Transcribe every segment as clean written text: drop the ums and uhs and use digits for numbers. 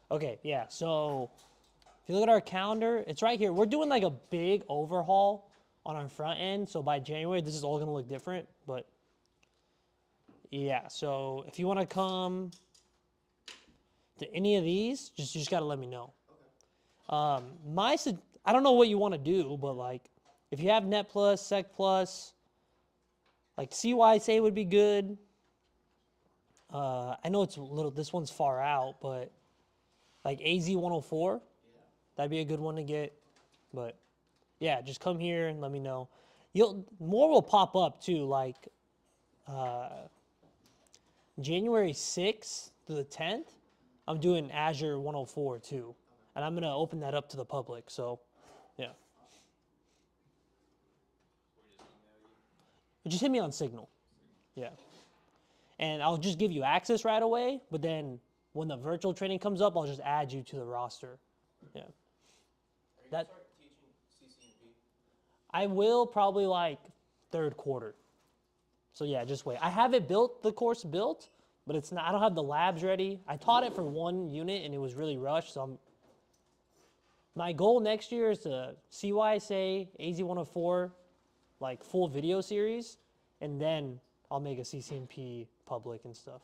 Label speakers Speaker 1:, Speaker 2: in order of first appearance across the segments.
Speaker 1: Okay, yeah. So if you look at our calendar, it's right here. We're doing like a big overhaul on our front end. So by January, this is all going to look different. But yeah, so if you want to come to any of these, you just got to let me know. I don't know what you want to do, but like if you have Net Plus, Sec Plus, like CYSA would be good. I know it's a little, this one's far out, but like AZ 104, that'd be a good one to get. But yeah, just come here and let me know. More will pop up too, like January 6th to the 10th, I'm doing Azure 104 too. And I'm going to open that up to the public. So, yeah. Just hit me on Signal. Yeah. And I'll just give you access right away. But then when the virtual training comes up, I'll just add you to the roster. Yeah. That. Start teaching CCNA? I will probably like third quarter. So yeah, just wait. I have it built, the course built, but it's not. I don't have the labs ready. I taught it for one unit and it was really rushed. So my goal next year is to CYSA, AZ104, like full video series, and then I'll make a CCNP public and stuff.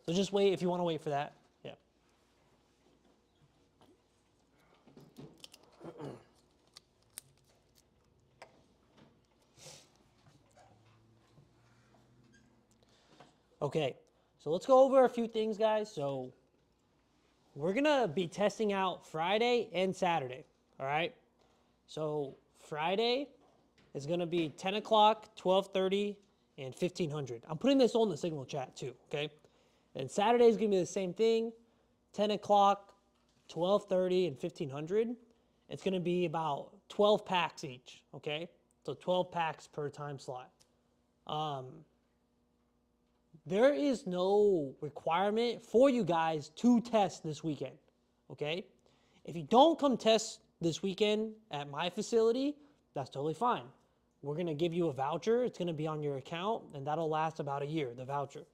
Speaker 1: So just wait if you want to wait for that. Yeah. Okay, so let's go over a few things, guys. So we're going to be testing out Friday and Saturday, all right? So Friday is going to be 10 o'clock, 12:30, and 1500. I'm putting this on the Signal chat too, okay? And Saturday is going to be the same thing, 10 o'clock, 12:30, and 1500. It's going to be about 12 packs each, okay? So 12 packs per time slot. There is no requirement for you guys to test this weekend, okay? If you don't come test this weekend at my facility, that's totally fine. We're going to give you a voucher. It's going to be on your account, and that'll last about a year, the voucher.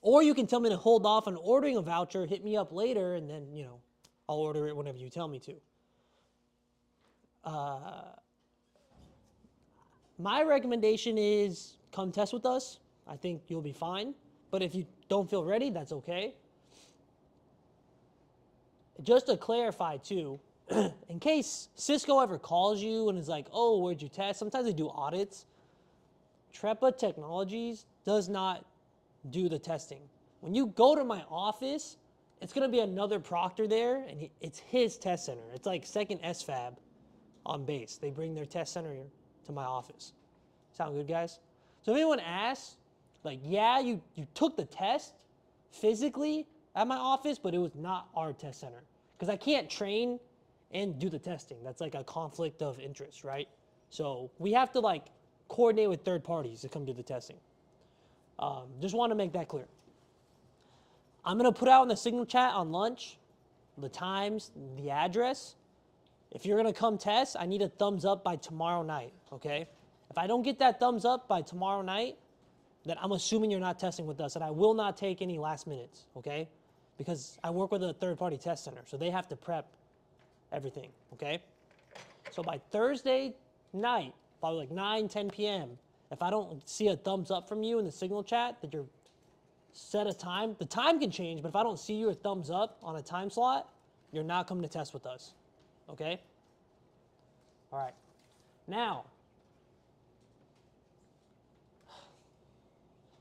Speaker 1: Or you can tell me to hold off on ordering a voucher, hit me up later, and then, I'll order it whenever you tell me to. My recommendation is come test with us. I think you'll be fine. But if you don't feel ready, that's okay. Just to clarify too, in case Cisco ever calls you and is like, oh, where'd you test? Sometimes they do audits. Trepa Technologies does not do the testing. When you go to my office, it's going to be another proctor there, and it's his test center. It's like second SFAB on base. They bring their test center here to my office. Sound good, guys? So if anyone asks, like, yeah, you took the test physically at my office, but it was not our test center. Because I can't train and do the testing. That's like a conflict of interest, right? So we have to like coordinate with third parties to come do the testing. Just want to make that clear. I'm going to put out in the Signal chat on lunch the times, the address. If you're going to come test, I need a thumbs up by tomorrow night, okay? If I don't get that thumbs up by tomorrow night, then I'm assuming you're not testing with us, and I will not take any last minutes, okay? Because I work with a third-party test center, so they have to prep everything, okay? So by Thursday night, probably like 9, 10 p.m., if I don't see a thumbs up from you in the Signal chat that you're set a time, the time can change, but if I don't see your thumbs up on a time slot, you're not coming to test with us, okay? All right. Now,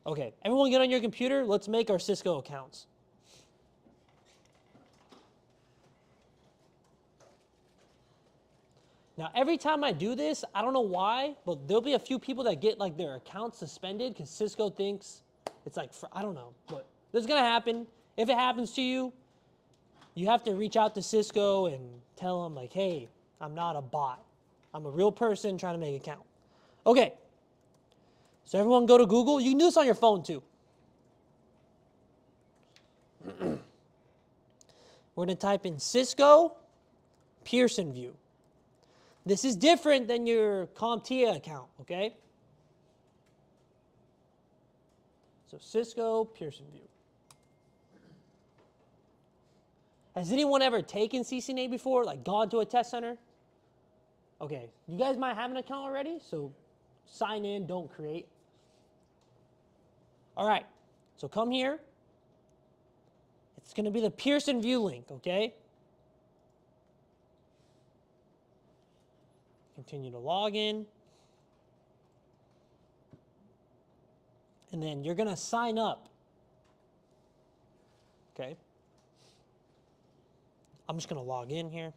Speaker 1: okay, everyone get on your computer. Let's make our Cisco accounts. Now, every time I do this, I don't know why, but there'll be a few people that get like their accounts suspended because Cisco thinks it's like, I don't know, but this is going to happen. If it happens to you, you have to reach out to Cisco and tell them like, hey, I'm not a bot. I'm a real person trying to make an account. Okay. So everyone go to Google. You can do this on your phone too. We're going to type in Cisco Pearson View. This is different than your CompTIA account, okay? So Cisco Pearson View. Has anyone ever taken CCNA before, like gone to a test center? Okay, you guys might have an account already, so sign in, don't create. All right, so come here. It's going to be the Pearson View link, okay? Continue to log in. And then you're going to sign up, okay? I'm just going to log in here.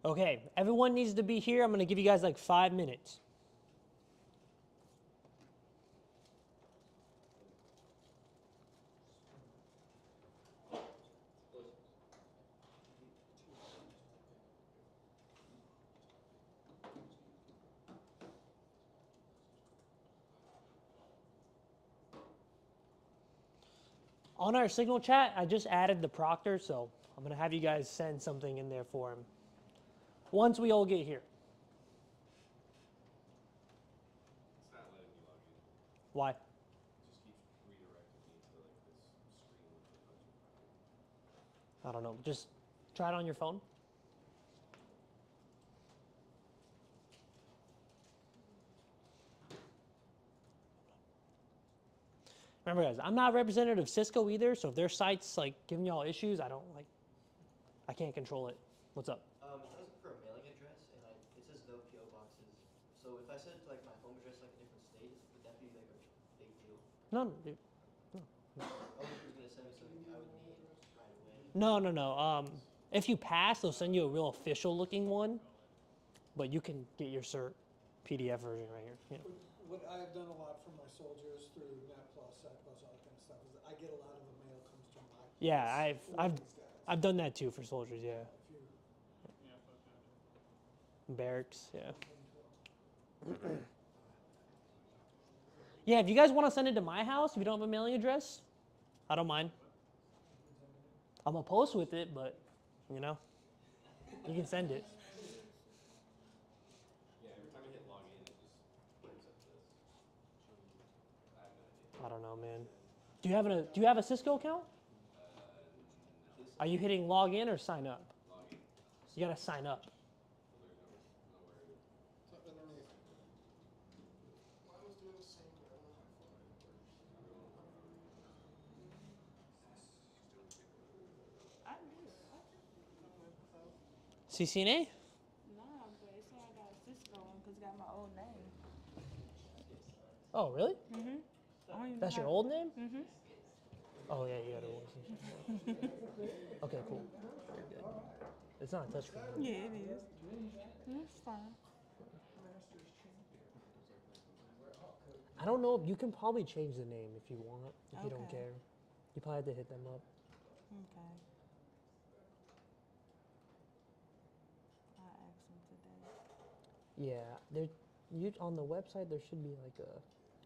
Speaker 1: Okay, everyone needs to be here. I'm going to give you guys like 5 minutes. On our Signal chat, I just added the proctor, so I'm going to have you guys send something in there for him once we all get here.
Speaker 2: It's not letting me log in.
Speaker 1: Why?
Speaker 2: It just keeps redirecting me to like this screen with a bunch of.
Speaker 1: I don't know. Just try it on your phone. Remember, guys, I'm not representative of Cisco either, so if their site's like giving y'all issues, I can't control it. What's up?
Speaker 3: I was looking for a mailing address, and it says no PO boxes. So if I said like my home address, like a different state, would that be like a big deal?
Speaker 1: No, dude.
Speaker 3: Oh, if you're gonna send me something I would need right away.
Speaker 1: No. If you pass, they'll send you a real official looking one, but you can get your cert PDF version right here. Yeah.
Speaker 4: What I've done a lot for my soldiers through NetPlus, SatPlus, all that kind of stuff is I get a lot of the mail comes to my place.
Speaker 1: Yeah,
Speaker 4: for these guys.
Speaker 1: I've done that too for soldiers. Yeah,
Speaker 4: If you-
Speaker 1: barracks. Yeah. Yeah, if you guys want to send it to my house, if you don't have a mailing address, I don't mind. I'm gonna post with it, but you know, you can send it.
Speaker 2: Yeah, every time I hit log in, it just brings up this. I have no idea.
Speaker 1: I don't know, man. Do you have a Cisco account?
Speaker 2: No.
Speaker 1: Are you hitting log in or sign up?
Speaker 2: Log in.
Speaker 1: You gotta sign up.
Speaker 2: So there's nowhere to.
Speaker 4: So underneath. Mine was doing the same, but I don't know how far it works.
Speaker 5: I do.
Speaker 1: CCNA?
Speaker 5: No, but it's saying I got a Cisco one because it got my old name.
Speaker 1: Oh, really?
Speaker 5: Mm-hmm.
Speaker 1: That's your old name?
Speaker 5: Mm-hmm.
Speaker 1: Oh yeah, you got it. Okay, cool. Very good. It's not a touchscreen.
Speaker 5: Yeah, it is. It's fine.
Speaker 1: I don't know. You can probably change the name if you want. If you don't
Speaker 5: Okay.
Speaker 1: care, you probably have to hit them up.
Speaker 5: Okay. I'll ask him today.
Speaker 1: Yeah, there. You on the website there should be like a.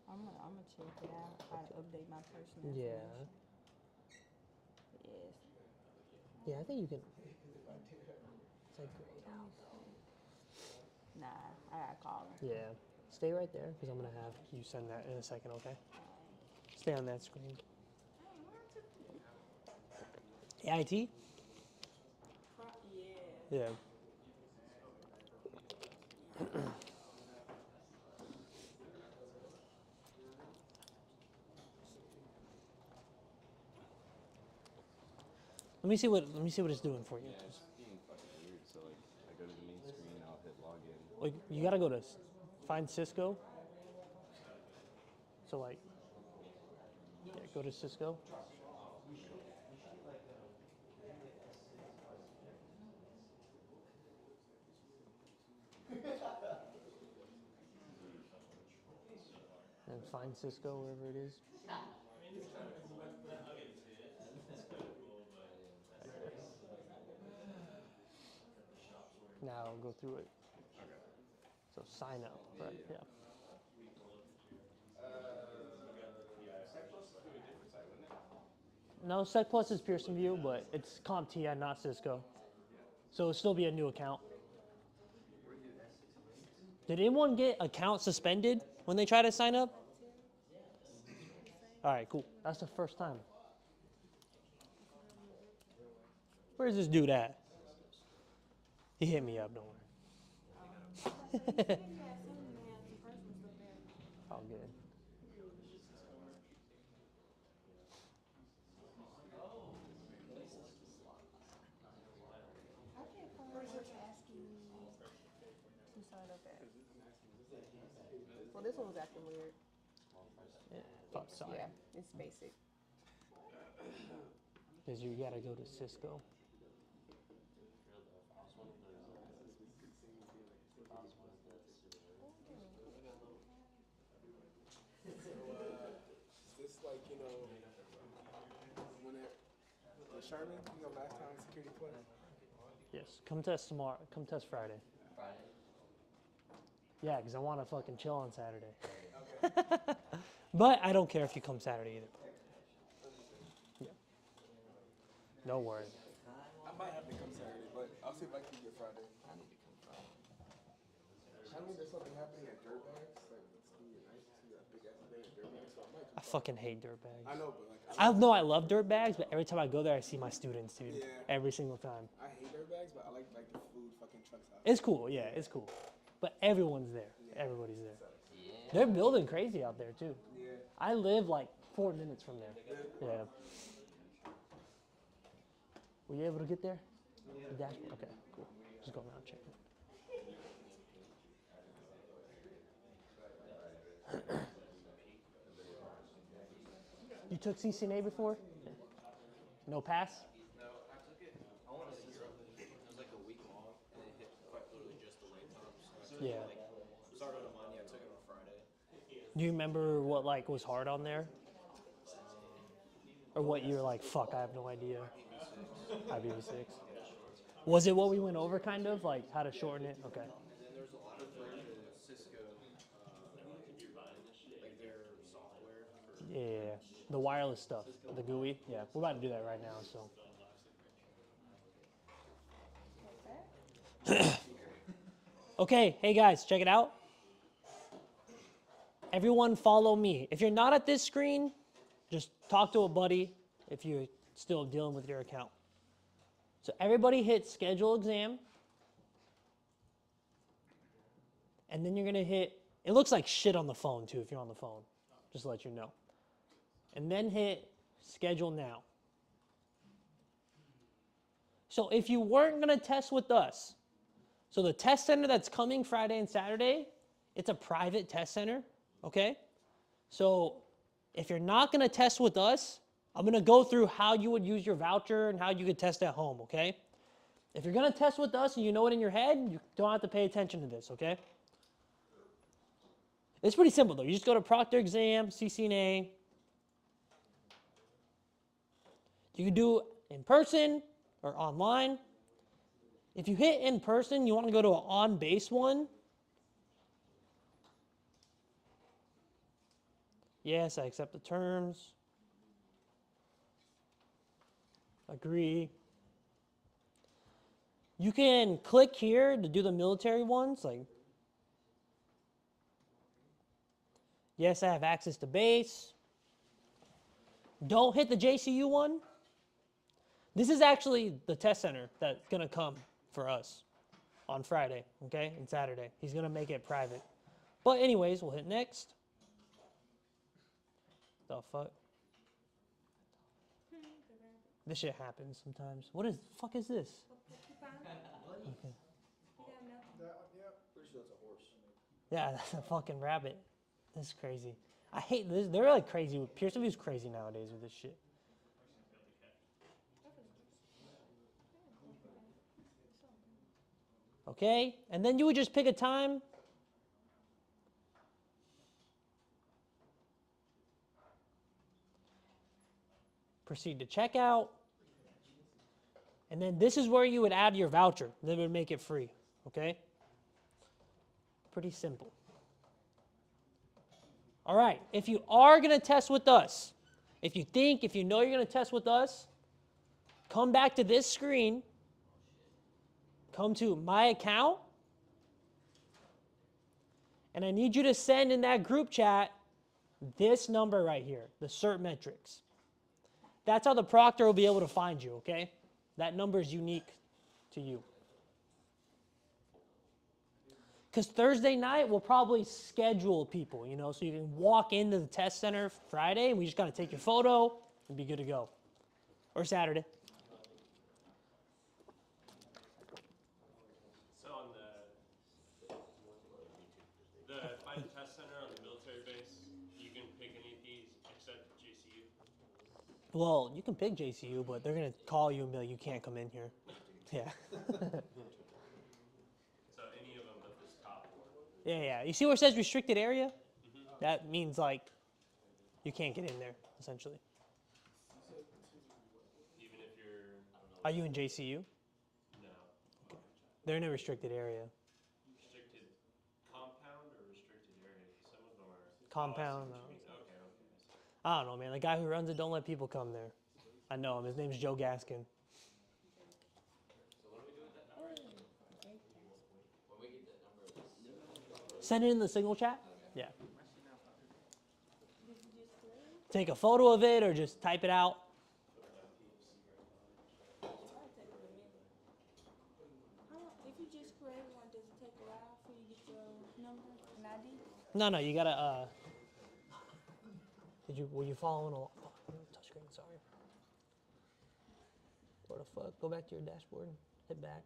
Speaker 5: I'm gonna check it out. How to update my personal
Speaker 1: Yeah.
Speaker 5: information. Yes.
Speaker 1: Yeah, I think you can. It's like grayed out though.
Speaker 5: Nah, I gotta call him.
Speaker 1: Yeah, stay right there because I'm gonna have you send that in a second. Okay. Stay on that screen. AIT?
Speaker 5: Yeah.
Speaker 1: Yeah. Let me see what it's doing for you.
Speaker 2: Yeah, it's being fucking weird. So like, I go to the main screen, I'll hit log in.
Speaker 1: Like, you gotta go to Find Cisco. So like, yeah, go to Cisco. And find Cisco wherever it is. Now go through it. So sign up, right? Yeah. No, Sec Plus is Pearson View, but it's CompTIA, not Cisco. So it'll still be a new account. Did anyone get account suspended when they try to sign up? All right, cool. That's the first time. Where's this dude at? He hit me up, don't worry. All good.
Speaker 5: I can't find where it's asking me to sign up at. Well, this one was acting weird.
Speaker 1: Oh, sorry.
Speaker 5: Yeah, it's basic.
Speaker 1: Because you gotta go to Cisco.
Speaker 6: Is this like, you know, when it, Sherman, you know, last time Security Plus?
Speaker 1: Yes, come test tomorrow. Come test Friday.
Speaker 3: Friday?
Speaker 1: Yeah, because I want to fucking chill on Saturday. But I don't care if you come Saturday either. Yeah. No worries.
Speaker 6: I might have to come Saturday, but I'll see if I can get Friday.
Speaker 3: I need to come Friday.
Speaker 6: I mean, there's something happening at Dirtbags. Like, it's gonna be nice to see that big ass thing at Dirtbags, so I might
Speaker 1: I
Speaker 6: come
Speaker 1: fucking hate dirt bags.
Speaker 6: I know, but like,
Speaker 1: I love dirt bags, but every time I go there, I see my students, dude.
Speaker 6: Yeah.
Speaker 1: Every single time.
Speaker 6: I hate Dirtbags, but I like the food fucking trucks out.
Speaker 1: It's cool, yeah, it's cool. But everyone's there. Everybody's there. They're building crazy out there too.
Speaker 6: Yeah.
Speaker 1: I live like 4 minutes from there. Yeah. Were you able to get there? The dashboard? Okay, cool. Just go around checking. You took CCNA before? No pass?
Speaker 2: No, I took it. I want to see something. It was like a week long, and it hit quite literally just the late times. So I took
Speaker 1: Yeah.
Speaker 2: it like started on Monday. I took it on Friday.
Speaker 1: Do you remember what like was hard on there? Or what you were like, fuck, I have no idea. IPv6. Was it what we went over kind of? Like how to shorten it? Okay.
Speaker 2: And then there's a lot of like the Cisco, like their software.
Speaker 1: Yeah. The wireless stuff. The GUI. Yeah. We're about to do that right now, so. Okay, hey guys, check it out. Everyone follow me. If you're not at this screen, just talk to a buddy if you're still dealing with your account. So everybody hit schedule exam. And then you're gonna hit, it looks like shit on the phone too if you're on the phone, just to let you know. And then hit schedule now. So if you weren't gonna test with us, so the test center that's coming Friday and Saturday, it's a private test center, okay? So if you're not gonna test with us, I'm gonna go through how you would use your voucher and how you could test at home, okay? If you're gonna test with us and you know it in your head, you don't have to pay attention to this, okay? It's pretty simple though. You just go to Proctor Exam, CCNA. You can do in person or online. If you hit in person, you want to go to an on-base one. Yes, I accept the terms. Agree. You can click here to do the military ones, like, yes, I have access to base. Don't hit the JCU one. This is actually the test center that's going to come for us on Friday, okay, and Saturday. He's going to make it private. But anyways, we'll hit next. The fuck? This shit happens sometimes. What is, fuck is this? Okay.
Speaker 6: That one, yeah.
Speaker 3: Pretty sure that's a horse.
Speaker 1: Yeah, that's a fucking rabbit. This is crazy. I hate this. They're like crazy. Pearson View's crazy nowadays with this shit. Okay, and then you would just pick a time. Proceed to checkout. And then this is where you would add your voucher. They would make it free. Okay? Pretty simple. All right, if you are going to test with us, if you know you're going to test with us, come back to this screen, come to my account, and I need you to send in that group chat this number right here, the cert metrics. That's how the proctor will be able to find you, okay? That number is unique to you. Because Thursday night, we'll probably schedule people, so you can walk into the test center Friday, and we just got to take your photo and be good to go. Or Saturday.
Speaker 7: So on by the test center on the military base, you can pick any of these except JCU?
Speaker 1: Well, you can pick JCU, but they're going to call you and be like, you can't come in here. Yeah.
Speaker 7: So any of them but this top one?
Speaker 1: Yeah. You see where it says restricted area? Mm-hmm. That means, like, you can't get in there, essentially.
Speaker 7: Even if you're...
Speaker 1: Are you in JCU?
Speaker 7: No.
Speaker 1: Okay. They're in a restricted area.
Speaker 7: Restricted compound or restricted area? Some of them are...
Speaker 1: Compound.
Speaker 7: Oh, I see what you mean. Okay.
Speaker 1: I don't know, man. The guy who runs it don't let people come there. I know him. His name's Joe Gaskin.
Speaker 2: So what do we do with that number? When we get that number,
Speaker 1: Send it in the signal chat. Yeah.
Speaker 5: Did you just grade?
Speaker 1: Take a photo of it or just type it out.
Speaker 5: Probably take a minute. How long, if you just grade one, does it take a while for you to get your number and ID?
Speaker 1: No, you gotta, were you following along? Oh, touchscreen, sorry. What the fuck? Go back to your dashboard, hit back.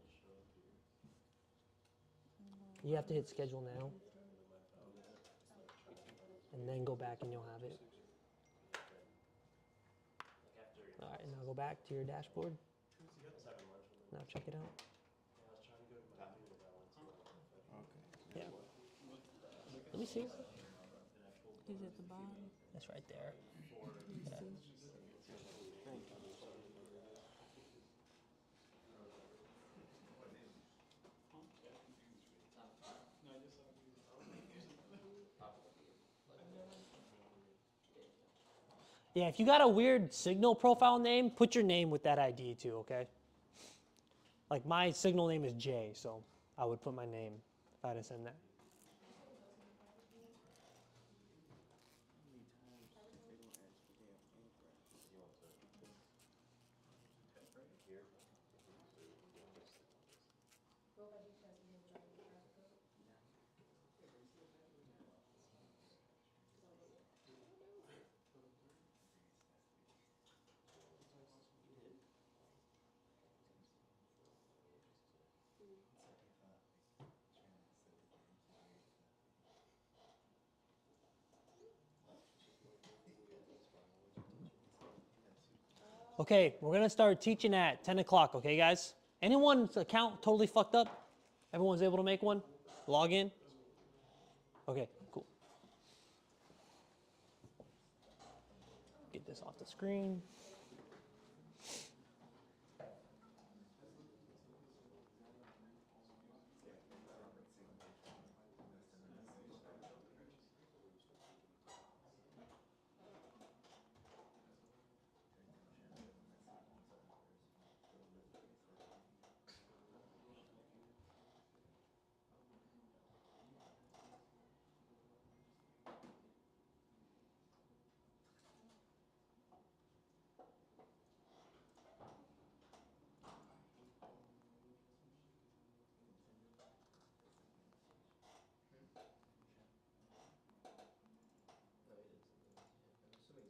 Speaker 1: You have to hit schedule now. And then go back and you'll have it. All right, now go back to your dashboard. Now check it out. Yeah. Let me see.
Speaker 5: Is it at the bottom?
Speaker 1: That's right there. Yeah. Yeah, if you got a weird Signal profile name, put your name with that ID too, okay? Like my Signal name is Jay, so I would put my name if I had to send that. Okay, we're gonna start teaching at 10 o'clock, okay guys? Anyone's account totally fucked up? Everyone's able to make one? Log in? Okay, cool. Get this off the screen.
Speaker 3: No, he didn't send it. I'm assuming he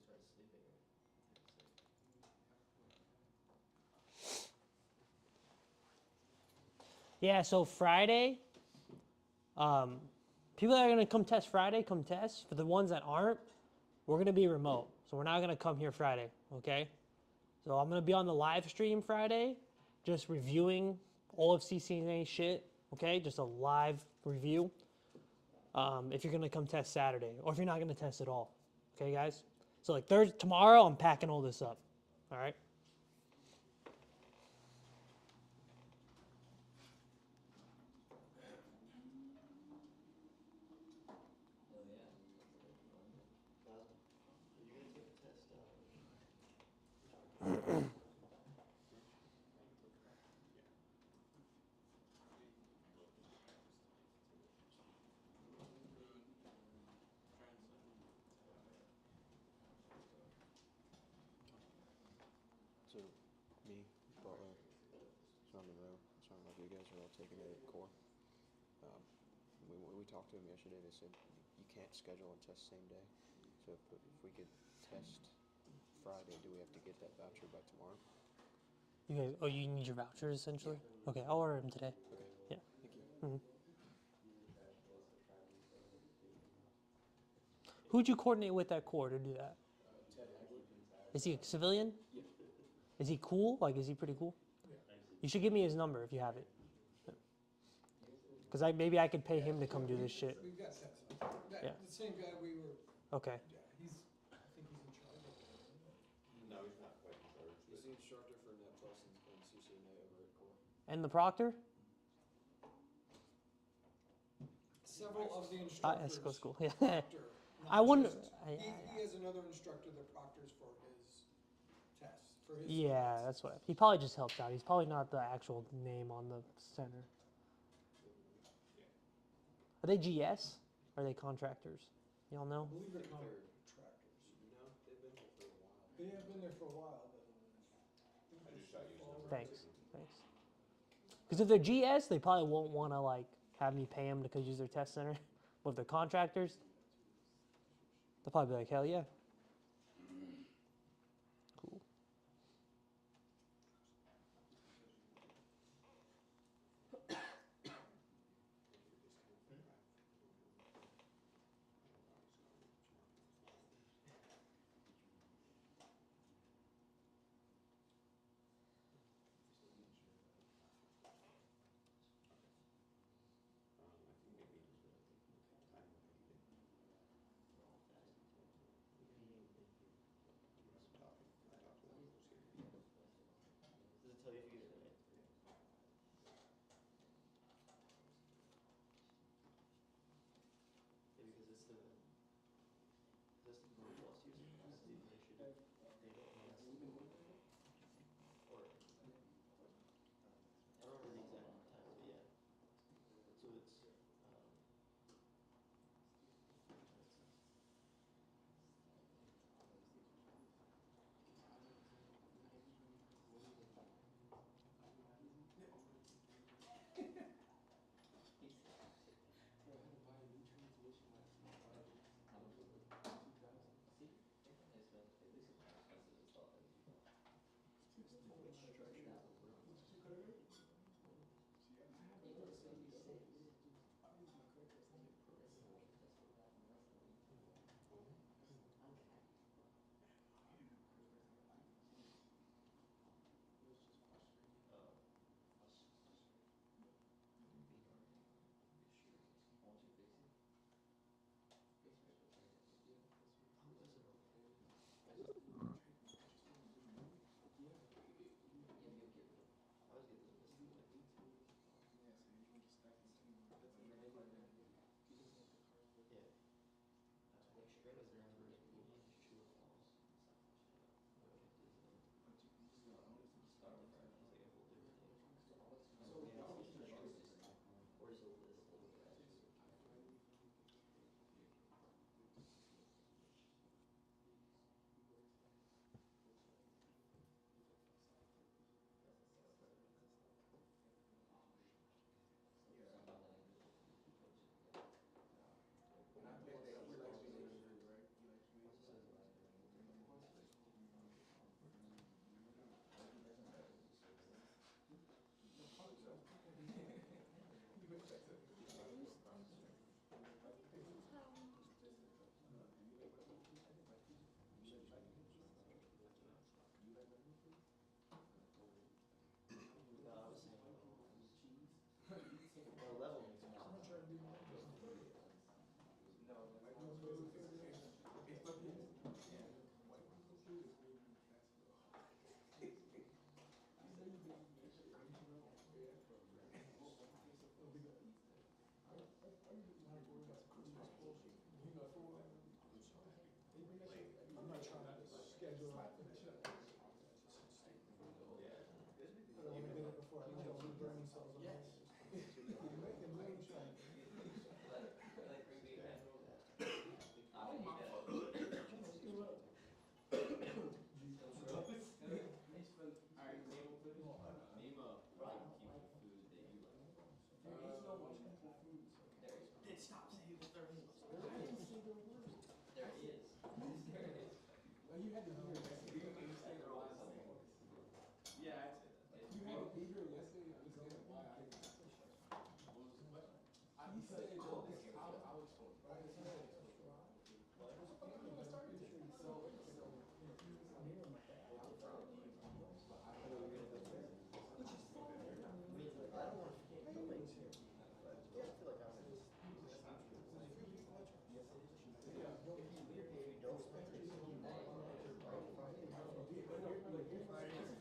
Speaker 3: started sleeping.
Speaker 1: Yeah, so Friday, people that are gonna come test Friday, come test. For the ones that aren't, we're gonna be remote, so we're not gonna come here Friday. Okay. So I'm gonna be on the live stream Friday, just reviewing all of CCNA shit. Okay, just a live review. If you're gonna come test Saturday, or if you're not gonna test at all. Okay, guys. So like tomorrow, I'm packing all this up. All right.
Speaker 3: Are you gonna take a test?
Speaker 2: So, me, Butler, Sean Monroe, Sean Love, you guys are all taking it at core. When we talked to them yesterday, they said you can't schedule and test same day. So if we could test Friday, do we have to get that voucher by tomorrow?
Speaker 1: You guys, oh, you need your vouchers essentially. Okay, I'll order them today.
Speaker 2: Okay.
Speaker 1: Yeah.
Speaker 2: Thank you.
Speaker 1: Who'd you coordinate with at Core to do that? Is he a civilian?
Speaker 2: Yeah.
Speaker 1: Is he cool? Like, is he pretty cool? You should give me his number if you have it. Because maybe I could pay him to come do this shit.
Speaker 4: We've got that.
Speaker 1: Yeah.
Speaker 4: The same guy we were,
Speaker 1: Okay.
Speaker 4: yeah, I think he's in charge of it.
Speaker 7: No, he's not quite in charge.
Speaker 2: He's the instructor for Net Plus and CCNA over at core.
Speaker 1: And the proctor?
Speaker 4: Several of the
Speaker 1: Let's go
Speaker 4: instructors
Speaker 1: school. Yeah.
Speaker 4: proctor, not
Speaker 1: I wonder.
Speaker 4: just- He has another instructor that proctors for his tests, for his.
Speaker 1: Yeah, that's what. He probably just helps out. He's probably not the actual name on the center. Are they GS? Or are they contractors? Y'all know?
Speaker 4: I believe they're contractors.
Speaker 2: No, they've been here for a while.
Speaker 4: They have been there for a while, but.
Speaker 7: I just shot you his number.
Speaker 1: Thanks. Because if they're GS, they probably won't want to like have me pay them to use their test center. But if they're contractors, they'll probably be like, hell yeah. Cool.
Speaker 3: Does it tell you if you get it right? Yeah, because it's the Google Plus user. That's the information data, and that's the or I don't remember the exact time, but yeah. So it's
Speaker 6: Like you had to be here yesterday. You understand why I said this. Yeah, I'd say that. You had to be here yesterday to understand why I did this. What was the question? He said, I'll explain. He said, what? I'm not starting today. Which is fine. I don't want to. Nobody's here. Yeah, I feel like I'm in.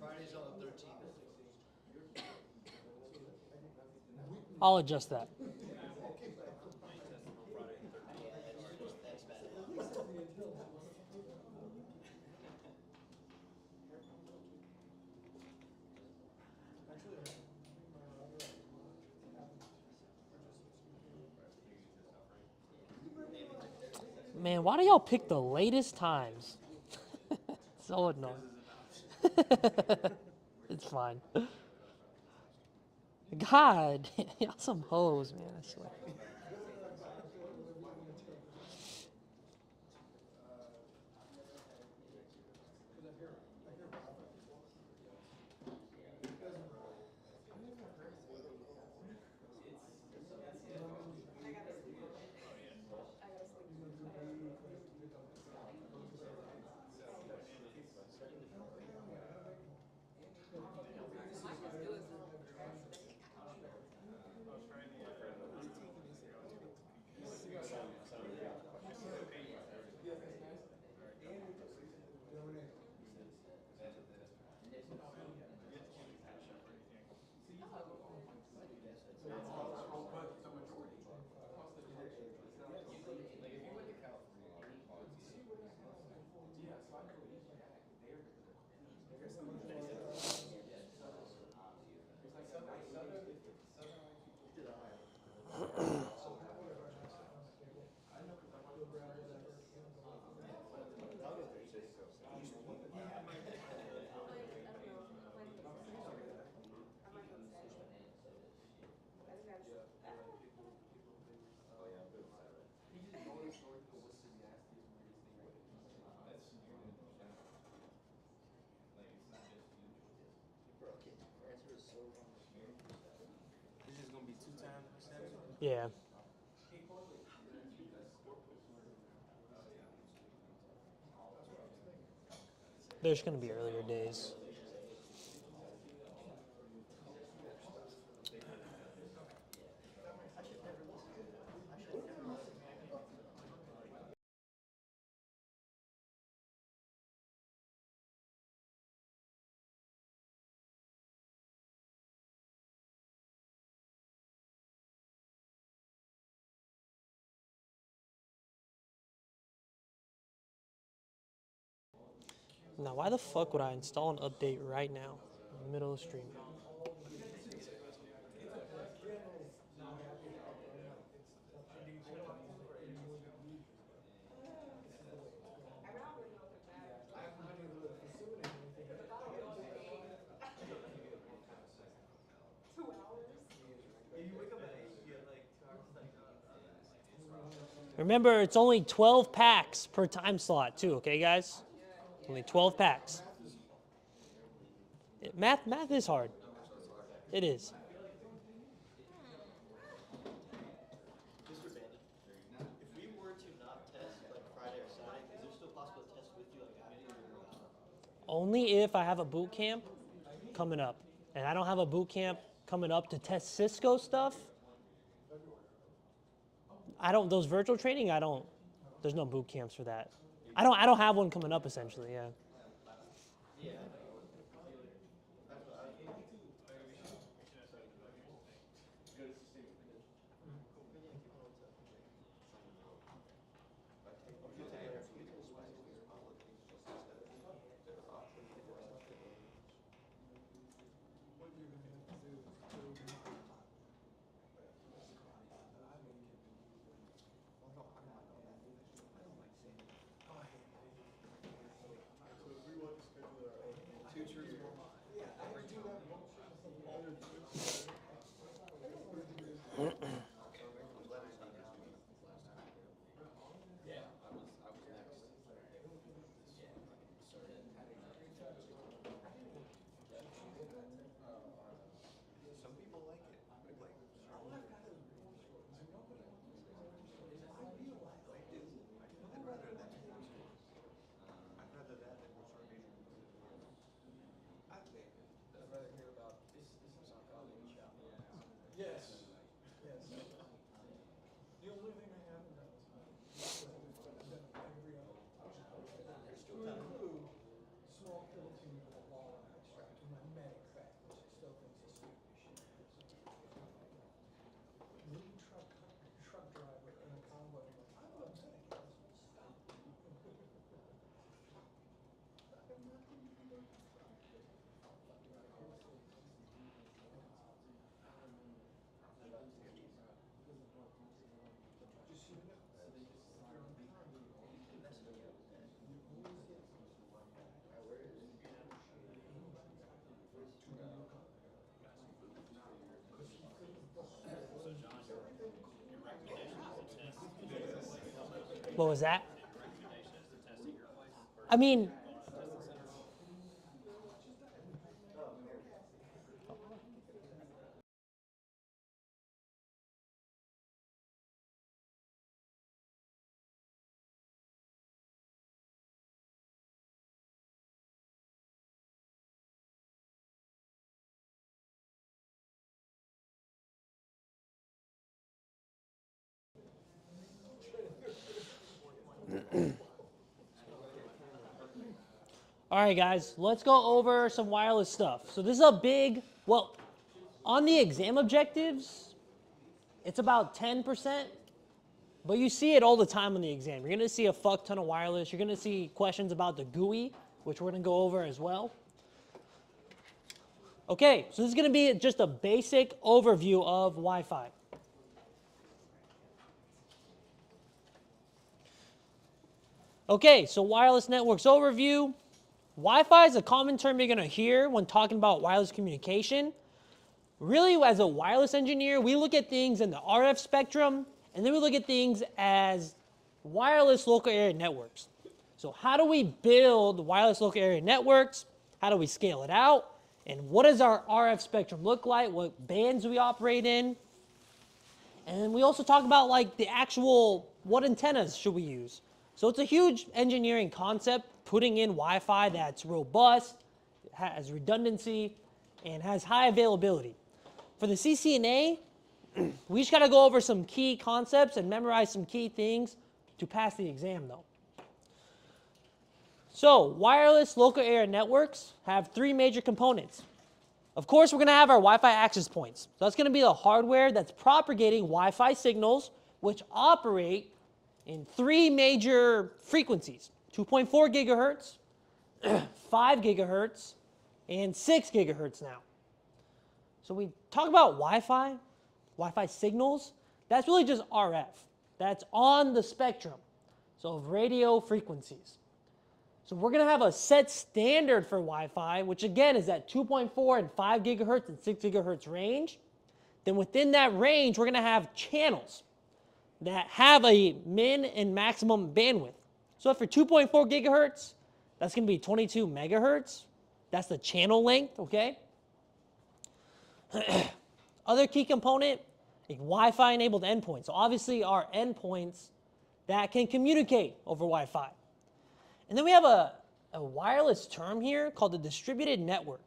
Speaker 3: Friday's on the 13th.
Speaker 1: I'll adjust that.
Speaker 3: That's bad.
Speaker 1: Man, why do y'all pick the latest times? So annoying. It's fine. God, y'all some hoes, man, I swear.
Speaker 2: This is gonna be 2 times per semester.
Speaker 1: Yeah. There's gonna be earlier days. Now, why the fuck would I install an update right now in the middle of the stream? Remember, it's only 12 packs per time slot, too, okay, guys? Only 12 packs. Math is hard. It is.
Speaker 3: Mr. Bandit, if we were to not test like Friday or Saturday, is there still possible to test with you like after your
Speaker 1: Only if I have a boot camp coming up. And I don't have a boot camp coming up to test Cisco stuff. Those virtual training, there's no boot camps for that. I don't have one coming up essentially, yeah.
Speaker 4: Yes, yes. The only thing I haven't done is every other. To include small pivoting with a ball and extract in my medic bag, which I still think is a stupid shit. Lead truck driver in a convoy, I'm like, I'm a medic. Stop. I'm not going to do that. Just so you know, if you're on convoy, you always get
Speaker 1: What was that? I mean, all right, guys, let's go over some wireless stuff. So this is a big, well, on the exam objectives, it's about 10%, but you see it all the time on the exam. You're going to see a fuck ton of wireless. You're going to see questions about the GUI, which we're going to go over as well. Okay, so this is going to be just a basic overview of Wi-Fi. Okay, so wireless networks overview. Wi-Fi is a common term you're going to hear when talking about wireless communication. Really, as a wireless engineer, we look at things in the RF spectrum, and then we look at things as wireless local area networks. So how do we build wireless local area networks? How do we scale it out? And what does our RF spectrum look like? What bands do we operate in? And we also talk about like the actual, what antennas should we use? So it's a huge engineering concept, putting in Wi-Fi that's robust, has redundancy, and has high availability. For the CCNA, we just got to go over some key concepts and memorize some key things to pass the exam, though. So wireless local area networks have three major components. Of course, we're going to have our Wi-Fi access points. So that's going to be the hardware that's propagating Wi-Fi signals, which operate in three major frequencies: 2.4 gigahertz, 5 gigahertz, and 6 gigahertz now. So we talk about Wi-Fi signals, that's really just RF. That's on the spectrum, so of radio frequencies. So we're going to have a set standard for Wi-Fi, which again is at 2.4 and 5 gigahertz and 6 gigahertz range. Then within that range, we're going to have channels that have a min and maximum bandwidth. So for 2.4 gigahertz, that's going to be 22 megahertz. That's the channel length, okay? Other key component, a Wi-Fi enabled endpoint. So obviously our endpoints that can communicate over Wi-Fi. And then we have a wireless term here called the distributed network.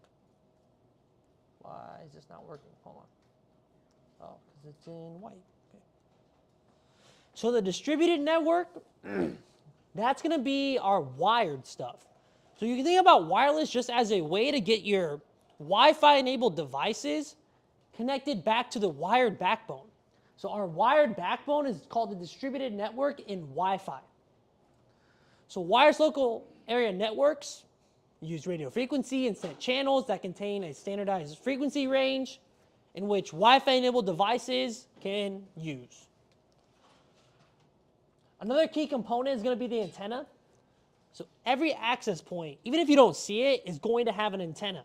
Speaker 1: Why is this not working? Hold on. Oh, because it's in white. Okay. So the distributed network, that's going to be our wired stuff. So you can think about wireless just as a way to get your Wi-Fi enabled devices connected back to the wired backbone. So our wired backbone is called the distributed network in Wi-Fi. So wireless local area networks use radio frequency and set channels that contain a standardized frequency range in which Wi-Fi enabled devices can use. Another key component is going to be the antenna. So every access point, even if you don't see it, is going to have an antenna.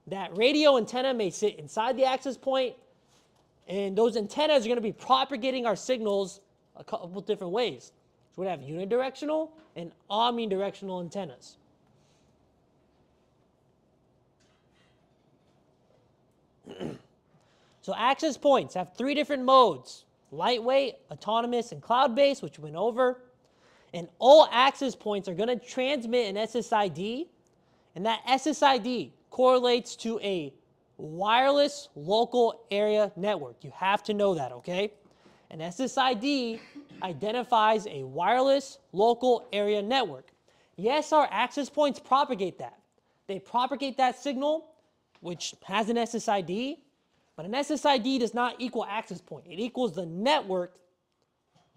Speaker 1: That radio antenna may sit inside the access point, and those antennas are going to be propagating our signals a couple different ways. So we're going to have unidirectional and omnidirectional antennas. So access points have three different modes: lightweight, autonomous, and cloud-based, which we went over. And all access points are going to transmit an SSID, and that SSID correlates to a wireless local area network. You have to know that, okay? An SSID identifies a wireless local area network. Yes, our access points propagate that. They propagate that signal, which has an SSID, but an SSID does not equal access point. It equals the network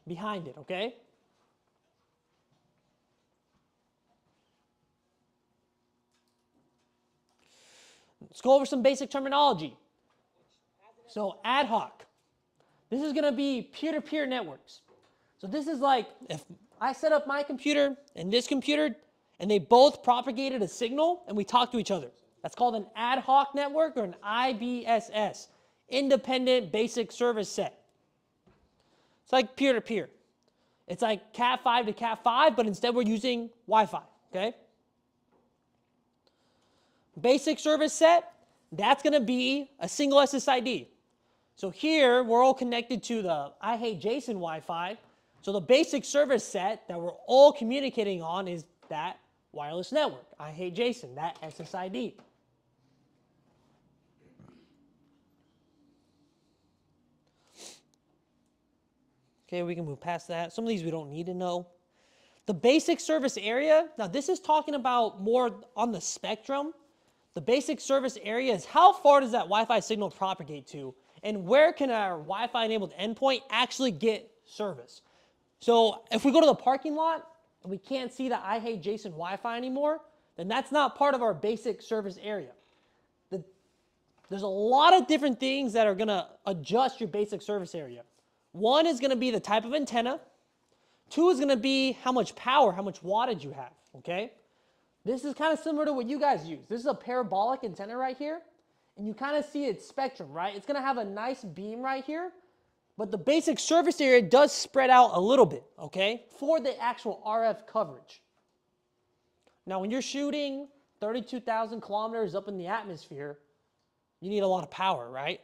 Speaker 1: behind it, okay? Let's go over some basic terminology. So ad hoc. This is going to be peer-to-peer networks. So this is like if I set up my computer and this computer, and they both propagated a signal, and we talk to each other. That's called an ad hoc network or an IBSS, Independent Basic Service Set. It's like peer-to-peer. It's like Cat5 to Cat5, but instead we're using Wi-Fi, okay? Basic service set, that's going to be a single SSID. So here, we're all connected to the I Hate Jason Wi-Fi. So the basic service set that we're all communicating on is that wireless network, I Hate Jason, that SSID. Okay, we can move past that. Some of these we don't need to know. The basic service area, now this is talking about more on the spectrum. The basic service area is how far does that Wi-Fi signal propagate to, and where can our Wi-Fi enabled endpoint actually get service? So if we go to the parking lot and we can't see the I Hate Jason Wi-Fi anymore, then that's not part of our basic service area. There's a lot of different things that are going to adjust your basic service area. One is going to be the type of antenna. Two is going to be how much power, how much wattage you have, okay? This is kind of similar to what you guys use. This is a parabolic antenna right here, and you kind of see its spectrum, right? It's going to have a nice beam right here, but the basic surface area does spread out a little bit, okay, for the actual RF coverage. Now, when you're shooting 32,000 kilometers up in the atmosphere, you need a lot of power, right?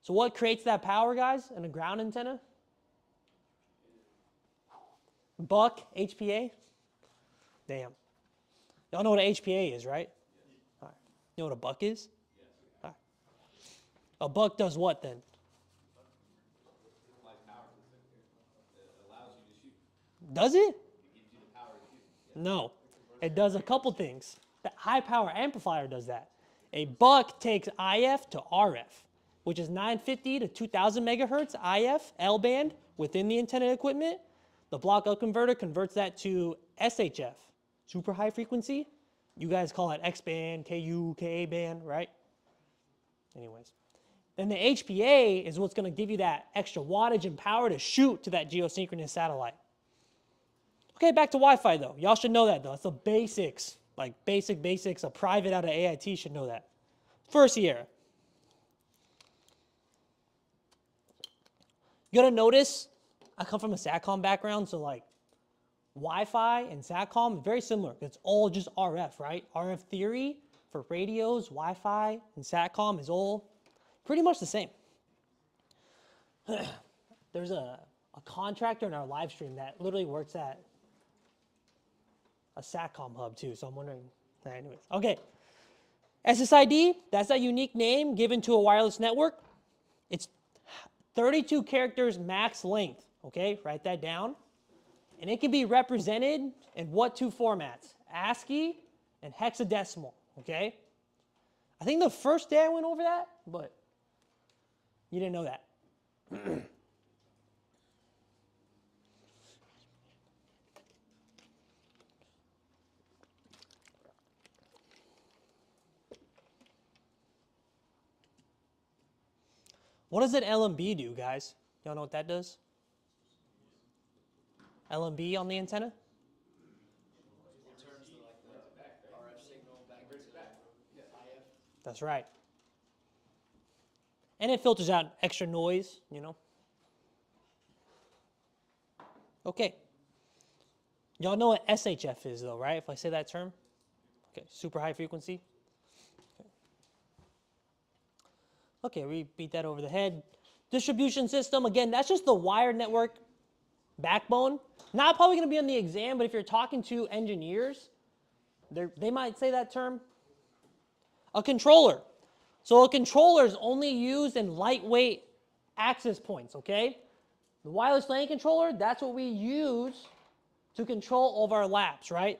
Speaker 1: So what creates that power, guys, in a ground antenna? Buck, HPA? Damn. Y'all know what an HPA is, right? All right. You know what a buck is? All right. A buck does what then? Does it? No. It does a couple things. The high power amplifier does that. A buck takes IF to RF, which is 950 to 2000 megahertz IF, L band, within the antenna equipment. The block up converter converts that to SHF, super high frequency. You guys call it X band, KU, KA band, right? Anyways. Then the HPA is what's going to give you that extra wattage and power to shoot to that geosynchronous satellite. Okay, back to Wi-Fi though. Y'all should know that though. It's the basics, like basics. A private out of AIT should know that. First year. You gotta notice, I come from a SATCOM background, so like Wi-Fi and SATCOM, very similar. It's all just RF, right? RF theory for radios, Wi-Fi, and SATCOM is all pretty much the same. There's a contractor in our live stream that literally works at a SATCOM hub too, so I'm wondering, anyways. Okay, SSID, that's that unique name given to a wireless network. It's 32 characters max length, okay? Write that down. And it can be represented in what two formats? ASCII and hexadecimal, okay? I think the first day I went over that, but you didn't know that. What does an LMB do, guys? Y'all know what that does? LMB on the antenna? That's right. And it filters out extra noise, you know. Okay. Y'all know what SHF is though, right? If I say that term? Okay, super high frequency. Okay, we beat that over the head. Distribution system, again, that's just the wired network backbone. Not probably going to be on the exam, but if you're talking to engineers, they might say that term. A controller. So a controller is only used in lightweight access points, okay? The wireless LAN controller, that's what we use to control all of our labs, right?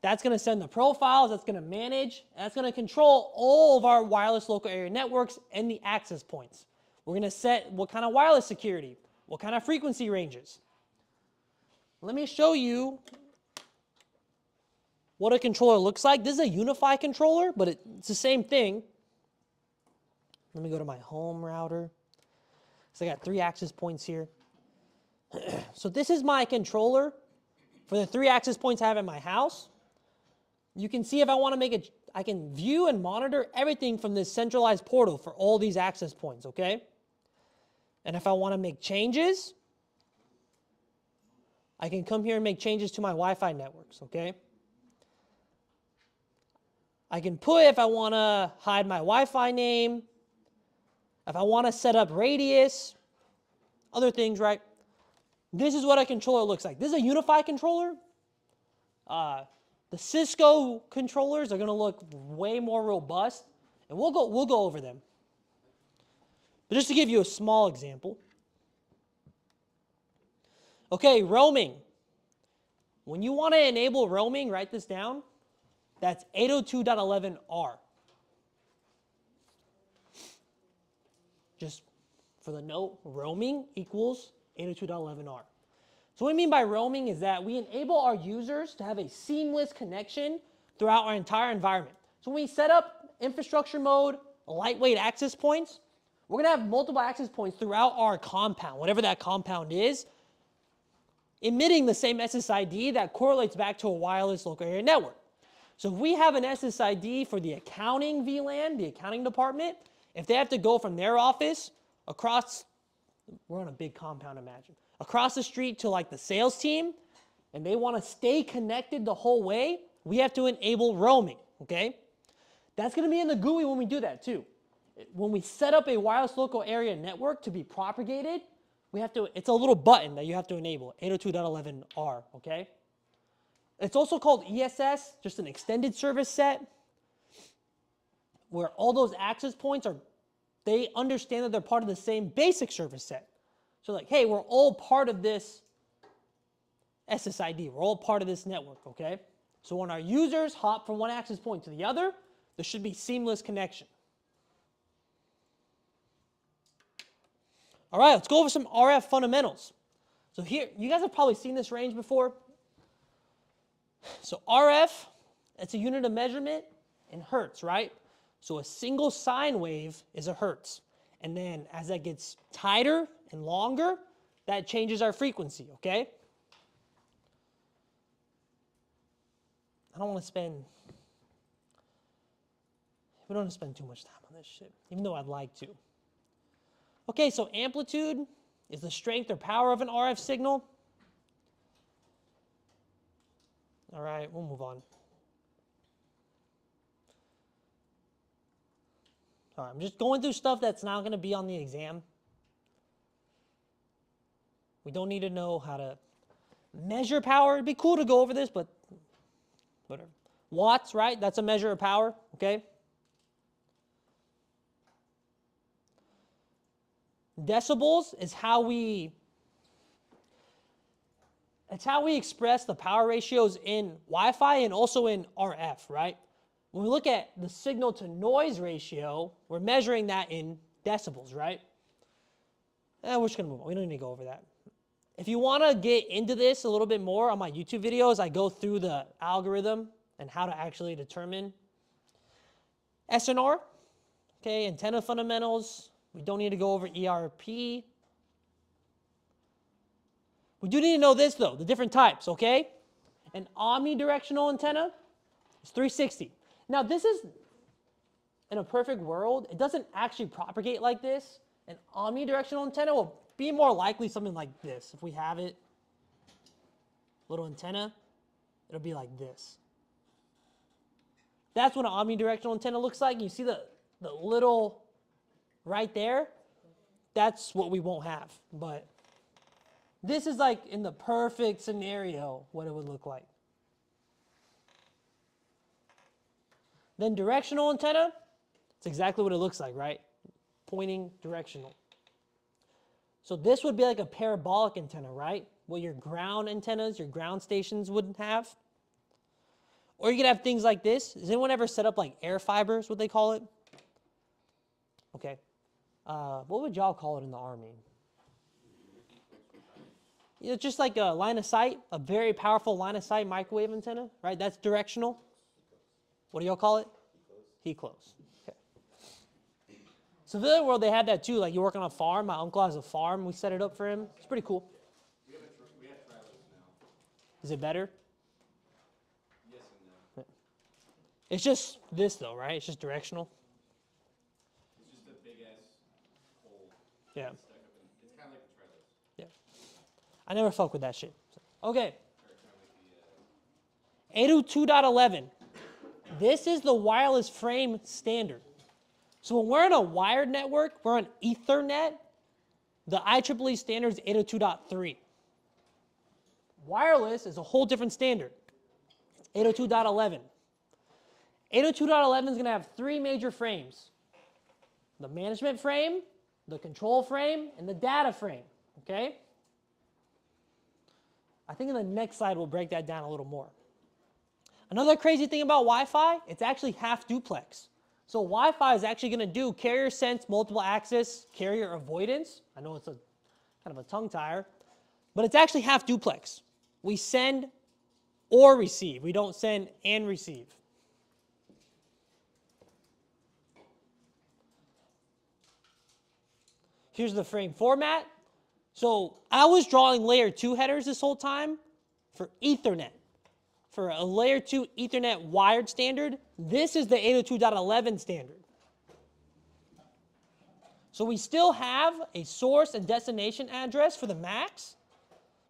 Speaker 1: That's going to send the profiles, that's going to manage, that's going to control all of our wireless local area networks and the access points. We're going to set what kind of wireless security, what kind of frequency ranges. Let me show you what a controller looks like. This is a UniFi controller, but it's the same thing. Let me go to my home router. So I got 3 access points here. So this is my controller for the 3 access points I have in my house. You can see if I want to make it, I can view and monitor everything from this centralized portal for all these access points, okay? And if I want to make changes, I can come here and make changes to my Wi-Fi networks, okay? I can put if I want to hide my Wi-Fi name, if I want to set up radius, other things, right? This is what a controller looks like. This is a UniFi controller. The Cisco controllers are going to look way more robust, and we'll go over them. But just to give you a small example. Okay, roaming. When you want to enable roaming, write this down. That's 802.11r. Just for the note, roaming equals 802.11r. So what I mean by roaming is that we enable our users to have a seamless connection throughout our entire environment. So when we set up infrastructure mode, lightweight access points, we're going to have multiple access points throughout our compound, whatever that compound is, emitting the same SSID that correlates back to a wireless local area network. So if we have an SSID for the accounting VLAN, the accounting department, if they have to go from their office across, we're on a big compound, imagine, across the street to like the sales team, and they want to stay connected the whole way, we have to enable roaming, okay? That's going to be in the GUI when we do that too. When we set up a wireless local area network to be propagated, we have to, it's a little button that you have to enable, 802.11r, okay? It's also called ESS, just an extended service set, where all those access points are, they understand that they're part of the same basic service set. So like, hey, we're all part of this SSID. We're all part of this network, okay? So when our users hop from one access point to the other, there should be seamless connection. All right, let's go over some RF fundamentals. So here, you guys have probably seen this range before. So RF, it's a unit of measurement in hertz, right? So a single sine wave is a hertz. And then as that gets tighter and longer, that changes our frequency, okay? I don't want to spend, we don't want to spend too much time on this shit, even though I'd like to. Okay, so amplitude is the strength or power of an RF signal. All right, we'll move on. All right, I'm just going through stuff that's not going to be on the exam. We don't need to know how to measure power. It'd be cool to go over this, but whatever. Watts, right? That's a measure of power, okay? Decibels is how we express the power ratios in Wi-Fi and also in RF, right? When we look at the signal to noise ratio, we're measuring that in decibels, right? We're just gonna move on. We don't need to go over that. If you wanna get into this a little bit more on my YouTube videos, I go through the algorithm and how to actually determine SNR, okay, antenna fundamentals. We don't need to go over ERP. We do need to know this though, the different types, okay? An omnidirectional antenna is 360. Now this is, in a perfect world, it doesn't actually propagate like this. An omnidirectional antenna will be more likely something like this. If we have it, little antenna, it'll be like this. That's what an omnidirectional antenna looks like. You see the little right there? That's what we won't have. But this is like in the perfect scenario what it would look like. Then directional antenna, It's exactly what it looks like, right? Pointing directional. So this would be like a parabolic antenna, right? What your ground antennas, your ground stations would have. Or you could have things like this. Has anyone ever set up like air fibers, what they call it? Okay. What would y'all call it in the Army? It's just like a line of sight, a very powerful line of sight microwave antenna, right? That's directional. What do y'all call it? Heat close. Okay. So in the other world, they had that too. Like you work on a farm. My uncle has a farm. We set it up for him. It's pretty cool.
Speaker 6: We have trailers now.
Speaker 1: Is it better?
Speaker 6: Yes and no.
Speaker 1: It's just this though, right? It's just directional.
Speaker 6: It's just a big ass hole.
Speaker 1: Yeah.
Speaker 6: Stuck up in, it's kind of like the trailers.
Speaker 1: Yeah. I never fuck with that shit. Okay.
Speaker 6: Or kind of like the
Speaker 1: 802.11. This is the wireless frame standard. So when we're in a wired network, we're on Ethernet. The IEEE standard is 802.3. Wireless is a whole different standard. 802.11. 802.11 is going to have three major frames. The management frame, the control frame, and the data frame. Okay? I think in the next slide we'll break that down a little more. Another crazy thing about Wi-Fi, it's actually half duplex. So Wi-Fi is actually going to do carrier sense, multiple access, carrier avoidance. I know it's a kind of a tongue tire, but it's actually half duplex. We send or receive. We don't send and receive. Here's the frame format. So I was drawing layer 2 headers this whole time for Ethernet. For a layer 2 Ethernet wired standard, this is the 802.11 standard. So we still have a source and destination address for the MACs,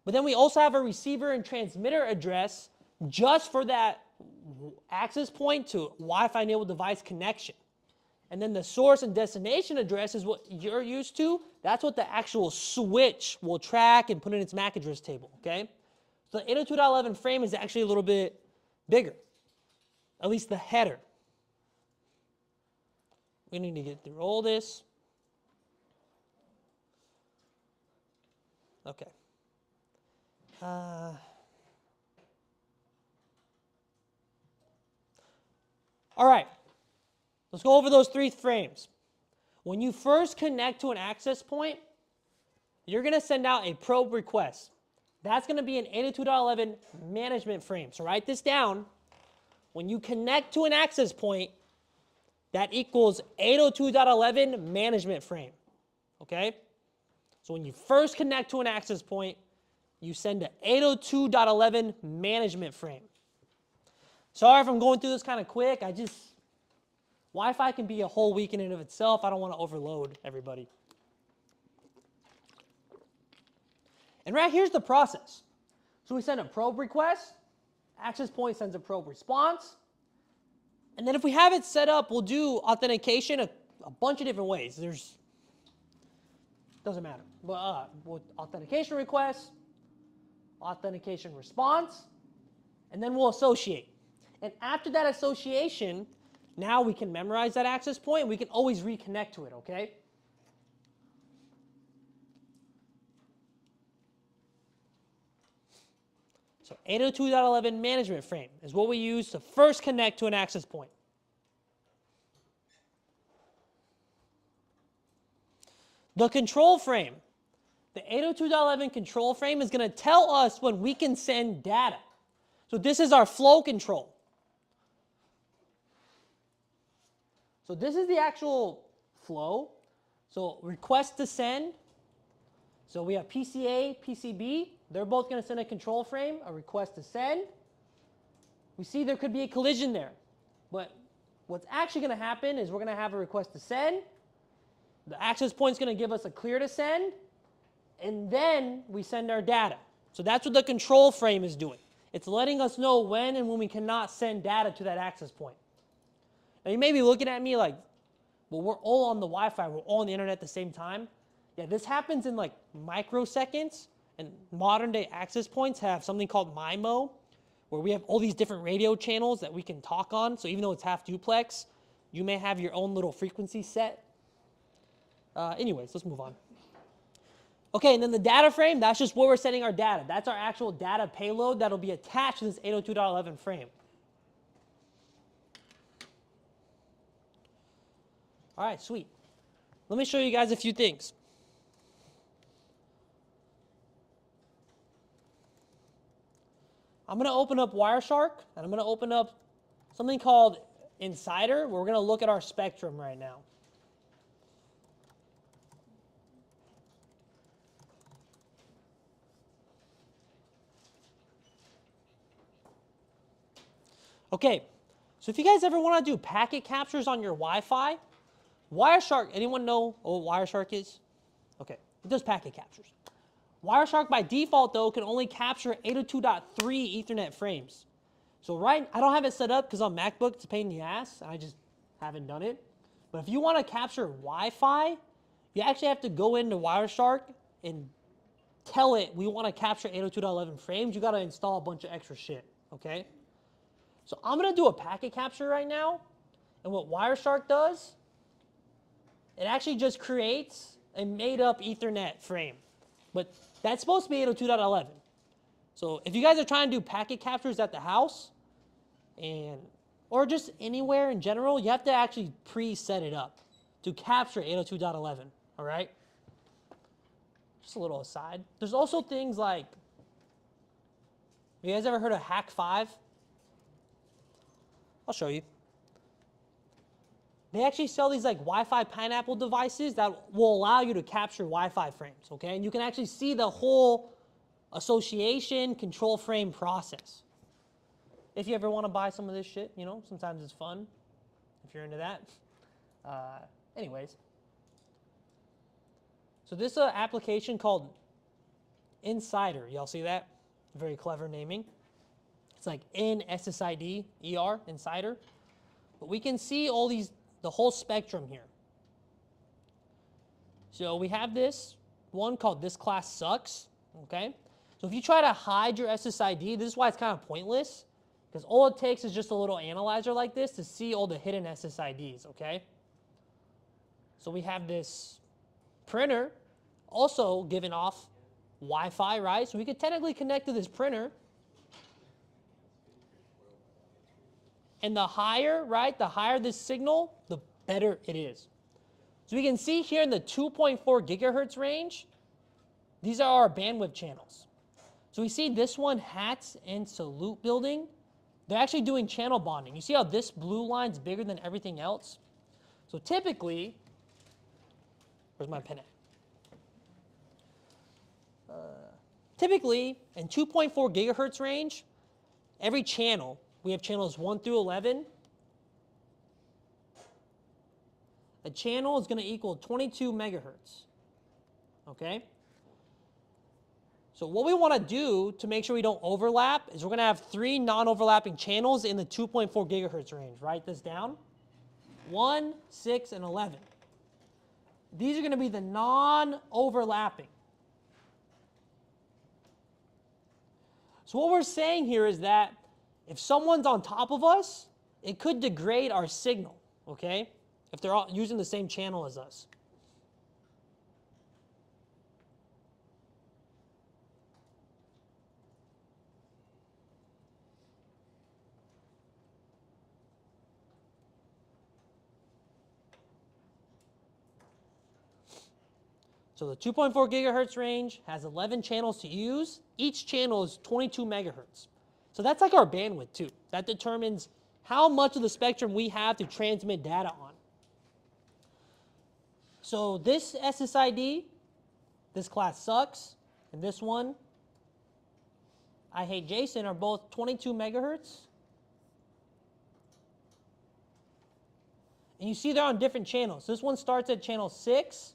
Speaker 1: but then we also have a receiver and transmitter address just for that access point to Wi-Fi enabled device connection. And then the source and destination address is what you're used to. That's what the actual switch will track and put in its MAC address table, okay? So the 802.11 frame is actually a little bit bigger, at least the header. We need to get through all this. Okay. All right. Let's go over those three frames. When you first connect to an access point, you're going to send out a probe request. That's going to be an 802.11 management frame. So write this down. When you connect to an access point, that equals 802.11 management frame. Okay? So when you first connect to an access point, you send an 802.11 management frame. Sorry if I'm going through this kind of quick. Wi-Fi can be a whole week in and of itself. I don't want to overload everybody. And right here's the process. So we send a probe request. Access point sends a probe response. And then if we have it set up, we'll do authentication a bunch of different ways. Doesn't matter. But authentication request, authentication response, and then we'll associate. And after that association, now we can memorize that access point and we can always reconnect to it, okay? So 802.11 management frame is what we use to first connect to an access point. The control frame. The 802.11 control frame is going to tell us when we can send data. So this is our flow control. So this is the actual flow. So request to send. So we have PCA, PCB. They're both going to send a control frame, a request to send. We see there could be a collision there. But what's actually going to happen is we're going to have a request to send. The access point is going to give us a clear to send. And then we send our data. So that's what the control frame is doing. It's letting us know when and when we cannot send data to that access point. Now you may be looking at me like, well, we're all on the Wi-Fi. We're all on the internet at the same time. Yeah, this happens in like microseconds. And modern day access points have something called MIMO, where we have all these different radio channels that we can talk on. So even though it's half duplex, you may have your own little frequency set. Anyways, let's move on. Okay, and then the data frame, that's just where we're sending our data. That's our actual data payload that'll be attached to this 802.11 frame. All right, sweet. Let me show you guys a few things. I'm going to open up Wireshark, and I'm going to open up something called Insider, where we're going to look at our spectrum right now. Okay, so if you guys ever want to do packet captures on your Wi-Fi, Wireshark, anyone know what Wireshark is? Okay, it does packet captures. Wireshark by default, though, can only capture 802.3 Ethernet frames. So I don't have it set up because on MacBook it's a pain in the ass, and I just haven't done it. But if you want to capture Wi-Fi, you actually have to go into Wireshark and tell it we want to capture 802.11 frames. You got to install a bunch of extra shit, okay? So I'm going to do a packet capture right now, and what Wireshark does, it actually just creates a made-up Ethernet frame. But that's supposed to be 802.11. So if you guys are trying to do packet captures at the house, or just anywhere in general, you have to actually pre-set it up to capture 802.11, all right? Just a little aside. There's also things like, have you guys ever heard of Hack 5? I'll show you. They actually sell these like Wi-Fi pineapple devices that will allow you to capture Wi-Fi frames, okay? And you can actually see the whole association control frame process. If you ever want to buy some of this shit, you know, sometimes it's fun if you're into that. Anyways. So this application called Insider, y'all see that? Very clever naming. It's like NSSID-ER, Insider. But we can see all these, the whole spectrum here. So we have this one called This Class Sucks, okay? So if you try to hide your SSID, this is why it's kind of pointless, because all it takes is just a little analyzer like this to see all the hidden SSIDs, okay? So we have this printer also giving off Wi-Fi, right? So we could technically connect to this printer. And the higher, right, the higher this signal, the better it is. So we can see here in the 2.4 gigahertz range, these are our bandwidth channels. So we see this one, Hats and Salute Building. They're actually doing channel bonding. You see how this blue line's bigger than everything else? So typically, where's my pen at? Typically, in 2.4 gigahertz range, every channel, we have channels 1 through 11. A channel is going to equal 22 megahertz. Okay? So what we want to do to make sure we don't overlap is we're going to have 3 non-overlapping channels in the 2.4 gigahertz range. Write this down. 1, 6, and 11. These are going to be the non-overlapping. So what we're saying here is that if someone's on top of us, it could degrade our signal, okay? If they're all using the same channel as us. So the 2.4 gigahertz range has 11 channels to use. Each channel is 22 megahertz. So that's like our bandwidth too. That determines how much of the spectrum we have to transmit data on. So this SSID, This Class Sucks, and this one, I Hate Jason, are both 22 megahertz. And you see they're on different channels. This one starts at channel 6,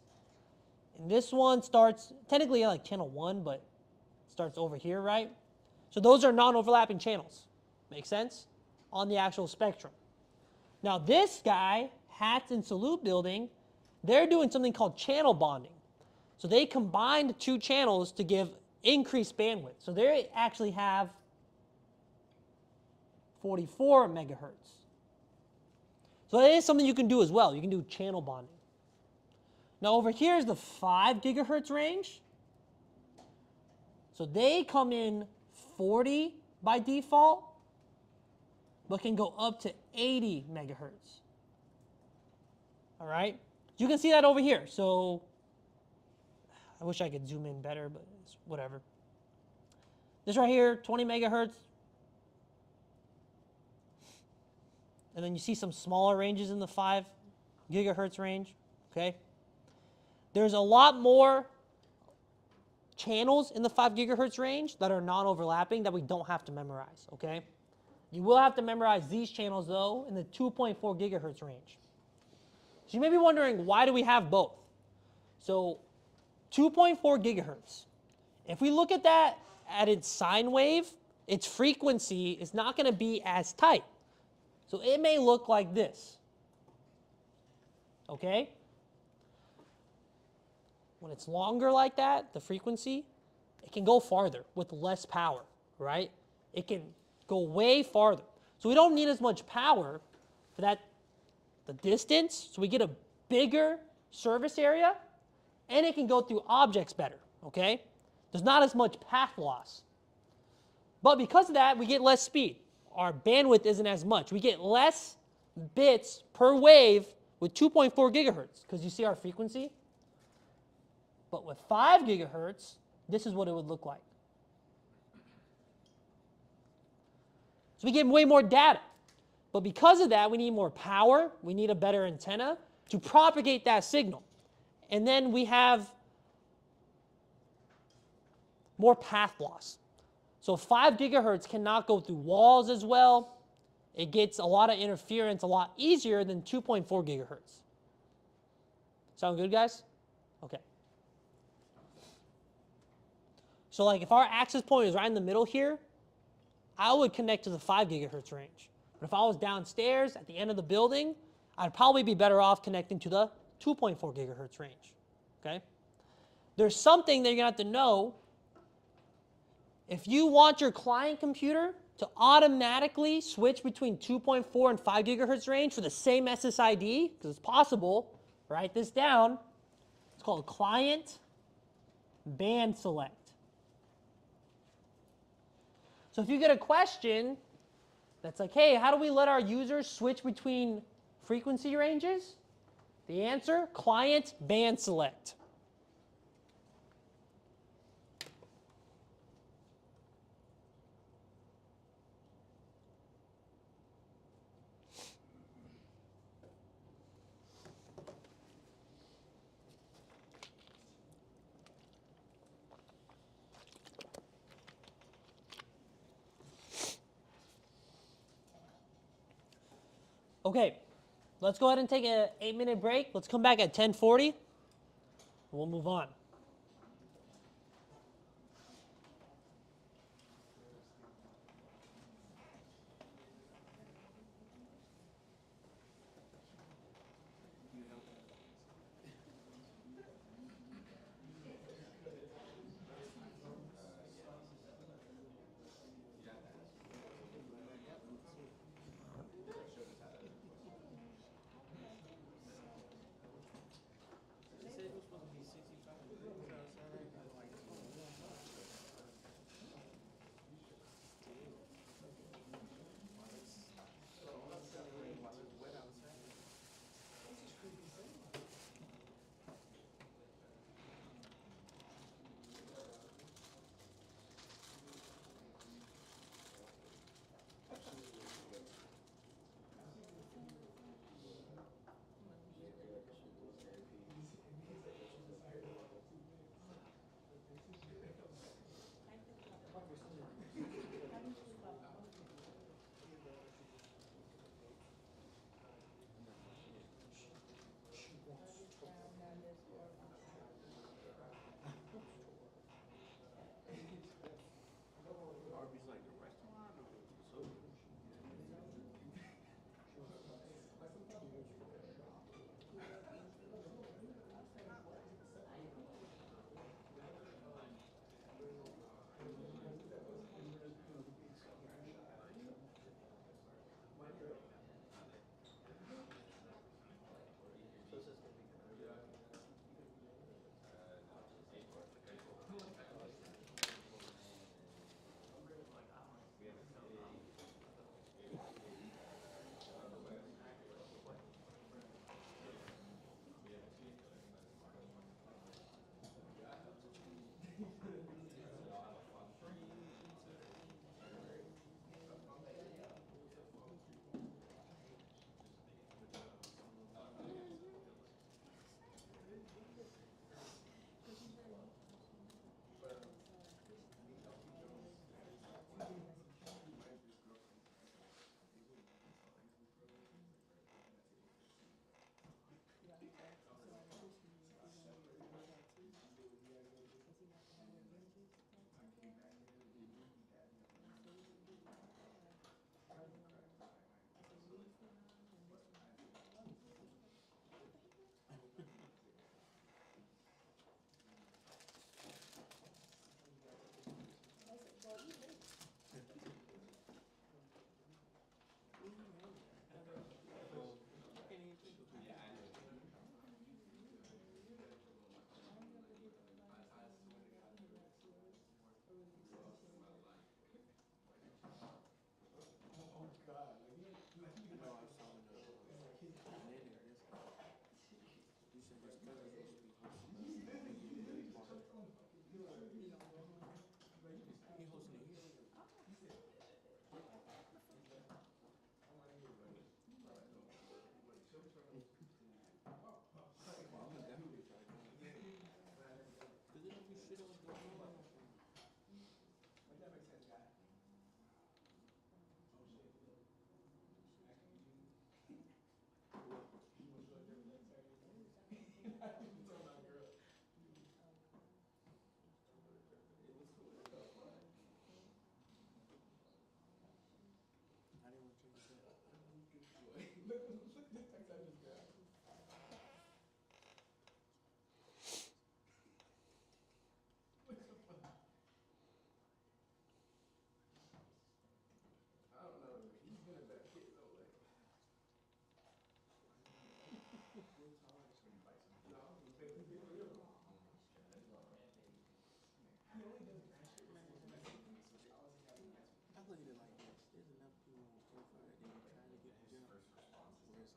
Speaker 1: and this one starts, technically like channel 1, but starts over here, right? So those are non-overlapping channels. Make sense? On the actual spectrum. Now this guy, Hats and Salute Building, they're doing something called channel bonding. So they combined 2 channels to give increased bandwidth. So they actually have 44 megahertz. So it is something you can do as well. You can do channel bonding. Now over here is the 5 gigahertz range. So they come in 40 by default, but can go up to 80 megahertz. All right? You can see that over here. So I wish I could zoom in better, but it's whatever. This right here, 20 megahertz. And then you see some smaller ranges in the 5 gigahertz range, okay? There's a lot more channels in the 5 gigahertz range that are non-overlapping that we don't have to memorize, okay? You will have to memorize these channels, though, in the 2.4 gigahertz range. So you may be wondering, why do we have both? So 2.4 gigahertz. If we look at that at its sine wave, its frequency is not going to be as tight. So it may look like this, okay? When it's longer like that, the frequency, it can go farther with less power, right? It can go way farther. So we don't need as much power for that, the distance, so we get a bigger service area, and it can go through objects better, okay? There's not as much path loss. But because of that, we get less speed. Our bandwidth isn't as much. We get less bits per wave with 2.4 gigahertz, because you see our frequency. But with 5 gigahertz, this is what it would look like. So we get way more data. But because of that, we need more power. We need a better antenna to propagate that signal. And then we have more path loss. So 5 gigahertz cannot go through walls as well. It gets a lot of interference a lot easier than 2.4 gigahertz. Sound good, guys? Okay. So like if our access point is right in the middle here, I would connect to the 5 gigahertz range. But if I was downstairs at the end of the building, I'd probably be better off connecting to the 2.4 gigahertz range. Okay? There's something that you're going to have to know. If you want your client computer to automatically switch between 2.4 and 5 gigahertz range for the same SSID, because it's possible, write this down. It's called client band select. So if you get a question that's like, hey, how do we let our users switch between frequency ranges? The answer, client band select. Okay, let's go ahead and take an 8-minute break. Let's come back at 10:40, and we'll move on.
Speaker 3: They said it was supposed to be 65.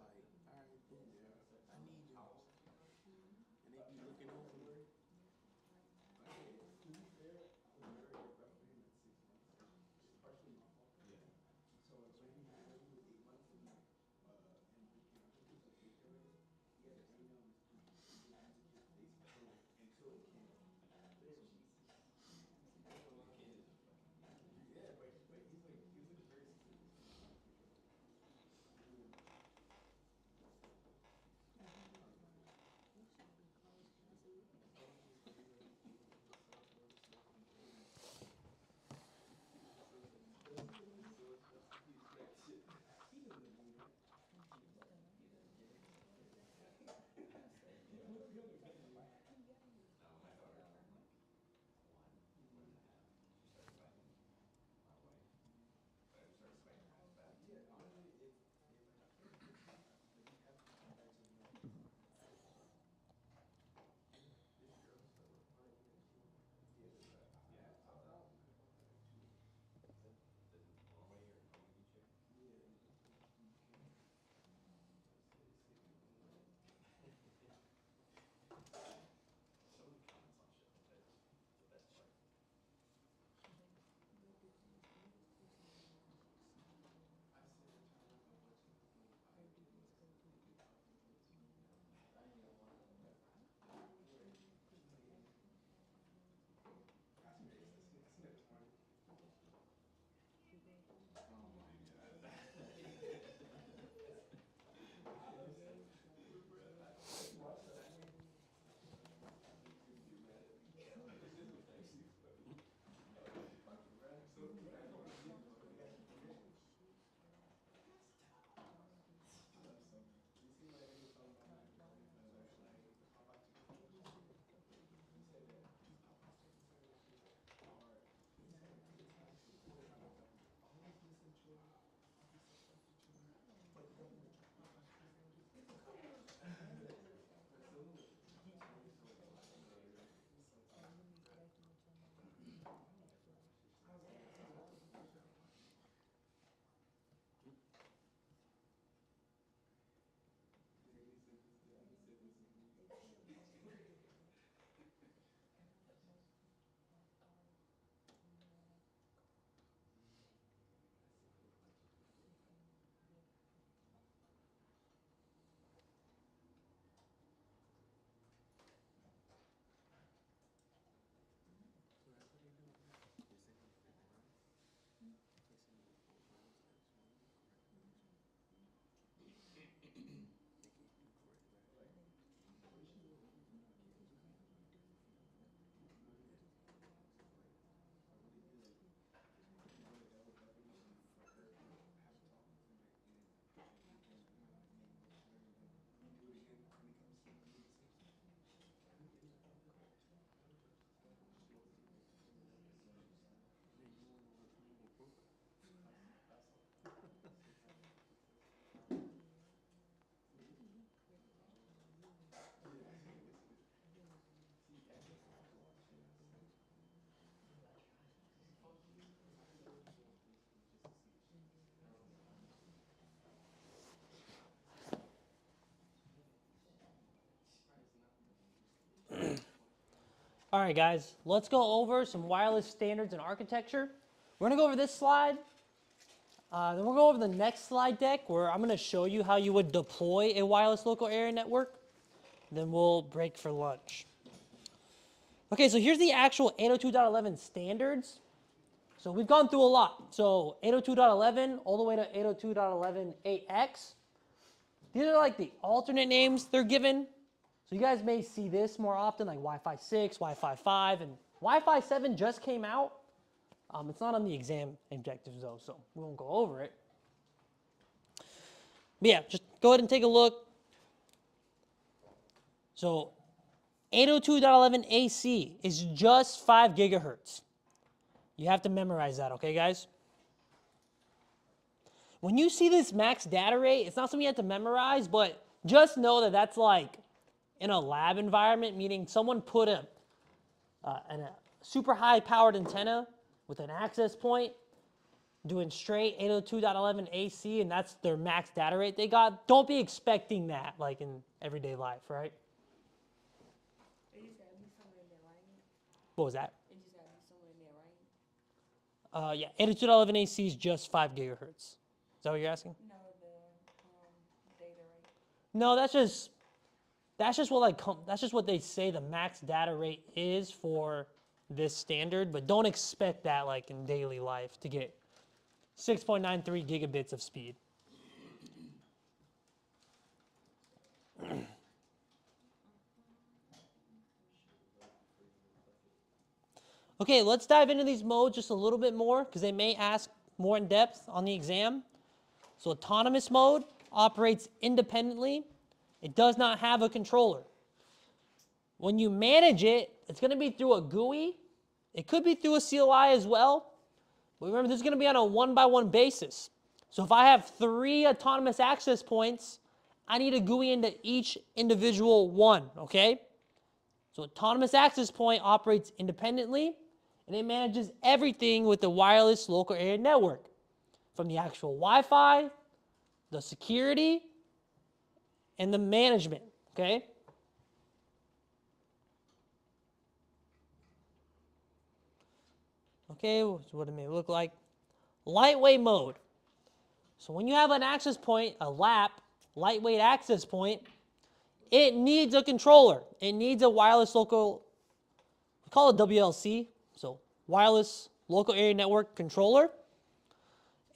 Speaker 6: like, all right, boom, I need y'all. And they be looking over me. But hey, to be fair, I was very rough for him at 6 months. It's partially my fault. Yeah. So when he was 8 months and and I think he was like 8th grade, he had a hangnail in his tooth. He didn't use his face until it came out. Yeah, but he was like a very sensitive kid. Yeah, honestly, if I got fixed, like we have to come back to the normal. This girl started crying next to him. Yeah, I brought my father to it. Yeah, he became. It's sick. I sit in Thailand and watch him play 5 games and get confidence. I ain't gonna lie. Yeah, he's playing. That's next one. You watch that one? He just get mad at me. This was actually funny. Fucking rap. So rap when he got the permission. So you see, like he was talking about like Popeye chicken sandwich. He said that his Popeye chicken sandwich is hard. He said it's actually kind of dumb. Always listen to Poppy said something to you, but don't make your Popeye chicken sandwiches. It's good. But someone told me like sometimes rap. How's that? Daily sentences. So that's what they do. They send you 4 rounds. They send you 4 rounds as one correct answer. They gave 2 correct last year. Can't do that. Or what they do, like if you go to double jeopardy and you forget or have a talk with them and you do it again when it comes to you do the same stuff. Who gets a point? And then you won't know if you were broke. That's all. Yeah. See, I guess I have to watch it. Because I go into those places just to see the shit. It's not
Speaker 1: All right, guys, let's go over some wireless standards and architecture. We're going to go over this slide. Then we'll go over the next slide deck where I'm going to show you how you would deploy a wireless local area network. Then we'll break for lunch. Okay, so here's the actual 802.11 standards. So we've gone through a lot. So 802.11 all the way to 802.11ax. These are like the alternate names they're given. So you guys may see this more often, like Wi-Fi 6, Wi-Fi 5, and Wi-Fi 7 just came out. It's not on the exam objectives though, so we won't go over it. But yeah, just go ahead and take a look. So 802.11 AC is just 5 gigahertz. You have to memorize that, okay, guys? When you see this max data rate, it's not something you have to memorize, but just know that that's like in a lab environment, meaning someone put a super high-powered antenna with an access point doing straight 802.11 AC, and that's their max data rate they got, don't be expecting that like in everyday life, right?
Speaker 5: It just gotta be somewhere in there, right?
Speaker 1: What was that?
Speaker 5: It just gotta be somewhere in there, right?
Speaker 1: Yeah, 802.11 AC is just 5 gigahertz. Is that what you're asking?
Speaker 5: No, the data rate.
Speaker 1: No, that's just what they say the max data rate is for this standard, but don't expect that like in daily life to get 6.93 gigabits of speed. Okay, let's dive into these modes just a little bit more because they may ask more in depth on the exam. So autonomous mode operates independently. It does not have a controller. When you manage it, it's going to be through a GUI. It could be through a CLI as well. But remember, this is going to be on a one-by-one basis. So if I have 3 autonomous access points, I need a GUI into each individual one, okay? So autonomous access point operates independently, and it manages everything with the wireless local area network, from the actual Wi-Fi, the security, and the management, okay? Okay, so what it may look like. Lightweight mode. So when you have an access point, a LAP, lightweight access point, it needs a controller. It needs a wireless local, we call it WLC, so wireless local area network controller.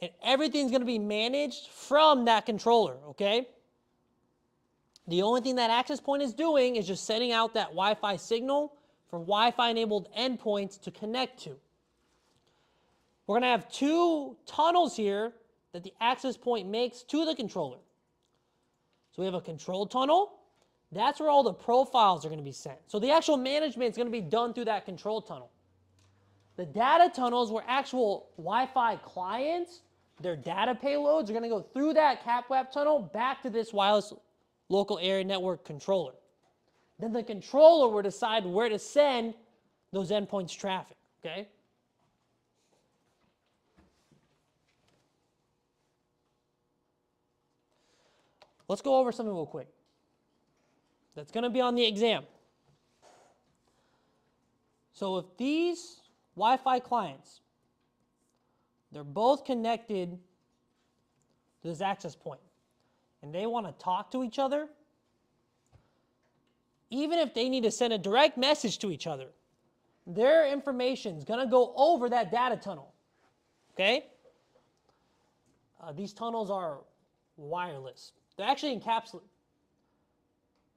Speaker 1: And everything's going to be managed from that controller, okay? The only thing that access point is doing is just sending out that Wi-Fi signal for Wi-Fi enabled endpoints to connect to. We're going to have 2 tunnels here that the access point makes to the controller. So we have a control tunnel. That's where all the profiles are going to be sent. So the actual management is going to be done through that control tunnel. The data tunnels where actual Wi-Fi clients, their data payloads are going to go through that CAPWAP tunnel back to this wireless local area network controller. Then the controller will decide where to send those endpoints traffic, okay? Let's go over something real quick. That's going to be on the exam. So if these Wi-Fi clients, they're both connected to this access point, and they want to talk to each other, even if they need to send a direct message to each other, their information is going to go over that data tunnel, okay? These tunnels are wireless. They're actually encapsulated.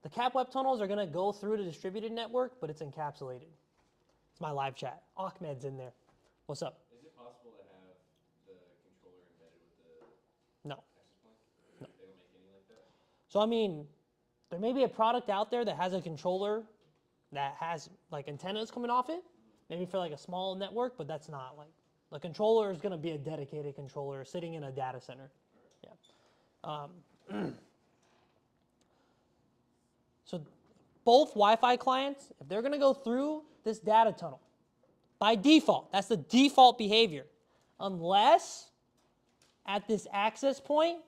Speaker 1: The CAPWAP tunnels are going to go through the distributed network, but it's encapsulated. It's my live chat. Ahmed's in there. What's up?
Speaker 6: Is it possible to have the controller embedded with the
Speaker 1: No.
Speaker 6: access point?
Speaker 1: No.
Speaker 6: They don't make any like that?
Speaker 1: So, I mean, there may be a product out there that has a controller that has like antennas coming off it, maybe for like a small network, but that's not like, the controller is going to be a dedicated controller sitting in a data center. Yeah. So both Wi-Fi clients, if they're going to go through this data tunnel, by default, that's the default behavior, unless at this access point,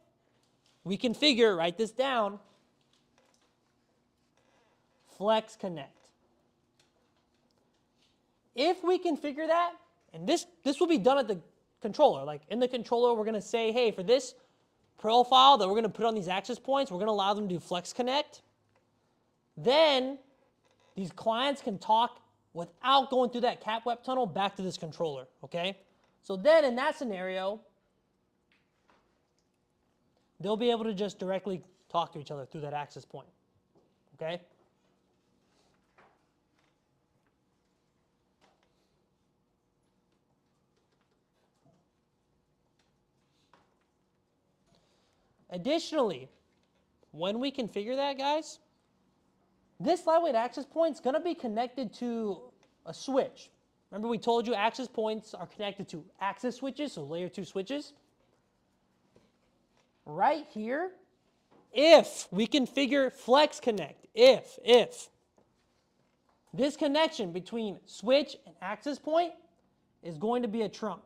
Speaker 1: we configure, write this down, Flex Connect. If we configure that, and this will be done at the controller, like in the controller, we're going to say, hey, for this profile that we're going to put on these access points, we're going to allow them to do Flex Connect. Then these clients can talk without going through that CAPWAP tunnel back to this controller, okay? So then in that scenario, they'll be able to just directly talk to each other through that access point, okay? Additionally, when we configure that, guys, this lightweight access point is going to be connected to a switch. Remember we told you access points are connected to access switches, so layer 2 switches. Right here, if we configure Flex Connect, if this connection between switch and access point is going to be a trunk.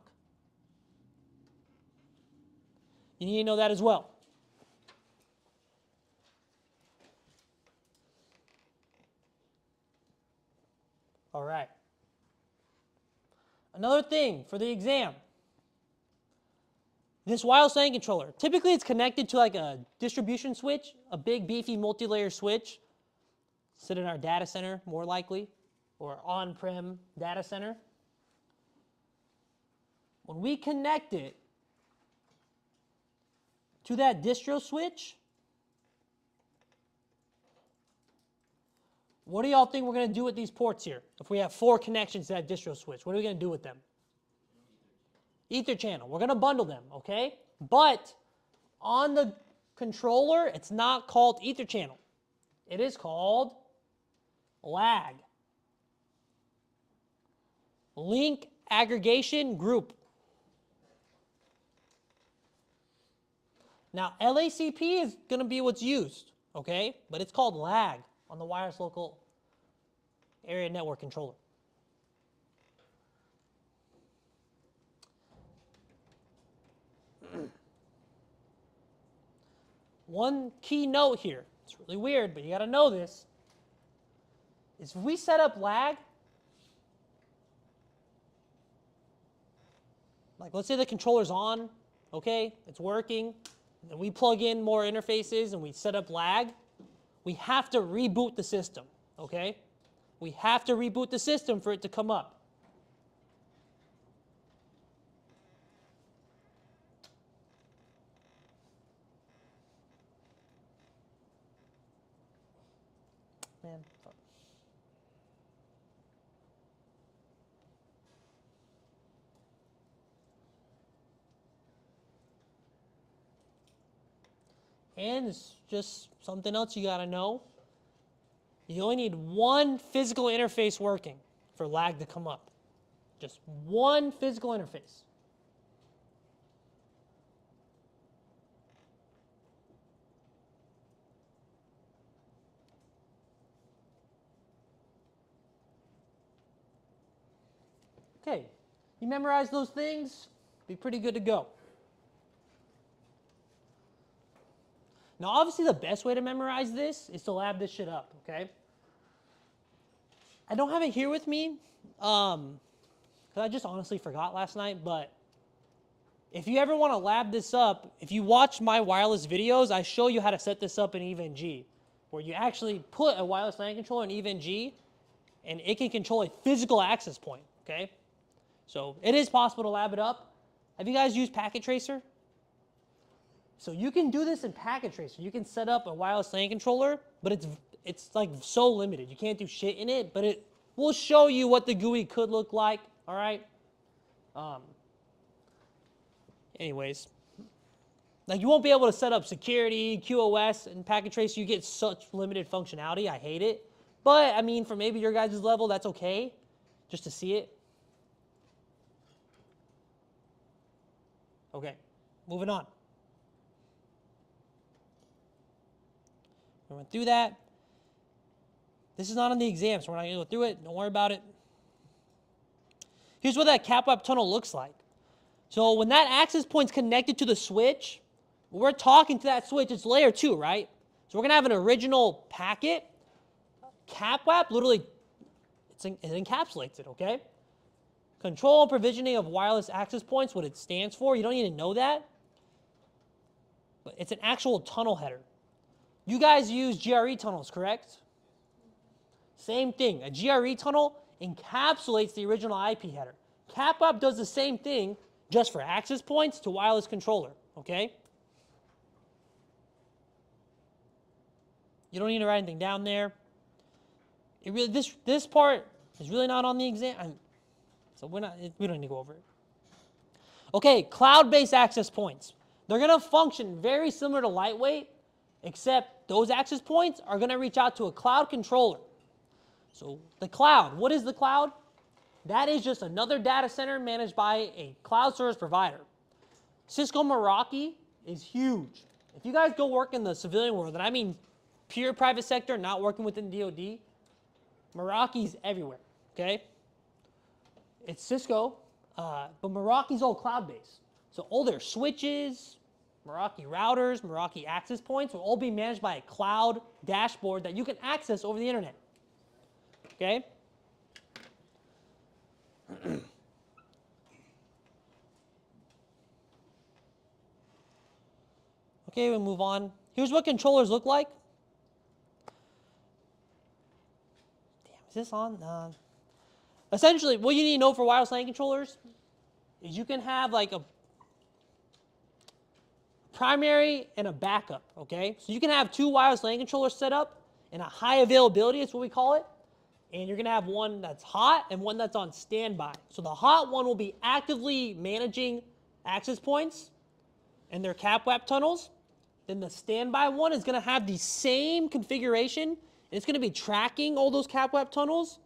Speaker 1: You need to know that as well. All right. Another thing for the exam. This wireless LAN controller, typically it's connected to like a distribution switch, a big beefy multi-layer switch. Sit in our data center, more likely, or on-prem data center. When we connect it to that distro switch, what do y'all think we're going to do with these ports here? If we have 4 connections to that distro switch, what are we going to do with them? Ether channel. We're going to bundle them, okay? But on the controller, it's not called Ether channel. It is called LAG. Link Aggregation Group. Now, LACP is going to be what's used, okay? But it's called LAG on the wireless local area network controller. One key note here, it's really weird, but you got to know this, is if we set up lag, like let's say the controller's on, okay, it's working, and we plug in more interfaces and we set up lag, we have to reboot the system, okay? We have to reboot the system for it to come up. Man. And it's just something else you got to know. You only need one physical interface working for lag to come up. Just one physical interface. Okay, you memorize those things, be pretty good to go. Now, obviously, the best way to memorize this is to lab this shit up, okay? I don't have it here with me, because I just honestly forgot last night, but if you ever want to lab this up, if you watch my wireless videos, I show you how to set this up in EVE-NG, where you actually put a wireless LAN controller in EVE-NG, and it can control a physical access point, okay? So it is possible to lab it up. Have you guys used Packet Tracer? So you can do this in Packet Tracer. You can set up a wireless LAN controller, but it's like so limited. You can't do shit in it, but it will show you what the GUI could look like, all right? Anyways, like you won't be able to set up security, QoS, and Packet Tracer. You get such limited functionality. I hate it. But, I mean, for maybe your guys' level, that's okay, just to see it. Okay, moving on. We went through that. This is not on the exam, so we're not going to go through it. Don't worry about it. Here's what that CapWeb tunnel looks like. So when that access point's connected to the switch, when we're talking to that switch, it's layer 2, right? So we're going to have an original packet. CapWeb literally, it encapsulates it, okay? Control and provisioning of wireless access points, what it stands for. You don't need to know that. But it's an actual tunnel header. You guys use GRE tunnels, correct? Same thing. A GRE tunnel encapsulates the original IP header. CapWeb does the same thing, just for access points to wireless controller, okay? You don't need to write anything down there. It really, this part is really not on the exam, so we don't need to go over it. Okay, cloud-based access points. They're going to function very similar to lightweight, except those access points are going to reach out to a cloud controller. So the cloud, what is the cloud? That is just another data center managed by a cloud service provider. Cisco Meraki is huge. If you guys go work in the civilian world, and I mean pure private sector, not working within DoD, Meraki's everywhere, okay? It's Cisco, but Meraki's all cloud-based. So all their switches, Meraki routers, Meraki access points will all be managed by a cloud dashboard that you can access over the internet. Okay? Okay, we'll move on. Here's what controllers look like. Damn, is this on? Essentially, what you need to know for wireless LAN controllers is you can have like a primary and a backup, okay? So you can have two wireless LAN controllers set up in a high availability, is what we call it. And you're gonna have one that's hot and one that's on standby. So the hot one will be actively managing access points and their CAPWAP tunnels. Then the standby one is gonna have the same configuration, and it's gonna be tracking all those CAPWAP tunnels.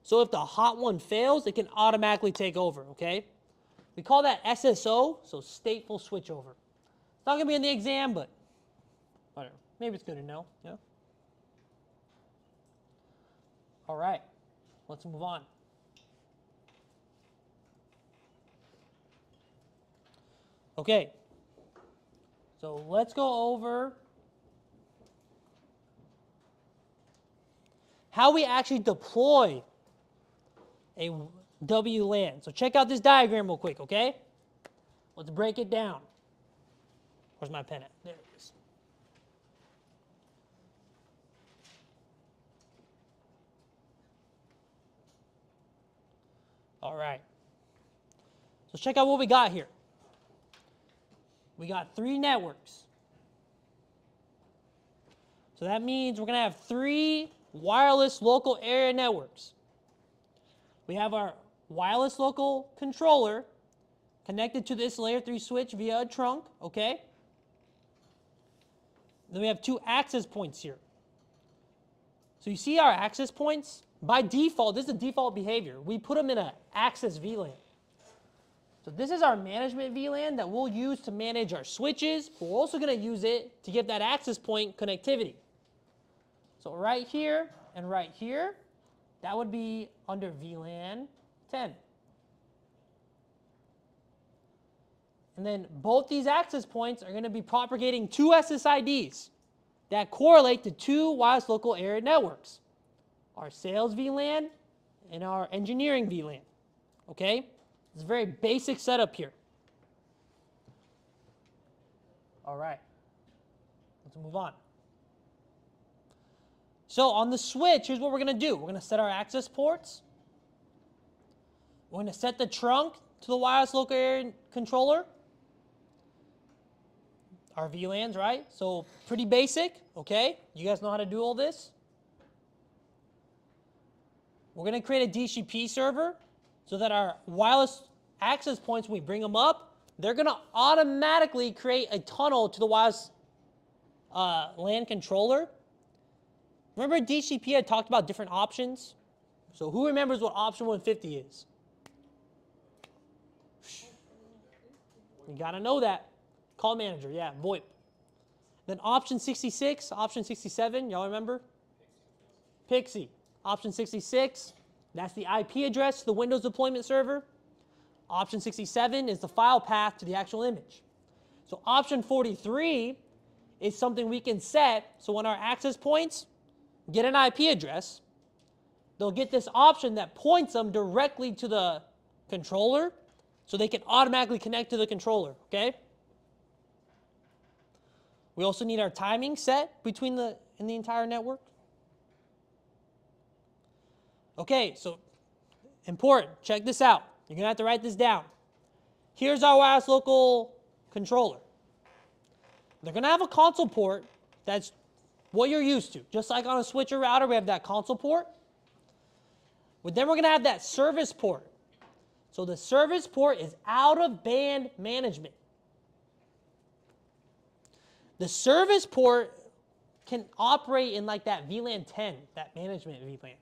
Speaker 1: So if the hot one fails, it can automatically take over, okay? We call that SSO, so stateful switchover. It's not gonna be in the exam, but whatever. Maybe it's good to know, yeah? All right, let's move on. Okay, so let's go over how we actually deploy a WLAN. So check out this diagram real quick, okay? Let's break it down. Where's my pen at? There it is. All right. So check out what we got here. We got 3 networks. So that means we're going to have 3 wireless local area networks. We have our wireless local controller connected to this layer 3 switch via a trunk, okay? Then we have 2 access points here. So you see our access points? By default, this is the default behavior. We put them in an access VLAN. So this is our management VLAN that we'll use to manage our switches, but we're also going to use it to give that access point connectivity. So right here and right here, that would be under VLAN 10. And then both these access points are going to be propagating 2 SSIDs that correlate to 2 wireless local area networks, our sales VLAN and our engineering VLAN. Okay? It's a very basic setup here. All right. Let's move on. So on the switch, here's what we're going to do. We're going to set our access ports. We're going to set the trunk to the wireless local area controller. Our VLANs, right? So pretty basic, okay? You guys know how to do all this? We're going to create a DHCP server so that our wireless access points, when we bring them up, they're going to automatically create a tunnel to the wireless LAN controller. Remember DHCP had talked about different options? So who remembers what option 150 is? You got to know that. Call manager, yeah, VoIP. Then option 66, option 67, y'all remember? Pixie. Option 66, that's the IP address to the Windows deployment server. Option 67 is the file path to the actual image. So option 43 is something we can set so when our access points get an IP address, they'll get this option that points them directly to the controller so they can automatically connect to the controller, okay? We also need our timing set in the entire network. Okay, so important, check this out. You're gonna have to write this down. Here's our wireless local controller. They're gonna have a console port that's what you're used to. Just like on a switch or router, we have that console port. But then we're gonna have that service port. So the service port is out of band management. The service port can operate in like that VLAN 10, that management VLAN.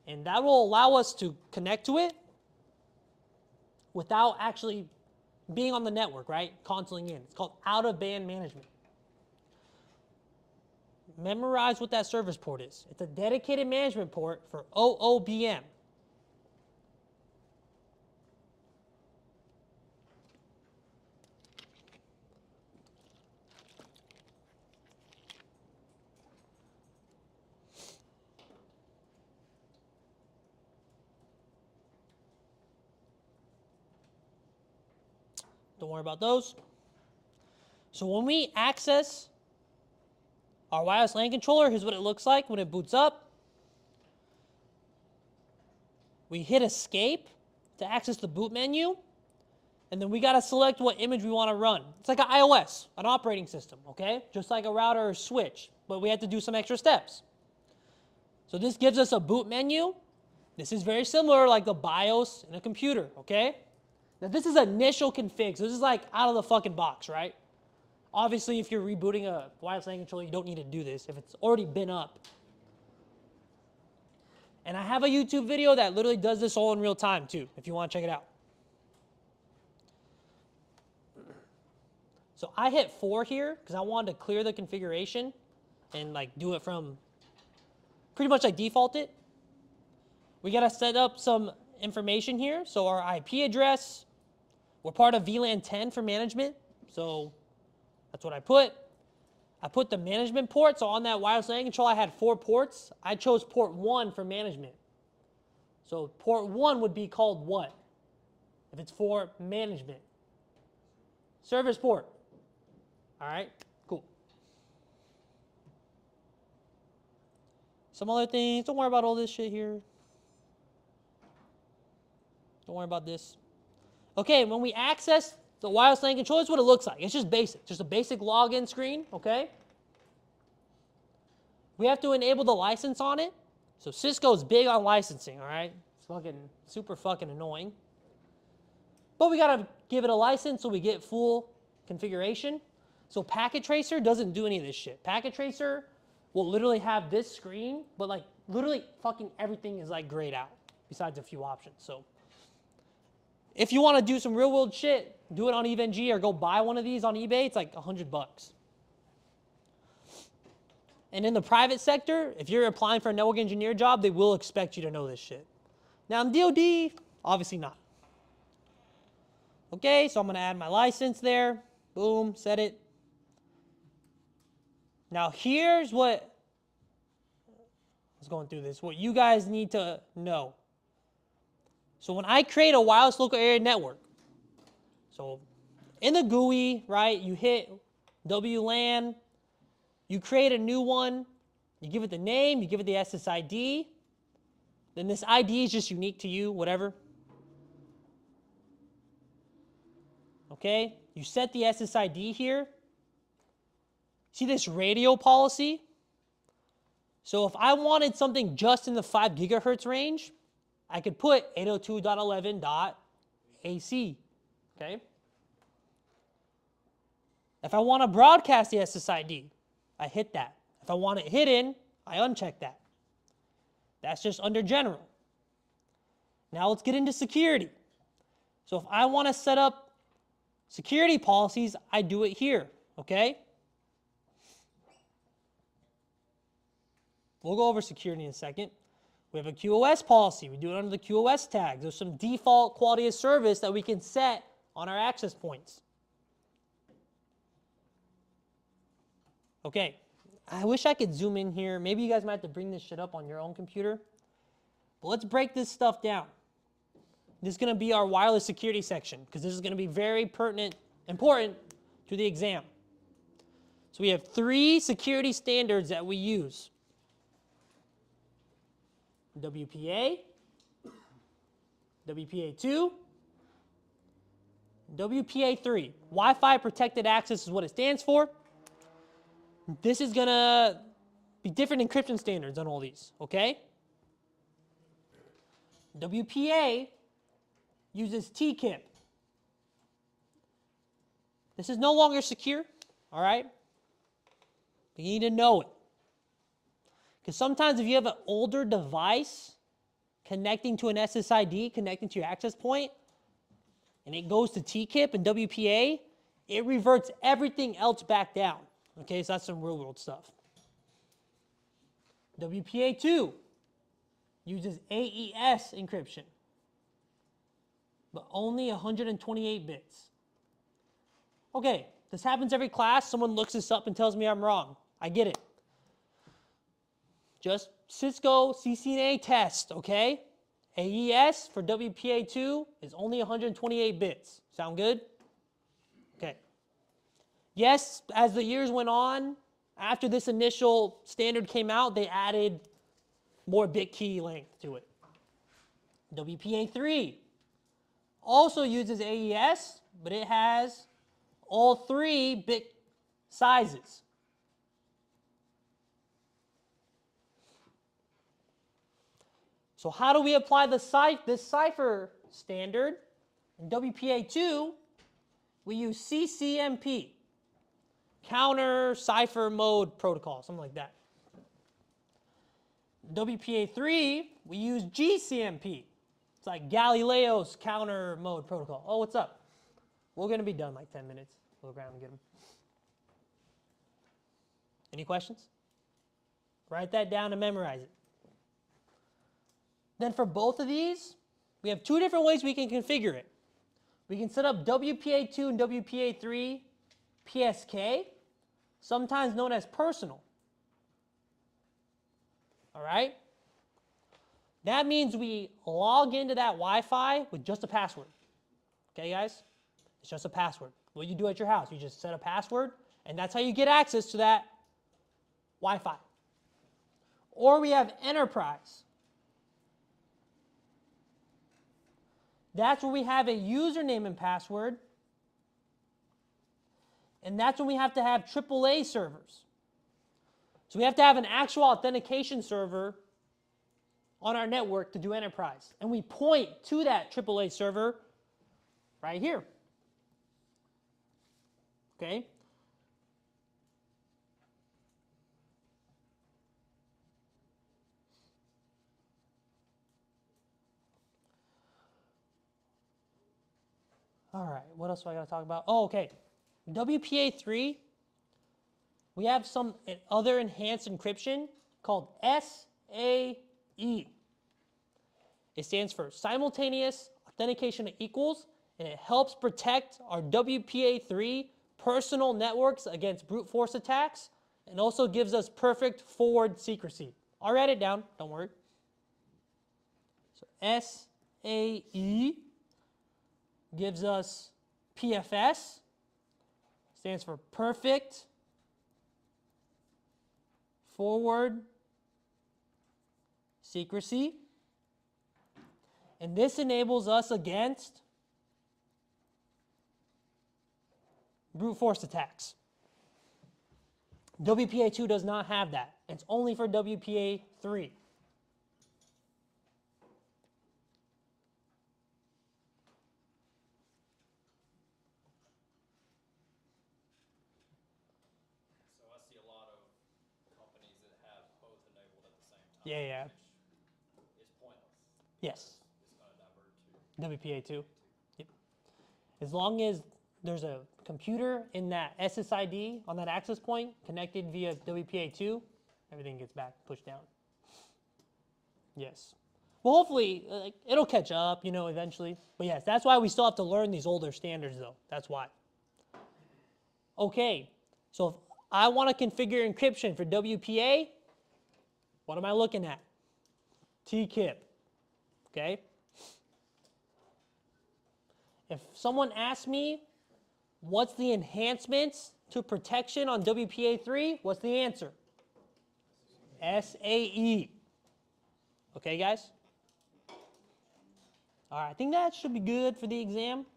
Speaker 1: And that will allow us to connect to it without actually being on the network, right? Consoling in. It's called out-of-band management. Memorize what that service port is. It's a dedicated management port for OOBM. Don't worry about those. So when we access our wireless LAN controller, here's what it looks like when it boots up. We hit escape to access the boot menu, and then we got to select what image we want to run. It's like an iOS, an operating system, okay? Just like a router or switch, but we have to do some extra steps. So this gives us a boot menu. This is very similar like the BIOS in a computer, okay? Now this is initial config, so this is like out of the fucking box, right? Obviously, if you're rebooting a wireless LAN controller, you don't need to do this if it's already been up. And I have a YouTube video that literally does this all in real time too, if you want to check it out. So I hit 4 here because I wanted to clear the configuration and like do it from pretty much like default it. We got to set up some information here. So our IP address, we're part of VLAN 10 for management. So that's what I put. I put the management port. So on that wireless LAN control, I had 4 ports. I chose port 1 for management. So port 1 would be called what? If it's for management. Service port. All right, cool. Some other things. Don't worry about all this shit here. Don't worry about this. Okay, when we access the wireless LAN controller, that's what it looks like. It's just basic, just a basic login screen, okay? We have to enable the license on it. So Cisco's big on licensing, all right? It's fucking super fucking annoying. But we gotta give it a license so we get full configuration. So Packet Tracer doesn't do any of this shit. Packet Tracer will literally have this screen, but like literally fucking everything is like grayed out besides a few options. So if you want to do some real world shit, do it on EVNG or go buy one of these on eBay. It's like $100. And in the private sector, if you're applying for a network engineer job, they will expect you to know this shit. Now in DoD, obviously not. Okay, so I'm going to add my license there. Boom, set it. Now here's what, I was going through this, what you guys need to know. So when I create a wireless local area network, so in the GUI, right, you hit WLAN, you create a new one, you give it the name, you give it the SSID, then this ID is just unique to you, whatever. Okay, you set the SSID here. See this radio policy? So if I wanted something just in the 5 gigahertz range, I could put 802.11.AC, okay? If I want to broadcast the SSID, I hit that. If I want it hidden, I uncheck that. That's just under general. Now let's get into security. So if I want to set up security policies, I do it here, okay? We'll go over security in a second. We have a QoS policy. We do it under the QoS tag. There's some default quality of service that we can set on our access points. Okay, I wish I could zoom in here. Maybe you guys might have to bring this shit up on your own computer. But let's break this stuff down. This is going to be our wireless security section because this is going to be very important to the exam. So we have 3 security standards that we use. WPA, WPA2, WPA3. Wi-Fi protected access is what it stands for. This is going to be different encryption standards on all these, okay? WPA uses TKIP. This is no longer secure, all right? But you need to know it. Because sometimes if you have an older device connecting to an SSID, connecting to your access point, and it goes to TKIP and WPA, it reverts everything else back down. Okay, so that's some real world stuff. WPA2 uses AES encryption, but only 128 bits. Okay, this happens every class. Someone looks this up and tells me I'm wrong. I get it. Just Cisco CCNA test, okay? AES for WPA2 is only 128 bits. Sound good? Yes, as the years went on, after this initial standard came out, they added more bit key length to it. WPA3 also uses AES, but it has all 3 bit sizes. So how do we apply this cipher standard? In WPA2, we use CCNP, Counter Cipher Mode Protocol, something like that. WPA3, we use GCMP. It's like Galileo's Counter Mode Protocol. Oh, what's up? We're going to be done in like 10 minutes. We'll go around and get them. Any questions? Write that down and memorize it. Then for both of these, we have 2 different ways we can configure it. We can set up WPA2 and WPA3 PSK, sometimes known as personal. All right? That means we log into that Wi-Fi with just a password. Okay, guys? It's just a password. What you do at your house, you just set a password, and that's how you get access to that Wi-Fi. Or we have enterprise. That's where we have a username and password, and that's when we have to have AAA servers. So we have to have an actual authentication server on our network to do enterprise. And we point to that AAA server right here. Okay? All right, what else do I got to talk about? Oh, okay. WPA3, we have some other enhanced encryption called SAE. It stands for Simultaneous Authentication of Equals, and it helps protect our WPA3 personal networks against brute force attacks, and also gives us perfect forward secrecy. I'll write it down, don't worry. So SAE gives us PFS, stands for perfect forward secrecy. And this enables us against brute force attacks. WPA2 does not have that. It's only for WPA3. Yeah.
Speaker 8: It's pointless.
Speaker 1: Yes.
Speaker 8: It's going to divert to
Speaker 1: WPA2. Yep. As long as there's a computer in that SSID on that access point connected via WPA2, everything gets back pushed down. Yes. Well, hopefully it'll catch up, eventually. But yes, that's why we still have to learn these older standards, though. That's why. Okay. So if I want to configure encryption for WPA, what am I looking at? TKIP, okay? If someone asks me, what's the enhancements to protection on WPA3, what's the answer? SAE. Okay, guys? All right, I think that should be good for the exam.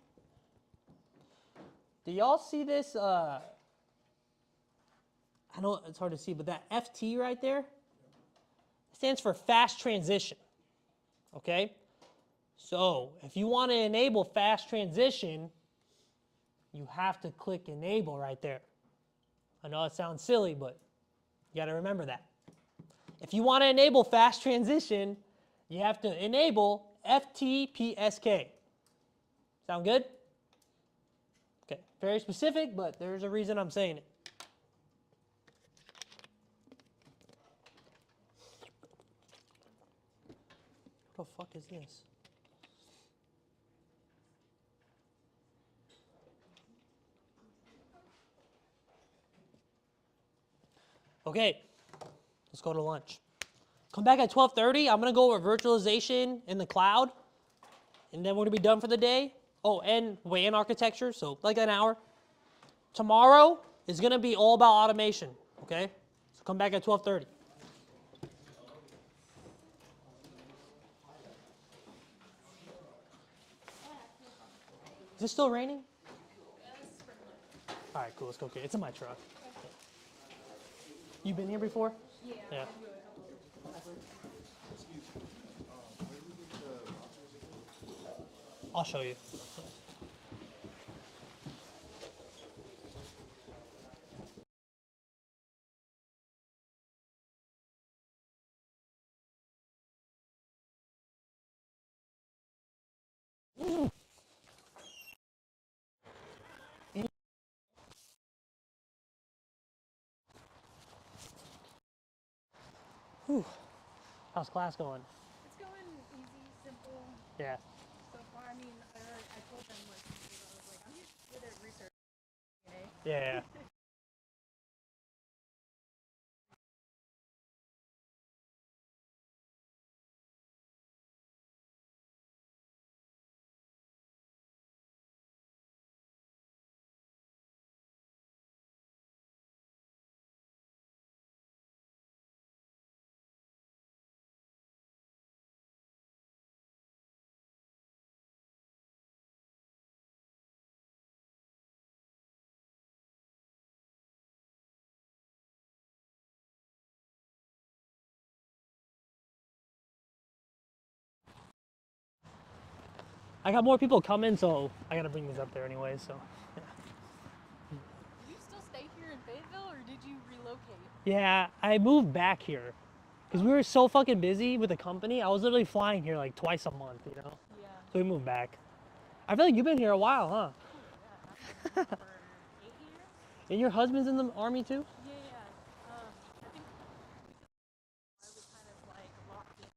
Speaker 1: Do y'all see this? I know it's hard to see, but that FT right there, stands for fast transition, okay? So if you want to enable fast transition, you have to click enable right there. I know it sounds silly, but you got to remember that. If you want to enable fast transition, you have to enable FTPSK. Sound good? Okay, very specific, but there's a reason I'm saying it. What the fuck is this? Okay, let's go to lunch. Come back at 12:30. I'm going to go over virtualization in the cloud, and then we're going to be done for the day. Oh, and WAN architecture, so like an hour. tomorrow is going to be all about automation, okay? So come back at 12:30. Is it still raining? All right, cool. Let's go get it. It's in my truck. You been here before? Yeah. I'll show you. Whew. How's class going?
Speaker 9: It's going easy, simple
Speaker 1: Yeah.
Speaker 9: so far. I mean, I told them like, I was like, I'm just good at research. CCNA.
Speaker 1: Yeah. I got more people coming, so I gotta bring these up there anyway. So. Yeah.
Speaker 9: Did you still stay here in Fayetteville, or did you relocate?
Speaker 1: Yeah, I moved back here because we were so fucking busy with the company. I was literally flying here like twice a month, you know.
Speaker 9: Yeah.
Speaker 1: So we moved back. I feel like you've been here a while, huh?
Speaker 9: Yeah, for 8 years.
Speaker 1: And your husband's in the army too?
Speaker 9: Yeah, yeah. I think I was kind of like locked in.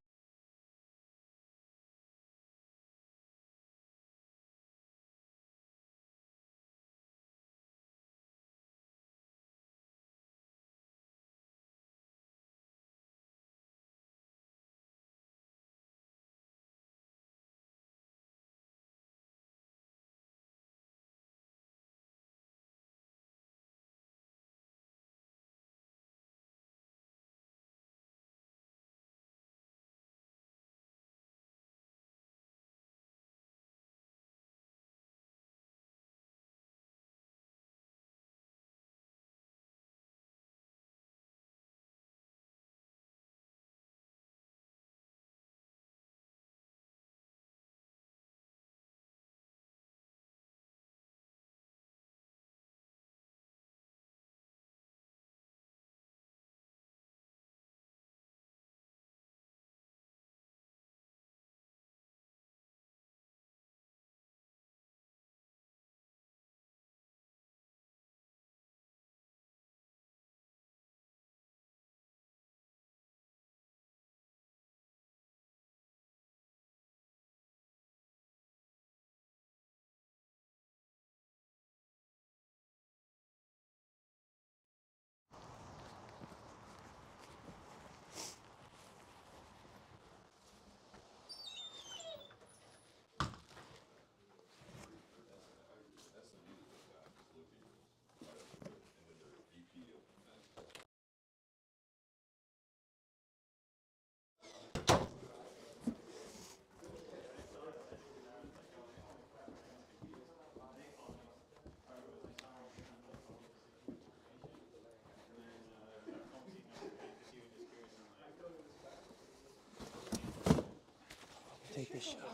Speaker 1: Take this shot.
Speaker 2: Do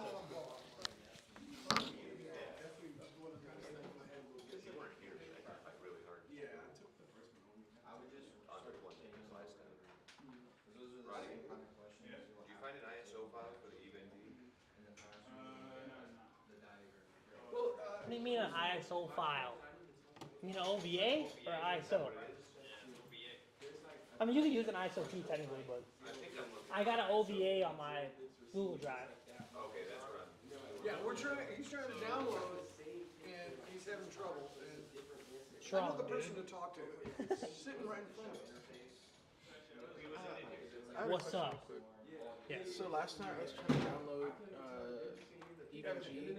Speaker 2: you find an ISO file for the event?
Speaker 1: What do you mean an ISO file? You mean an OVA or ISO? I mean, you can use an ISO too technically, but I got an OVA on my Google Drive.
Speaker 2: Okay, that's what I'm.
Speaker 4: Yeah, he's trying to download, and he's having trouble, and I'm
Speaker 1: Strong,
Speaker 4: not the
Speaker 1: dude.
Speaker 4: person to talk to. It's sitting right in front of us.
Speaker 1: What's up?
Speaker 10: Yeah. So last night I was trying to download EVG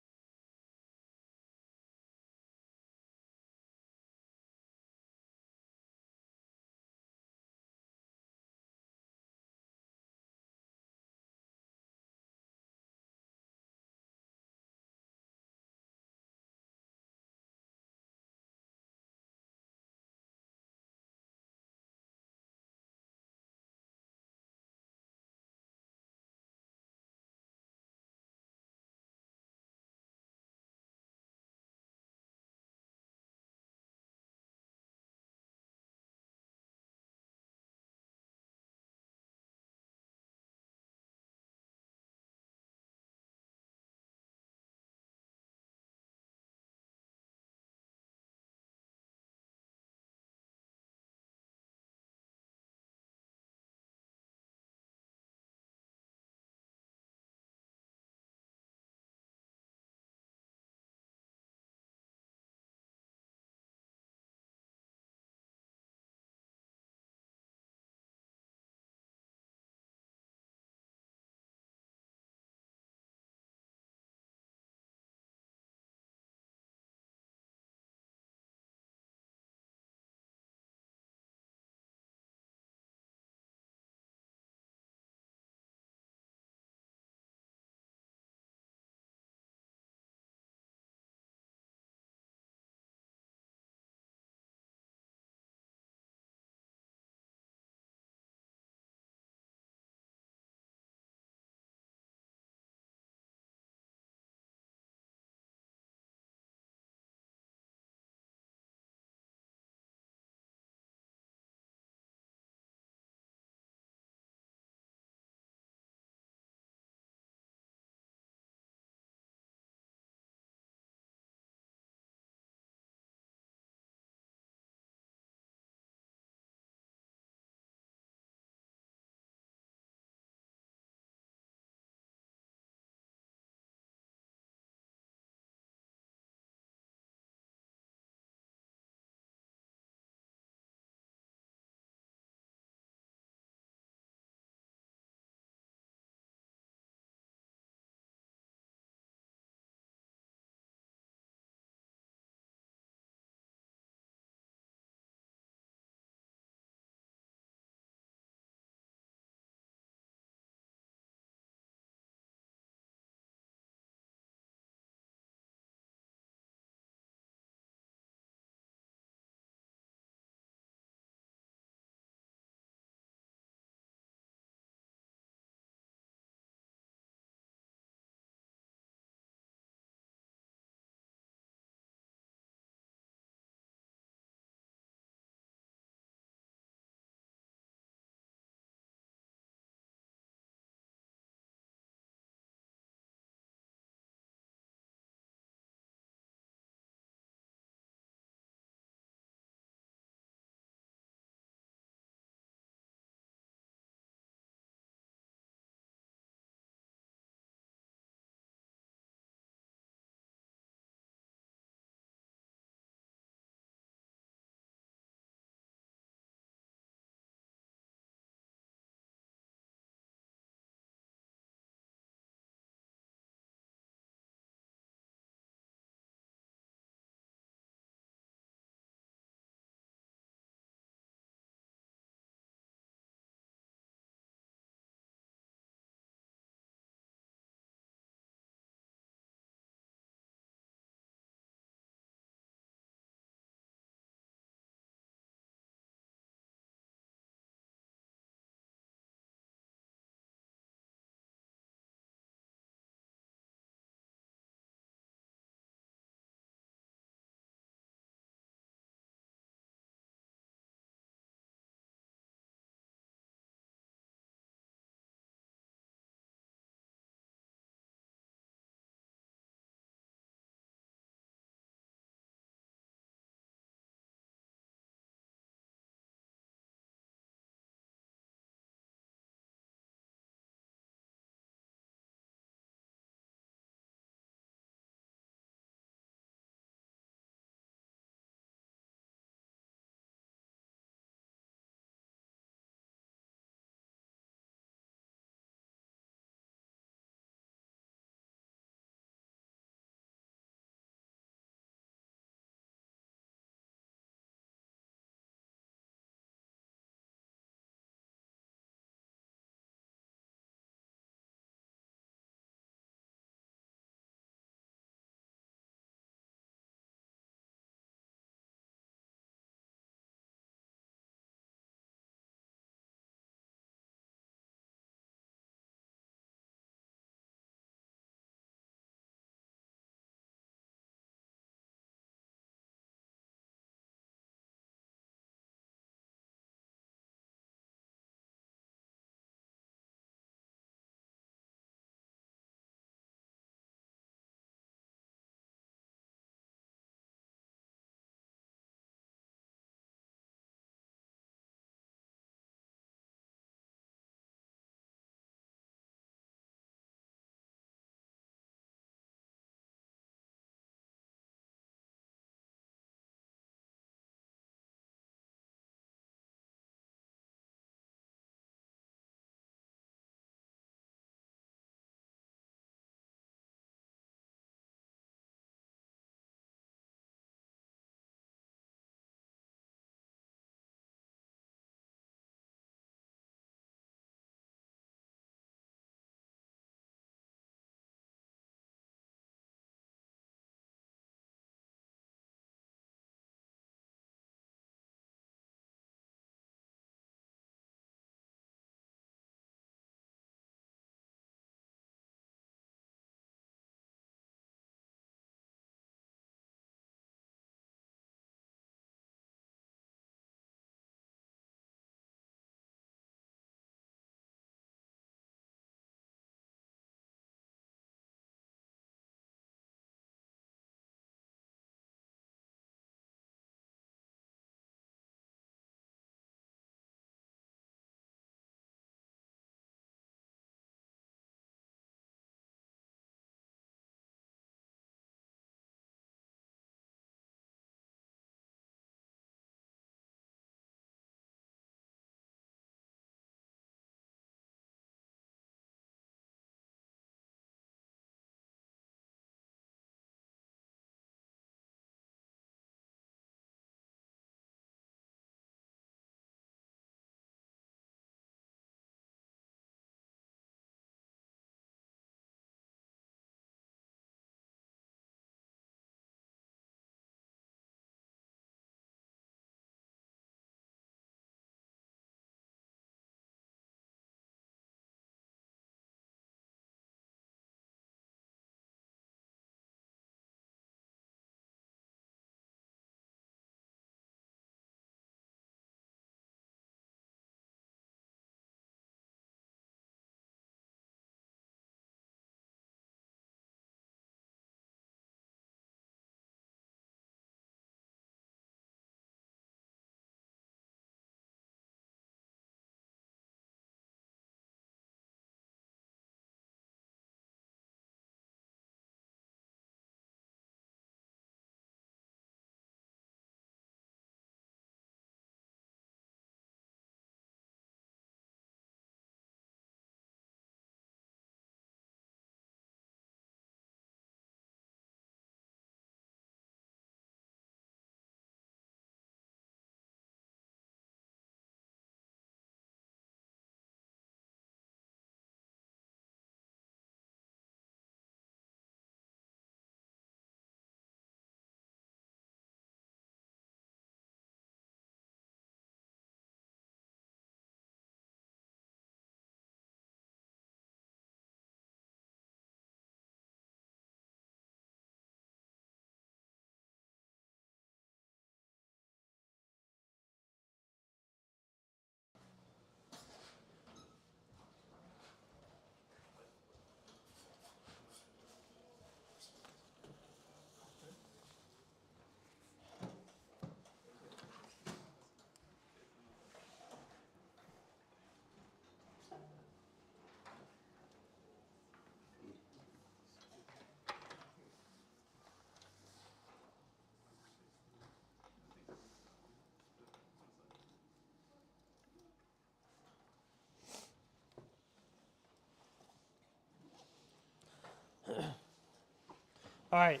Speaker 1: All right,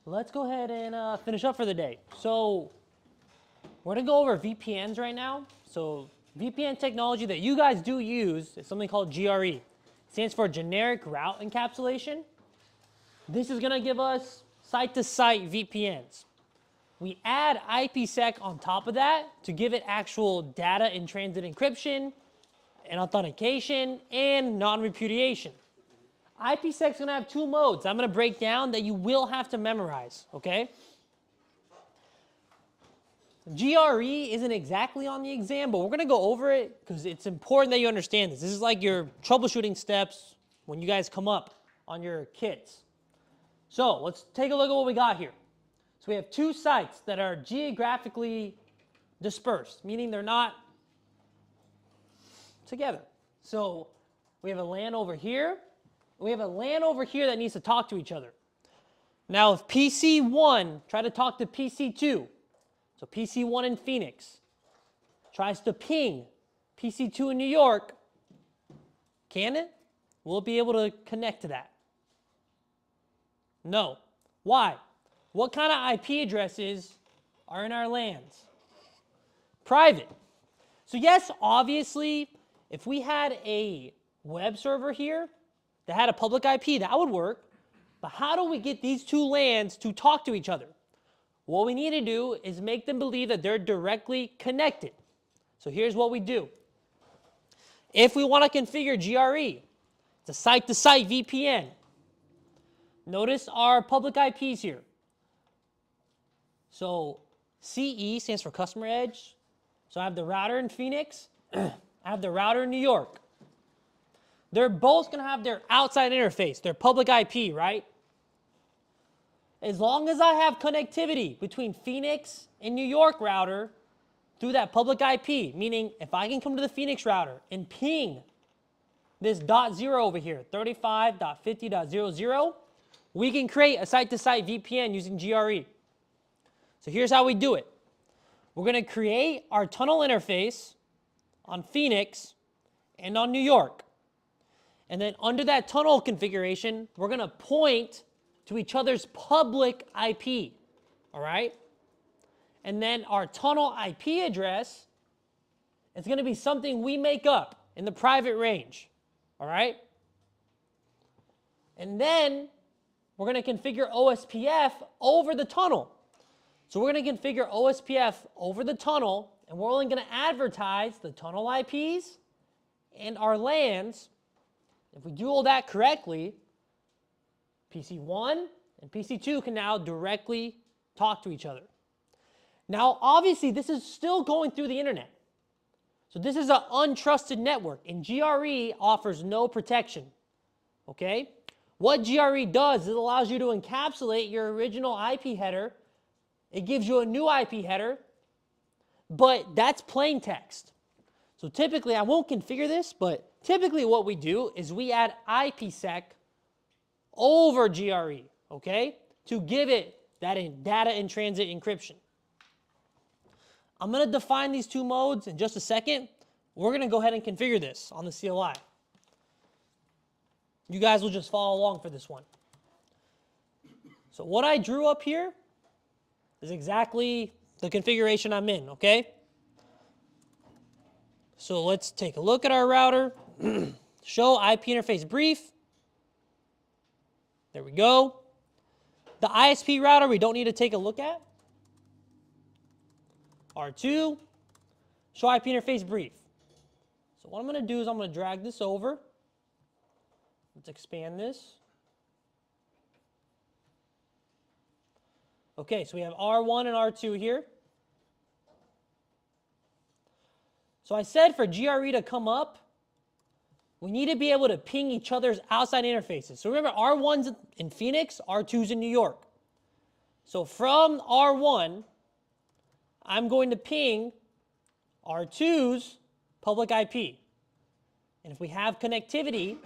Speaker 1: let's go ahead and finish up for the day. So we're gonna go over VPNs right now. So VPN technology that you guys do use is something called GRE. It stands for Generic Route Encapsulation. This is gonna give us site-to-site VPNs. We add IPsec on top of that to give it actual data in transit encryption and authentication and non-repudiation. IPsec is gonna have two modes I'm gonna break down that you will have to memorize, okay? GRE isn't exactly on the exam, but we're gonna go over it because it's important that you understand this. This is like your troubleshooting steps when you guys come up on your kits. So let's take a look at what we got here. So we have two sites that are geographically dispersed, meaning they're not together. So we have a LAN over here. We have a LAN over here that needs to talk to each other. Now if PC1 try to talk to PC2, so PC1 in Phoenix tries to ping PC2 in New York, can it? Will it be able to connect to that? No. Why? What kind of IP addresses are in our LANs? Private. So yes, obviously, if we had a web server here that had a public IP, that would work. But how do we get these two LANs to talk to each other? What we need to do is make them believe that they're directly connected. So here's what we do. If we want to configure GRE, it's a site-to-site VPN. Notice our public IPs here. So CE stands for customer edge. So I have the router in Phoenix. I have the router in New York. They're both going to have their outside interface, their public IP, right? As long as I have connectivity between Phoenix and New York router through that public IP, meaning if I can come to the Phoenix router and ping this .0 over here, 35.50.00, we can create a site-to-site VPN using GRE. So here's how we do it. We're going to create our tunnel interface on Phoenix and on New York. And then under that tunnel configuration, we're going to point to each other's public IP, all right? And then our tunnel IP address is going to be something we make up in the private range, all right? And then we're going to configure OSPF over the tunnel. So we're going to configure OSPF over the tunnel, and we're only going to advertise the tunnel IPs and our LANs. If we do all that correctly, PC1 and PC2 can now directly talk to each other. Now, obviously, this is still going through the internet. So this is an untrusted network, and GRE offers no protection, okay? What GRE does is it allows you to encapsulate your original IP header. It gives you a new IP header, but that's plain text. So typically, I won't configure this, but typically what we do is we add IPsec over GRE, okay, to give it that data in transit encryption. I'm going to define these two modes in just a second. We're going to go ahead and configure this on the CLI. You guys will just follow along for this one. So what I drew up here is exactly the configuration I'm in, okay? So let's take a look at our router. Show IP interface brief. There we go. The ISP router we don't need to take a look at. R2, show IP interface brief. So what I'm going to do is I'm going to drag this over. Let's expand this. Okay, so we have R1 and R2 here. So I said for GRE to come up, we need to be able to ping each other's outside interfaces. So remember, R1's in Phoenix, R2's in New York. So from R1, I'm going to ping R2's public IP. And if we have connectivity,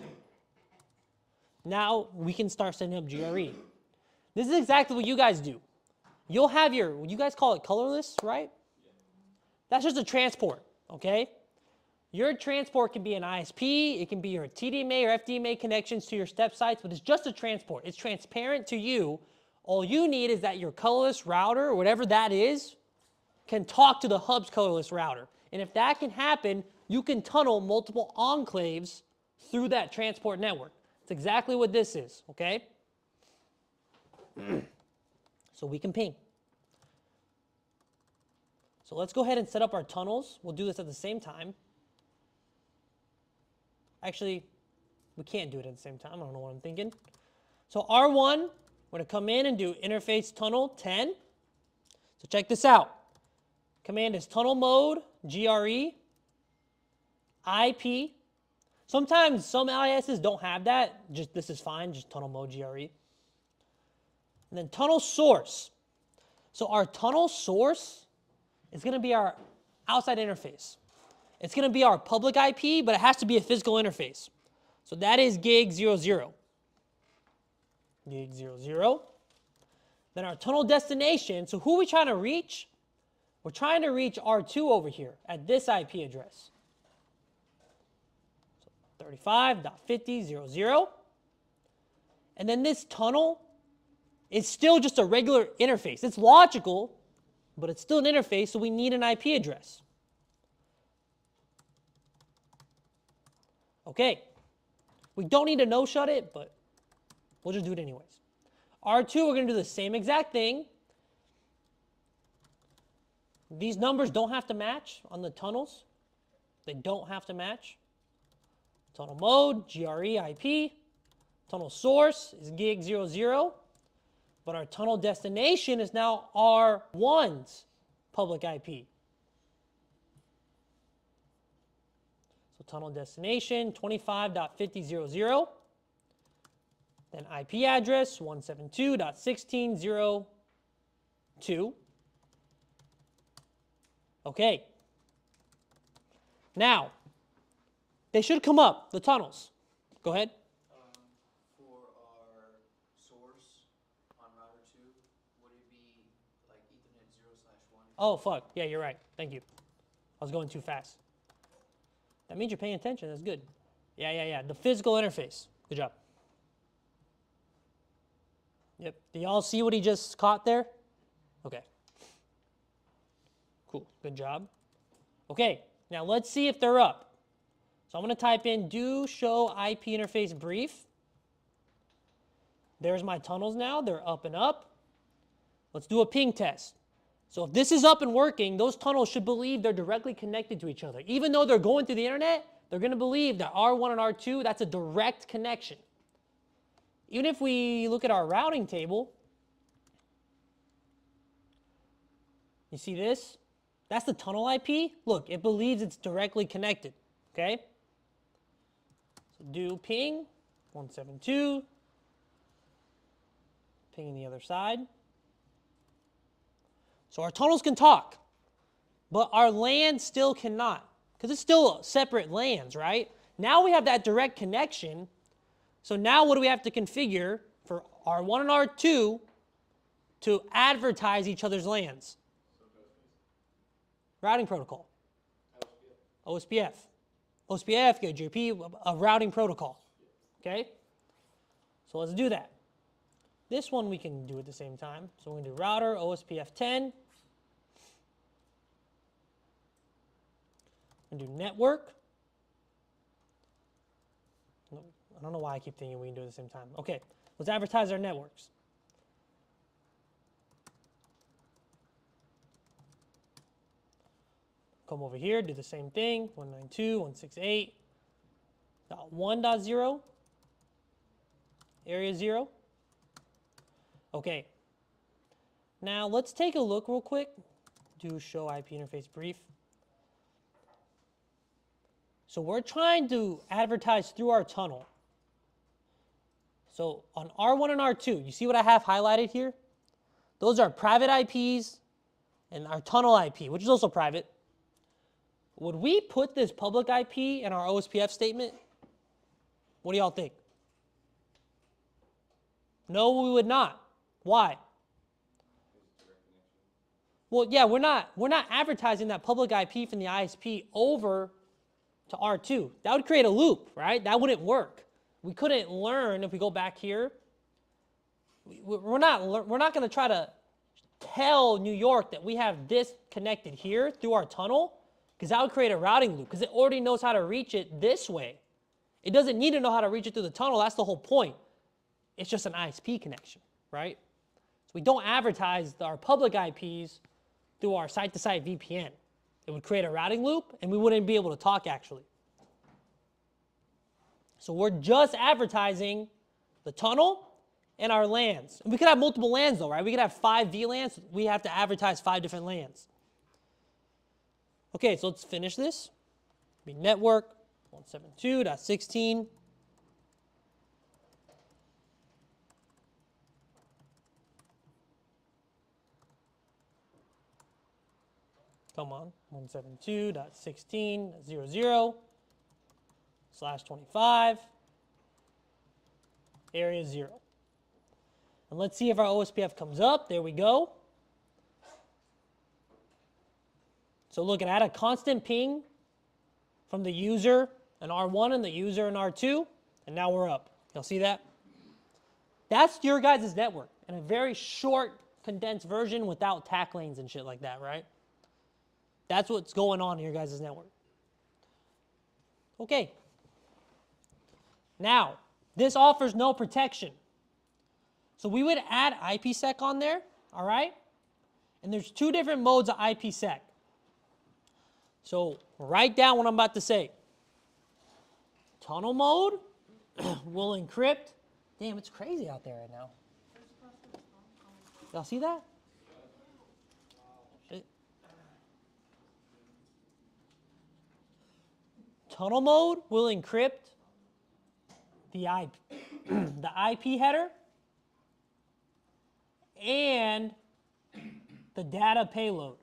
Speaker 1: now we can start sending up GRE. This is exactly what you guys do. You'll have you guys call it colorless, right? That's just a transport, okay? Your transport can be an ISP, it can be your TDMA or FDMA connections to your step sites, but it's just a transport. It's transparent to you. All you need is that your colorless router, or whatever that is, can talk to the hub's colorless router. And if that can happen, you can tunnel multiple enclaves through that transport network. It's exactly what this is, okay? So we can ping. So let's go ahead and set up our tunnels. We'll do this at the same time. Actually, we can't do it at the same time. I don't know what I'm thinking. So R1, we're going to come in and do interface tunnel 10. So check this out. Command is tunnel mode, GRE, IP. Sometimes some LISs don't have that. Just this is fine, just tunnel mode, GRE. And then tunnel source. So our tunnel source is going to be our outside interface. It's going to be our public IP, but it has to be a physical interface. So that is gig 00. Gig 00. Then our tunnel destination. So who are we trying to reach? We're trying to reach R2 over here at this IP address. So 35.50.00. And then this tunnel is still just a regular interface. It's logical, but it's still an interface, so we need an IP address. Okay. We don't need to no-shut it, but we'll just do it anyways. R2, we're going to do the same exact thing. These numbers don't have to match on the tunnels. They don't have to match. Tunnel mode, GRE IP. Tunnel source is gig 00. But our tunnel destination is now R1's public IP. So tunnel destination 25.50.00. Then IP address 172.16.02. Okay. Now, they should come up, the tunnels. Go ahead.
Speaker 3: For our source on router 2, would it be like Ethernet 0/1?
Speaker 1: Oh, fuck. Yeah, you're right. Thank you. I was going too fast. That means you're paying attention. That's good. Yeah. The physical interface. Good job. Yep. Do y'all see what he just caught there? Okay. Cool. Good job. Okay. Now let's see if they're up. So I'm going to type in do show IP interface brief. There's my tunnels now. They're up and up. Let's do a ping test. So if this is up and working, those tunnels should believe they're directly connected to each other. Even though they're going through the internet, they're going to believe that R1 and R2, that's a direct connection. Even if we look at our routing table, you see this? That's the tunnel IP. Look, it believes it's directly connected, okay? So do ping 172, ping the other side. So our tunnels can talk, but our LAN still cannot, because it's still separate LANs, right? Now we have that direct connection. So now what do we have to configure for R1 and R2 to advertise each other's LANs? Routing protocol. OSPF. OSPF, GRP, a routing protocol. Okay? So let's do that. This one we can do at the same time. So we're going to do router, OSPF 10. And do network. I don't know why I keep thinking we can do it at the same time. Okay, let's advertise our networks. Come over here, do the same thing. 192.168.1.0. Area 0. Okay. Now let's take a look real quick. Do show IP interface brief. So we're trying to advertise through our tunnel. So on R1 and R2, you see what I have highlighted here? Those are private IPs and our tunnel IP, which is also private. Would we put this public IP in our OSPF statement? What do y'all think? No, we would not. Why? Well, yeah, we're not advertising that public IP from the ISP over to R2. That would create a loop, right? That wouldn't work. We couldn't learn if we go back here. We're not going to try to tell New York that we have this connected here through our tunnel, because that would create a routing loop, because it already knows how to reach it this way. It doesn't need to know how to reach it through the tunnel. That's the whole point. It's just an ISP connection, right? So we don't advertise our public IPs through our site-to-site VPN. It would create a routing loop, and we wouldn't be able to talk, actually. So we're just advertising the tunnel and our LANs. And we could have multiple LANs, though, right? We could have 5 VLANs. We have to advertise 5 different LANs. Okay, so let's finish this. Be network 172.16. Come on, 172.16.00/25, area 0. And let's see if our OSPF comes up. There we go. So look, it had a constant ping from the user in R1 and the user in R2, and now we're up. Y'all see that? That's your guys' network in a very short, condensed version without TAC lanes and shit like that, right? That's what's going on in your guys' network. Okay. Now, this offers no protection. So we would add IPsec on there, all right? And there's 2 different modes of IPsec. So write down what I'm about to say. Tunnel mode will encrypt. Damn, it's crazy out there right now. Y'all see that? Tunnel mode will encrypt the IP header and the data payload.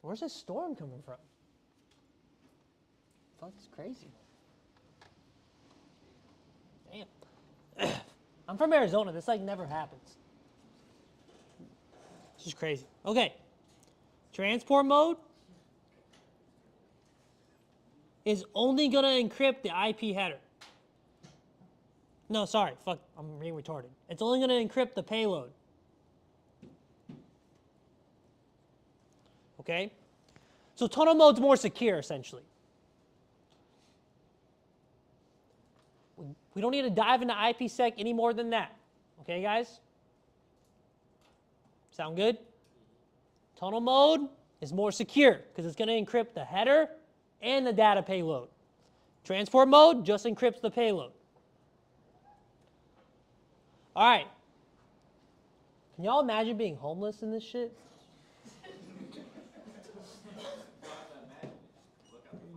Speaker 1: Where's this storm coming from? Fuck, it's crazy. Damn. I'm from Arizona. This like never happens. This is crazy. Okay. Transport mode is only going to encrypt the IP header. No, sorry. Fuck, I'm being retarded. It's only going to encrypt the payload. Okay? So tunnel mode's more secure, essentially. We don't need to dive into IPsec any more than that. Okay, guys? Sound good? Tunnel mode is more secure because it's going to encrypt the header and the data payload. Transport mode just encrypts the payload. All right. Can y'all imagine being homeless in this shit?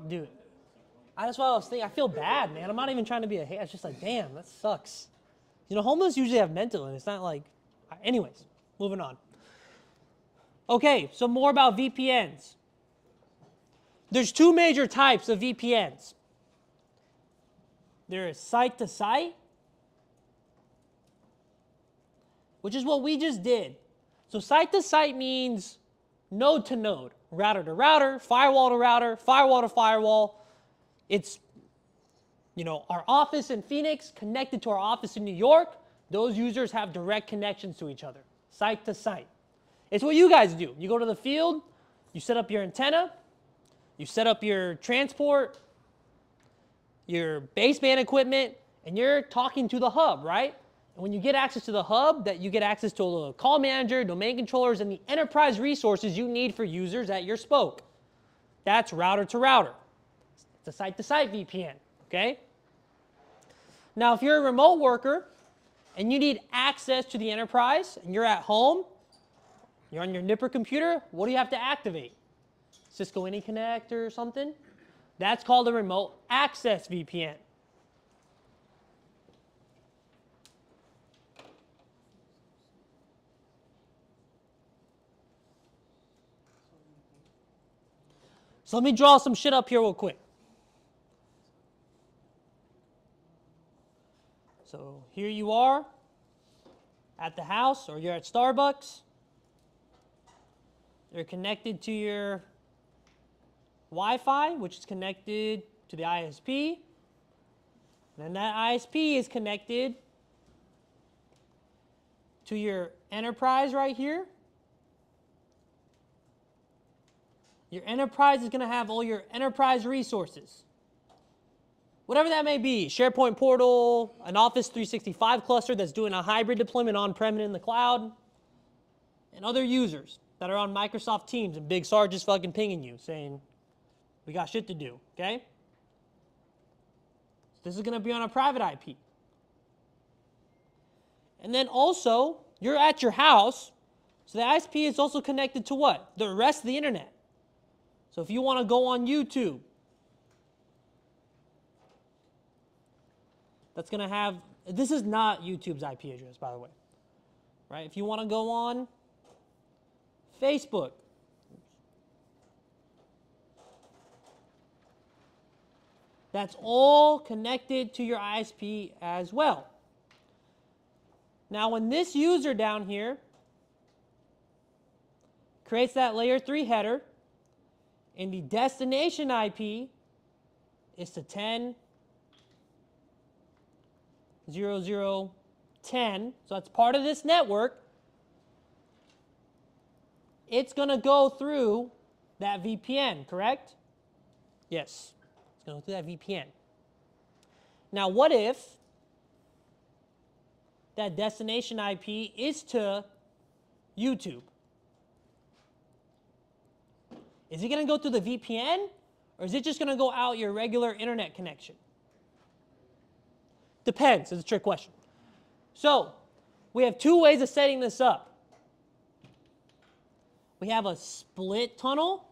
Speaker 1: Dude, that's what I was thinking. I feel bad, man. I'm not even trying to be a hater. It's just like, damn, that sucks. You know, homeless usually have mental, and it's not like... Anyways, moving on. Okay, so more about VPNs. There's 2 major types of VPNs. There is site-to-site, which is what we just did. So site-to-site means node-to-node, router-to-router, firewall-to-router, firewall-to-firewall. It's, you know, our office in Phoenix connected to our office in New York. Those users have direct connections to each other, site-to-site. It's what you guys do. You go to the field, you set up your antenna, you set up your transport, your baseband equipment, and you're talking to the hub, right? And when you get access to the hub, that you get access to a call manager, domain controllers, and the enterprise resources you need for users at your spoke. That's router to router. It's a site-to-site VPN, okay? Now, if you're a remote worker and you need access to the enterprise and you're at home, you're on your Nipper computer, what do you have to activate? Cisco AnyConnect or something? That's called a remote access VPN. So let me draw some shit up here real quick. here you are at the house or you're at Starbucks. They're connected to your Wi-Fi, which is connected to the ISP. And then that ISP is connected to your enterprise right here. Your enterprise is going to have all your enterprise resources. Whatever that may be, SharePoint portal, an Office 365 cluster that's doing a hybrid deployment on-prem and in the cloud, and other users that are on Microsoft Teams and Big Sarge is fucking pinging you saying, we got shit to do, okay? So this is going to be on a private IP. And then also, you're at your house, so the ISP is also connected to what? The rest of the internet. So if you want to go on YouTube, that's going to have, this is not YouTube's IP address, by the way. Right? If you want to go on Facebook, that's all connected to your ISP as well. Now, when this user down here creates that layer 3 header, and the destination IP is to 10.0.0.10, so that's part of this network, it's going to go through that VPN, correct? Yes, it's going to go through that VPN. Now, what if that destination IP is to YouTube? Is it going to go through the VPN, or is it just going to go out your regular internet connection? Depends. It's a trick question. So, we have two ways of setting this up. We have a split tunnel.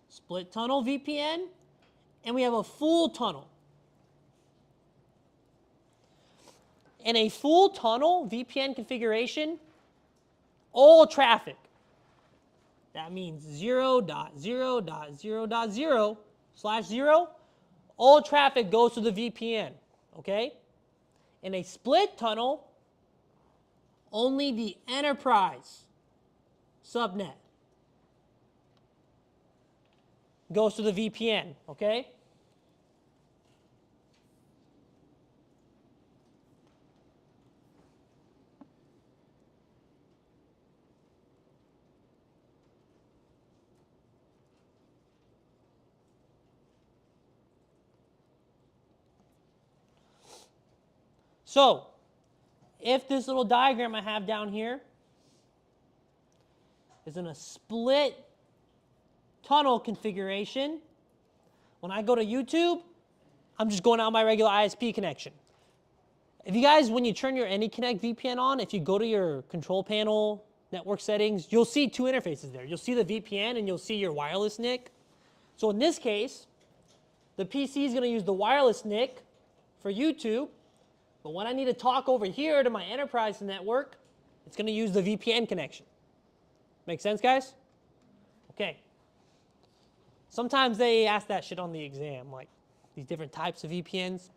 Speaker 1: Split tunnel VPN. And we have a full tunnel. In a full tunnel VPN configuration, all traffic, that means 0.0.0.0/0, all traffic goes to the VPN, okay? In a split tunnel, only the enterprise subnet goes to the VPN, okay? So, if this little diagram I have down here is in a split tunnel configuration, when I go to YouTube, I'm just going out my regular ISP connection. If you guys, when you turn your AnyConnect VPN on, if you go to your control panel, network settings, you'll see two interfaces there. You'll see the VPN and you'll see your wireless NIC. So in this case, the PC is going to use the wireless NIC for YouTube. But when I need to talk over here to my enterprise network, it's going to use the VPN connection. Make sense, guys? Okay. Sometimes they ask that shit on the exam, like these different types of VPNs.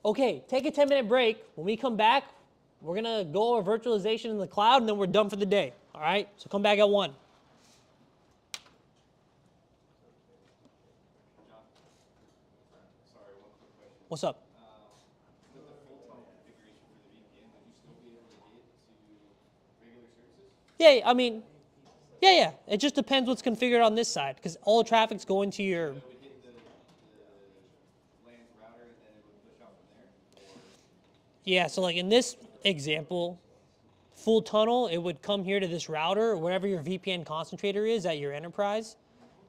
Speaker 1: Okay, take a 10-minute break. When we come back, we're going to go over virtualization in the cloud, and then we're done for the day. All right? So come back at 1. What's up? Yeah, I mean, yeah. It just depends what's configured on this side, because all traffic's going to your. Yeah, so like in this example, full tunnel, it would come here to this router, or whatever your VPN concentrator is at your enterprise,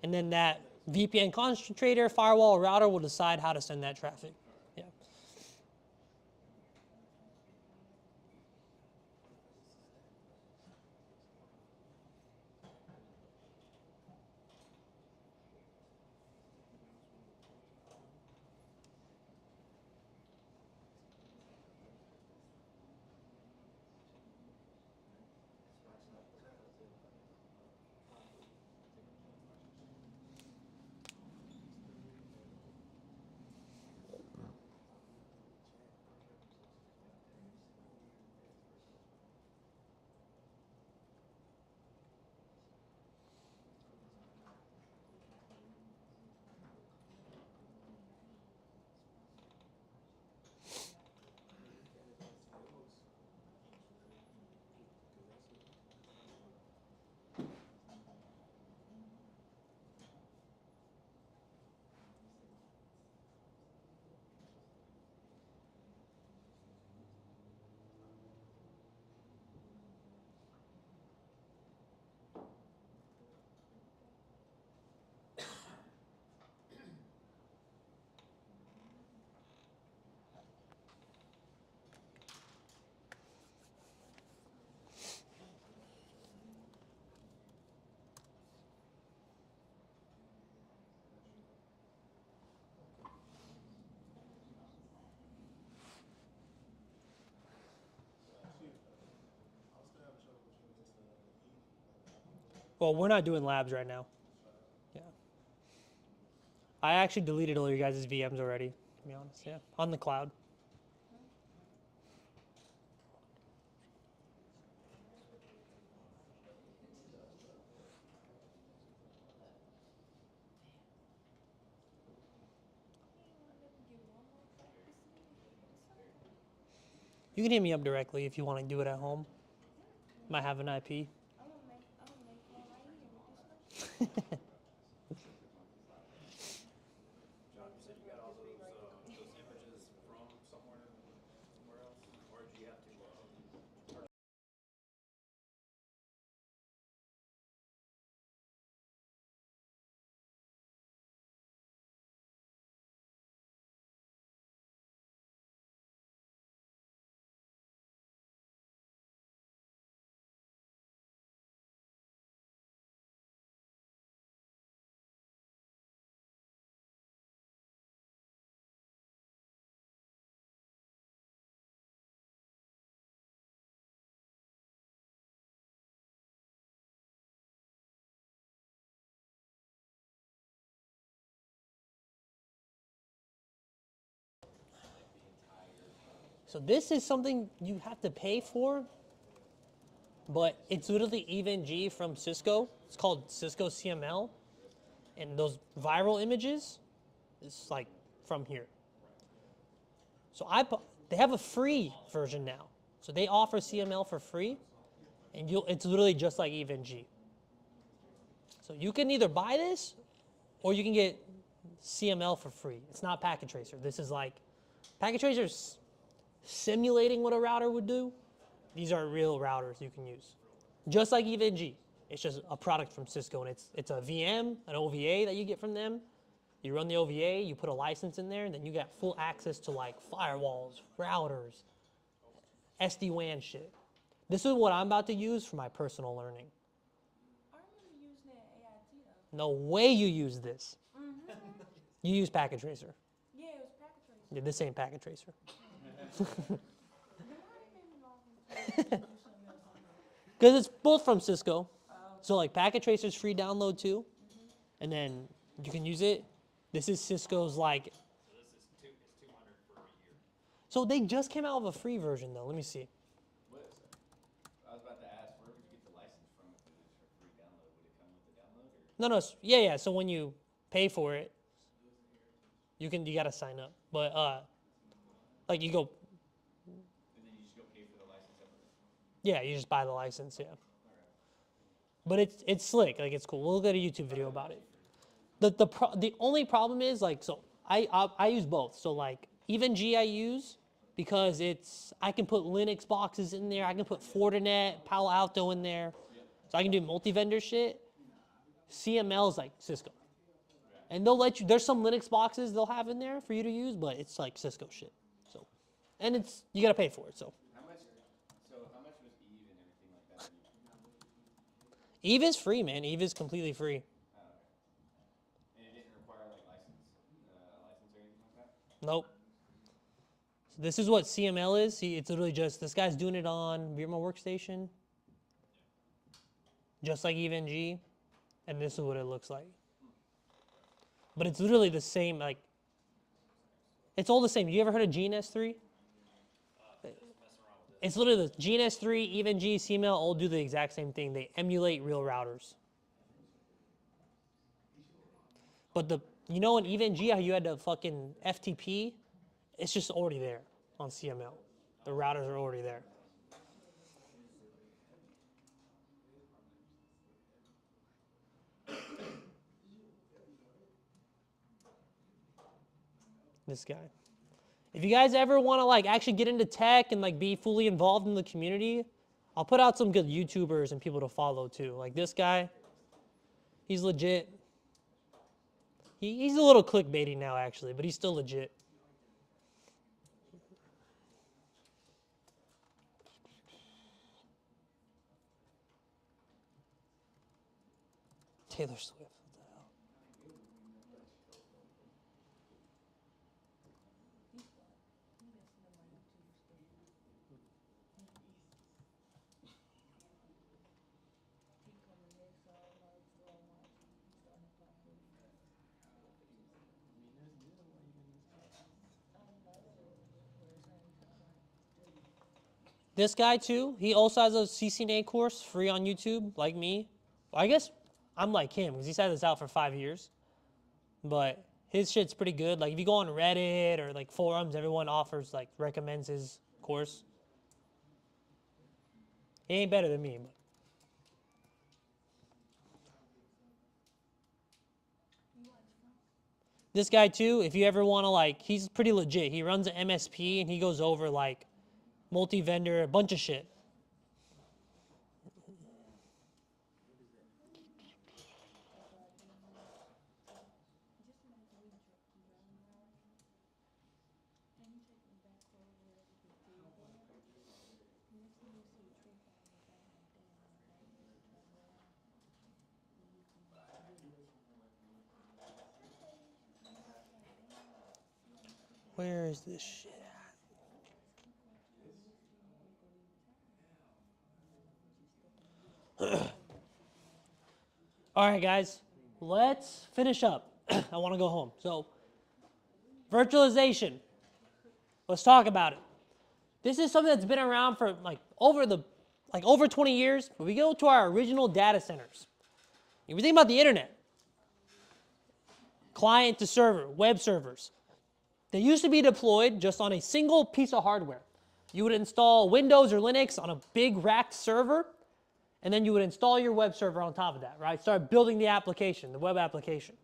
Speaker 1: and then that VPN concentrator, firewall, or router will decide how to send that traffic. Yeah. Well, we're not doing labs right now. Yeah. I actually deleted all your guys' VMs already, to be honest. Yeah, on the cloud. You can hit me up directly if you want to do it at home. Might have an IP.
Speaker 5: I'm gonna make one right here with this one.
Speaker 8: John, you said you got all those images from somewhere else, or do you have to?
Speaker 1: So this is something you have to pay for, but it's literally EVE-NG from Cisco. It's called Cisco CML, and those viral images, it's like from here. So they have a free version now. So they offer CML for free, and it's literally just like EVE-NG. So you can either buy this, or you can get CML for free. It's not Packet Tracer. This is like, Packet Tracer's simulating what a router would do. These are real routers you can use. Just like EVE-NG. It's just a product from Cisco, and it's a VM, an OVA that you get from them. You run the OVA, you put a license in there, and then you get full access to like firewalls, routers, SD-WAN shit. This is what I'm about to use for my personal learning.
Speaker 5: I remember using that AIT though.
Speaker 1: No way you use this.
Speaker 5: Mm-hmm.
Speaker 1: You use Packet Tracer.
Speaker 5: Yeah, it was Packet Tracer.
Speaker 1: Yeah, this ain't Packet Tracer. Because it's both from Cisco. So like Packet Tracer's free download too. And then you can use it. This is Cisco's like.
Speaker 8: So this is it's 200 for a year.
Speaker 1: So they just came out with a free version though. Let me see.
Speaker 3: What is it? I was about to ask, where would you get the license from if it was for free download? Would it come with the download or?
Speaker 1: No, yeah. So when you pay for it, you gotta sign up. But like you go.
Speaker 3: And then you just go pay for the license separately?
Speaker 1: Yeah, you just buy the license. Yeah. But it's slick. Like it's cool. We'll get a YouTube video about it. The only problem is like, so I use both. So like EVE-NG I use because I can put Linux boxes in there. I can put Fortinet, Palo Alto in there. So I can do multi-vendor shit. CML is like Cisco. And they'll let you, there's some Linux boxes they'll have in there for you to use, but it's like Cisco shit. So, and you gotta pay for it, so.
Speaker 3: How much was Eve and everything like that?
Speaker 1: Eve is free, man. Eve is completely free.
Speaker 3: Oh, okay. And it didn't require like a license or anything like that?
Speaker 1: Nope. So this is what CML is. See, it's literally just, this guy's doing it on VMware Workstation. Just like EVE-NG. And this is what it looks like. But it's literally the same, like, it's all the same. You ever heard of GNS3? It's literally the GNS3, EVE-NG, CML all do the exact same thing. They emulate real routers. But in EVE-NG how you had to fucking FTP? It's just already there on CML. The routers are already there. This guy. If you guys ever want to like actually get into tech and like be fully involved in the community, I'll put out some good YouTubers and people to follow too. Like this guy, he's legit. He's a little clickbaity now actually, but he's still legit. Taylor Swift. This guy too, he also has a CCNA course free on YouTube, like me. Well, I guess I'm like him because he's had this out for 5 years. But his shit's pretty good. Like if you go on Reddit or like forums, everyone recommends his course. He ain't better than me, but. This guy too, if you ever want to he's pretty legit. He runs an MSP and he goes over multi-vendor, a bunch of shit. Where is this shit at? All right, guys, let's finish up. I want to go home. So, virtualization. Let's talk about it. This is something that's been around for over 20 years. But we go to our original data centers. If you think about the internet, client to server, web servers, they used to be deployed just on a single piece of hardware. You would install Windows or Linux on a big racked server, and then you would install your web server on top of that, right? Start building the application, the web application.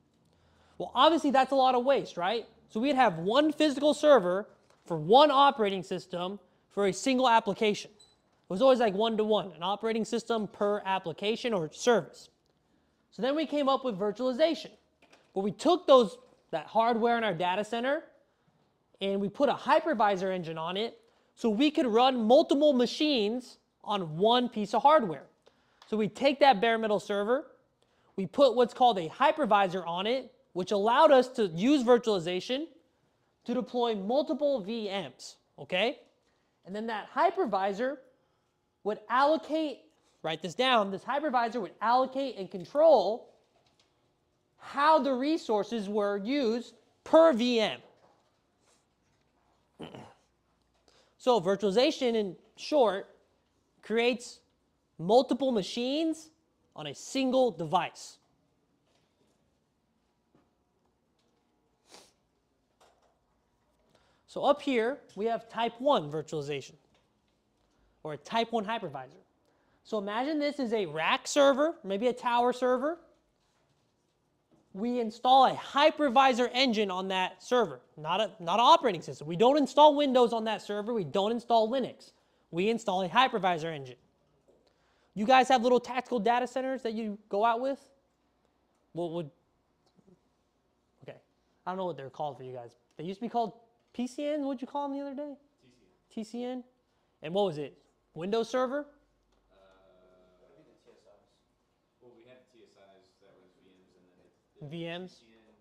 Speaker 1: Well, obviously that's a lot of waste, right? So we'd have one physical server for one operating system for a single application. It was always like 1-to-1, an operating system per application or service. So then we came up with virtualization, where we took that hardware in our data center and we put a hypervisor engine on it so we could run multiple machines on one piece of hardware. So we take that bare metal server, we put what's called a hypervisor on it, which allowed us to use virtualization to deploy multiple VMs, okay? And then that hypervisor would allocate, write this down, this hypervisor would allocate and control how the resources were used per VM. So virtualization, in short, creates multiple machines on a single device. So up here, we have type 1 virtualization, or a type 1 hypervisor. So imagine this is a rack server, maybe a tower server. We install a hypervisor engine on that server, not an operating system. We don't install Windows on that server. We don't install Linux. We install a hypervisor engine. You guys have little tactical data centers that you go out with? Okay. I don't know what they're called for you guys. They used to be called PCN. What'd you call them the other day? TCN. And what was it? Windows server?
Speaker 8: Well, we had TSIs that was VMs, and then
Speaker 1: VMs.
Speaker 8: CCN,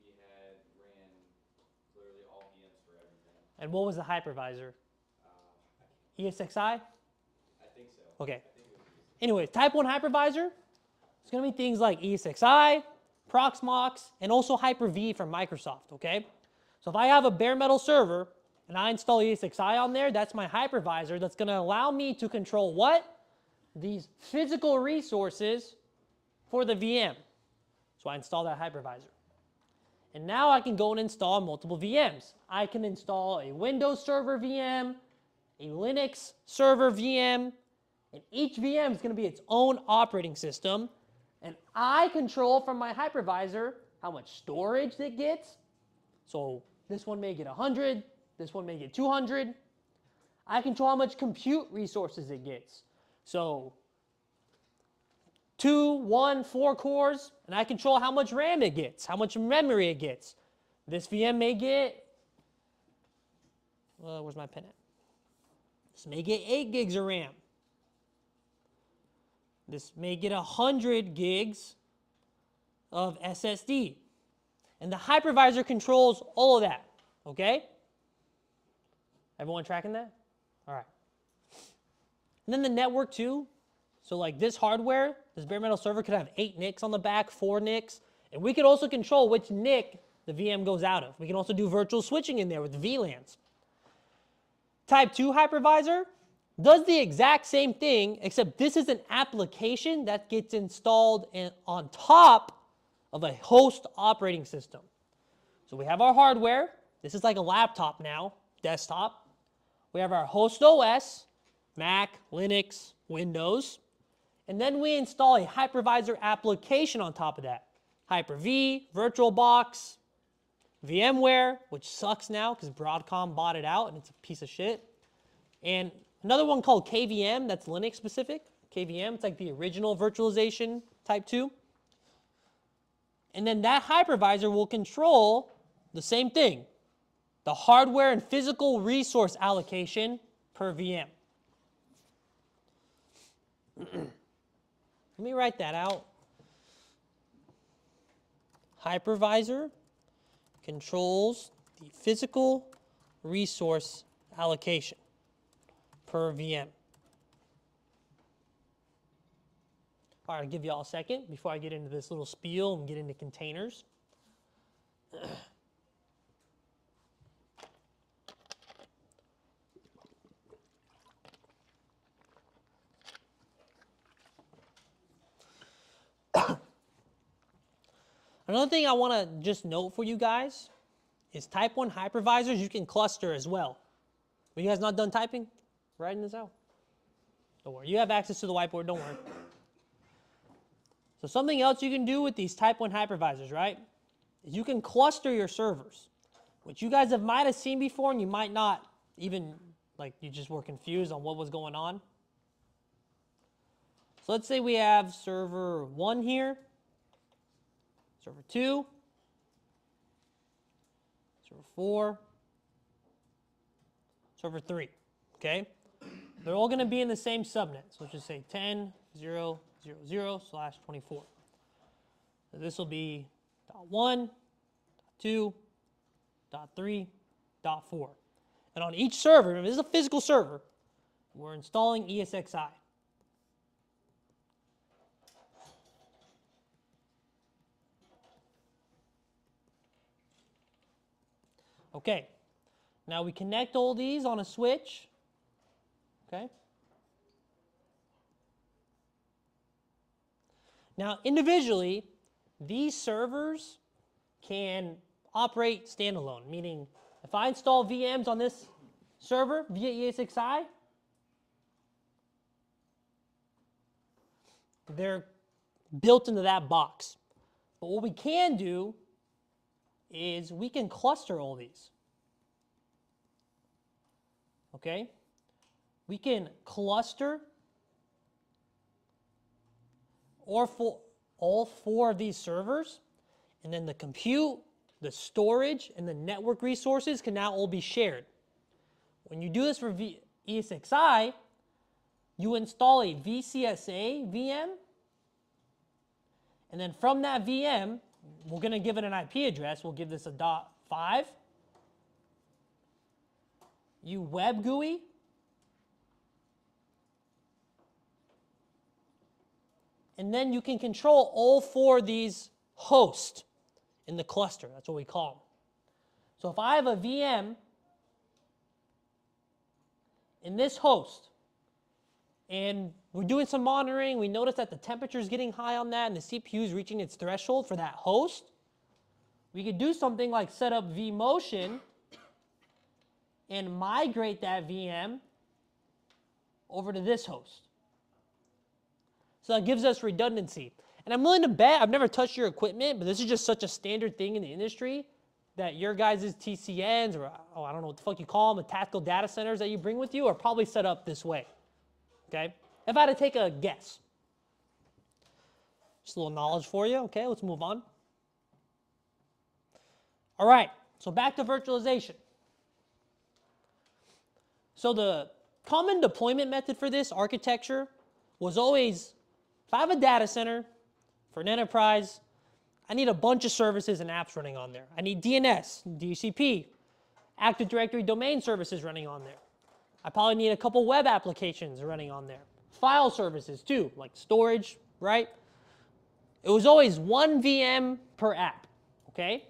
Speaker 8: we ran literally all VMs for everything.
Speaker 1: And what was the hypervisor? ESXi?
Speaker 8: I think so.
Speaker 1: Okay. Anyway, type 1 hypervisor, it's going to be things like ESXi, Proxmox, and also Hyper-V from Microsoft, okay? So if I have a bare metal server and I install ESXi on there, that's my hypervisor that's going to allow me to control what? These physical resources for the VM. So I install that hypervisor. And now I can go and install multiple VMs. I can install a Windows server VM, a Linux server VM, and each VM is going to be its own operating system. And I control from my hypervisor how much storage it gets. So this one may get 100, this one may get 200. I control how much compute resources it gets. So 2, 1, 4 cores, and I control how much RAM it gets, how much memory it gets. This VM may get, where's my pen at? This may get 8 gigs of RAM. This may get 100 gigs of SSD. And the hypervisor controls all of that, okay? Everyone tracking that? All right. And then the network too. So like this hardware, this bare metal server could have 8 NICs on the back, 4 NICs. And we could also control which NIC the VM goes out of. We can also do virtual switching in there with VLANs. Type 2 hypervisor, does the exact same thing, except this is an application that gets installed on top of a host operating system. So we have our hardware. This is like a laptop now, desktop. We have our host OS, Mac, Linux, Windows. And then we install a hypervisor application on top of that. Hyper-V, VirtualBox, VMware, which sucks now because Broadcom bought it out and it's a piece of shit. And another one called KVM, that's Linux specific. KVM, it's like the original virtualization type 2. And then that hypervisor will control the same thing, the hardware and physical resource allocation per VM. Let me write that out. Hypervisor controls the physical resource allocation per VM. All right, I'll give you all a second before I get into this little spiel and get into containers. Another thing I want to just note for you guys is type 1 hypervisors you can cluster as well. Are you guys not done typing? Writing this out? Don't worry. You have access to the whiteboard. Don't worry. So something else you can do with these type 1 hypervisors, right, is you can cluster your servers, which you guys might have seen before and you might not even, like you just were confused on what was going on. So let's say we have server 1 here, server 2, server 4, server 3, okay? They're all going to be in the same subnet. So let's just say 10.0.0.0/24. So this will be .1, .2, .3, .4. And on each server, remember this is a physical server, we're installing ESXi. Okay, now we connect all these on a switch, okay? Now, individually, these servers can operate standalone, meaning if I install VMs on this server via ESXi, they're built into that box. But what we can do is we can cluster all these. Okay? We can cluster all 4 of these servers, and then the compute, the storage, and the network resources can now all be shared. When you do this for ESXi, you install a VCSA VM, and then from that VM, we're going to give it an IP address. We'll give this a .5. You web GUI. And then you can control all 4 of these hosts in the cluster. That's what we call them. So if I have a VM in this host, and we're doing some monitoring, we notice that the temperature is getting high on that and the CPU is reaching its threshold for that host, we could do something like set up vMotion and migrate that VM over to this host. So that gives us redundancy. And I'm willing to bet, I've never touched your equipment, but this is just such a standard thing in the industry that your guys' TCNs, or I don't know what the fuck you call them, the tactical data centers that you bring with you are probably set up this way. Okay? If I had to take a guess. Just a little knowledge for you. Okay, let's move on. All right, so back to virtualization. So the common deployment method for this architecture was always, if I have a data center for an enterprise, I need a bunch of services and apps running on there. I need DNS, DHCP, Active Directory domain services running on there. I probably need a couple web applications running on there. File services too, like storage, right? It was always 1 VM per app, okay?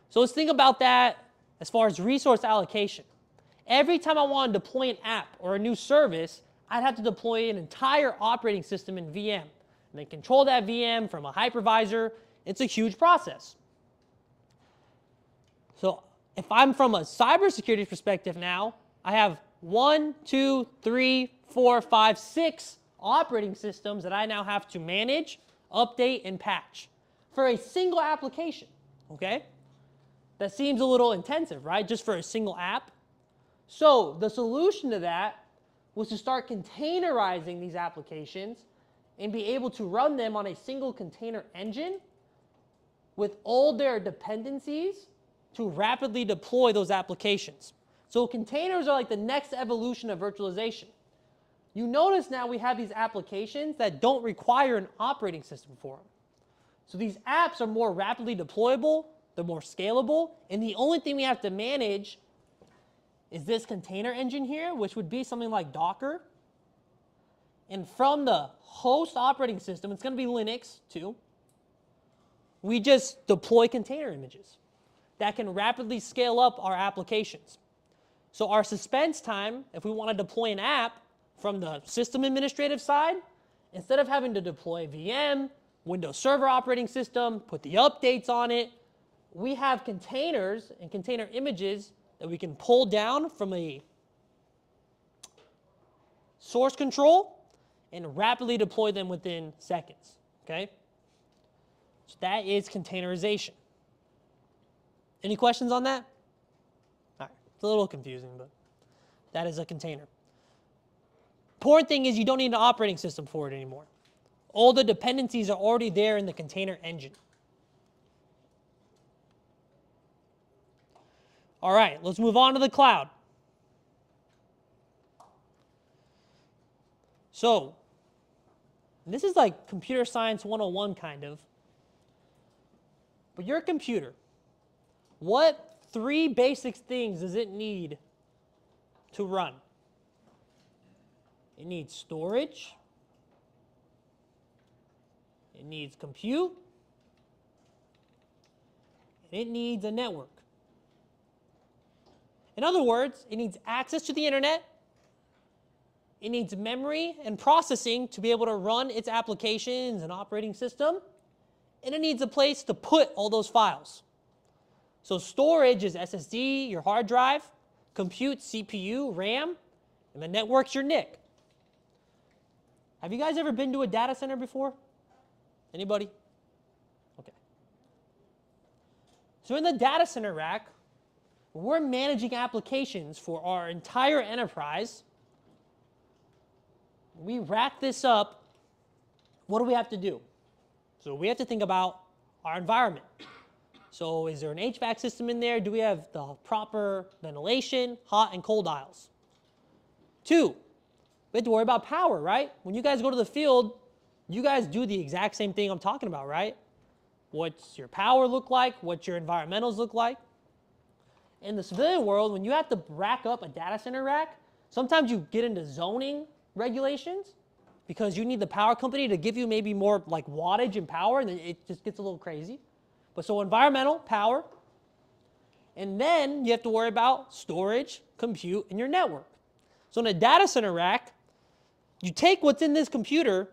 Speaker 1: So let's think about that as far as resource allocation. every time I want to deploy an app or a new service, I'd have to deploy an entire operating system in VM, and then control that VM from a hypervisor. It's a huge process. So if I'm from a cybersecurity perspective now, I have 1, 2, 3, 4, 5, 6 operating systems that I now have to manage, update, and patch for a single application, okay? That seems a little intensive, right? Just for a single app. So the solution to that was to start containerizing these applications and be able to run them on a single container engine with all their dependencies to rapidly deploy those applications. So containers are like the next evolution of virtualization. You notice now we have these applications that don't require an operating system for them. So these apps are more rapidly deployable, they're more scalable, and the only thing we have to manage is this container engine here, which would be something like Docker. And from the host operating system, it's going to be Linux too, we just deploy container images that can rapidly scale up our applications. So our suspense time, if we want to deploy an app from the system administrative side, instead of having to deploy VM, Windows Server operating system, put the updates on it, we have containers and container images that we can pull down from a source control and rapidly deploy them within seconds, okay? So that is containerization. Any questions on that? All right, it's a little confusing, but that is a container. Important thing is you don't need an operating system for it anymore. All the dependencies are already there in the container engine. All right, let's move on to the cloud. So, this is like computer science 101 kind of. But your computer, what 3 basic things does it need to run? It needs storage, it needs compute, and it needs a network. In other words, it needs access to the internet, it needs memory and processing to be able to run its applications and operating system, and it needs a place to put all those files. So storage is SSD, your hard drive, compute, CPU, RAM, and the network's your NIC. Have you guys ever been to a data center before? Anybody? Okay. So in the data center rack, we're managing applications for our entire enterprise. We rack this up. What do we have to do? So we have to think about our environment. So is there an HVAC system in there? Do we have the proper ventilation, hot and cold aisles? 2, we have to worry about power, right? When you guys go to the field, you guys do the exact same thing I'm talking about, right? What's your power look like? What's your environmentals look like? In the civilian world, when you have to rack up a data center rack, sometimes you get into zoning regulations because you need the power company to give you maybe more like wattage and power, and it just gets a little crazy. But so environmental, power, and then you have to worry about storage, compute, and your network. So in a data center rack, you take what's in this computer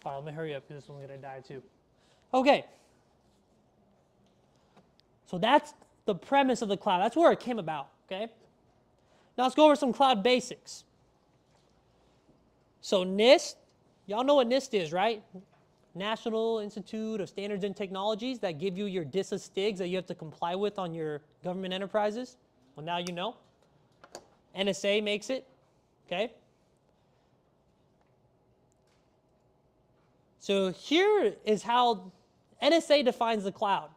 Speaker 1: All right, let me hurry up because this one's going to die too. Okay. So that's the premise of the cloud. That's where it came about, okay? Now let's go over some cloud basics. So NIST, y'all know what NIST is, right? National Institute of Standards and Technologies that give you your DISA STIGs that you have to comply with on your government enterprises. Well, now you know. NSA makes it, okay? So here is how NSA defines the cloud.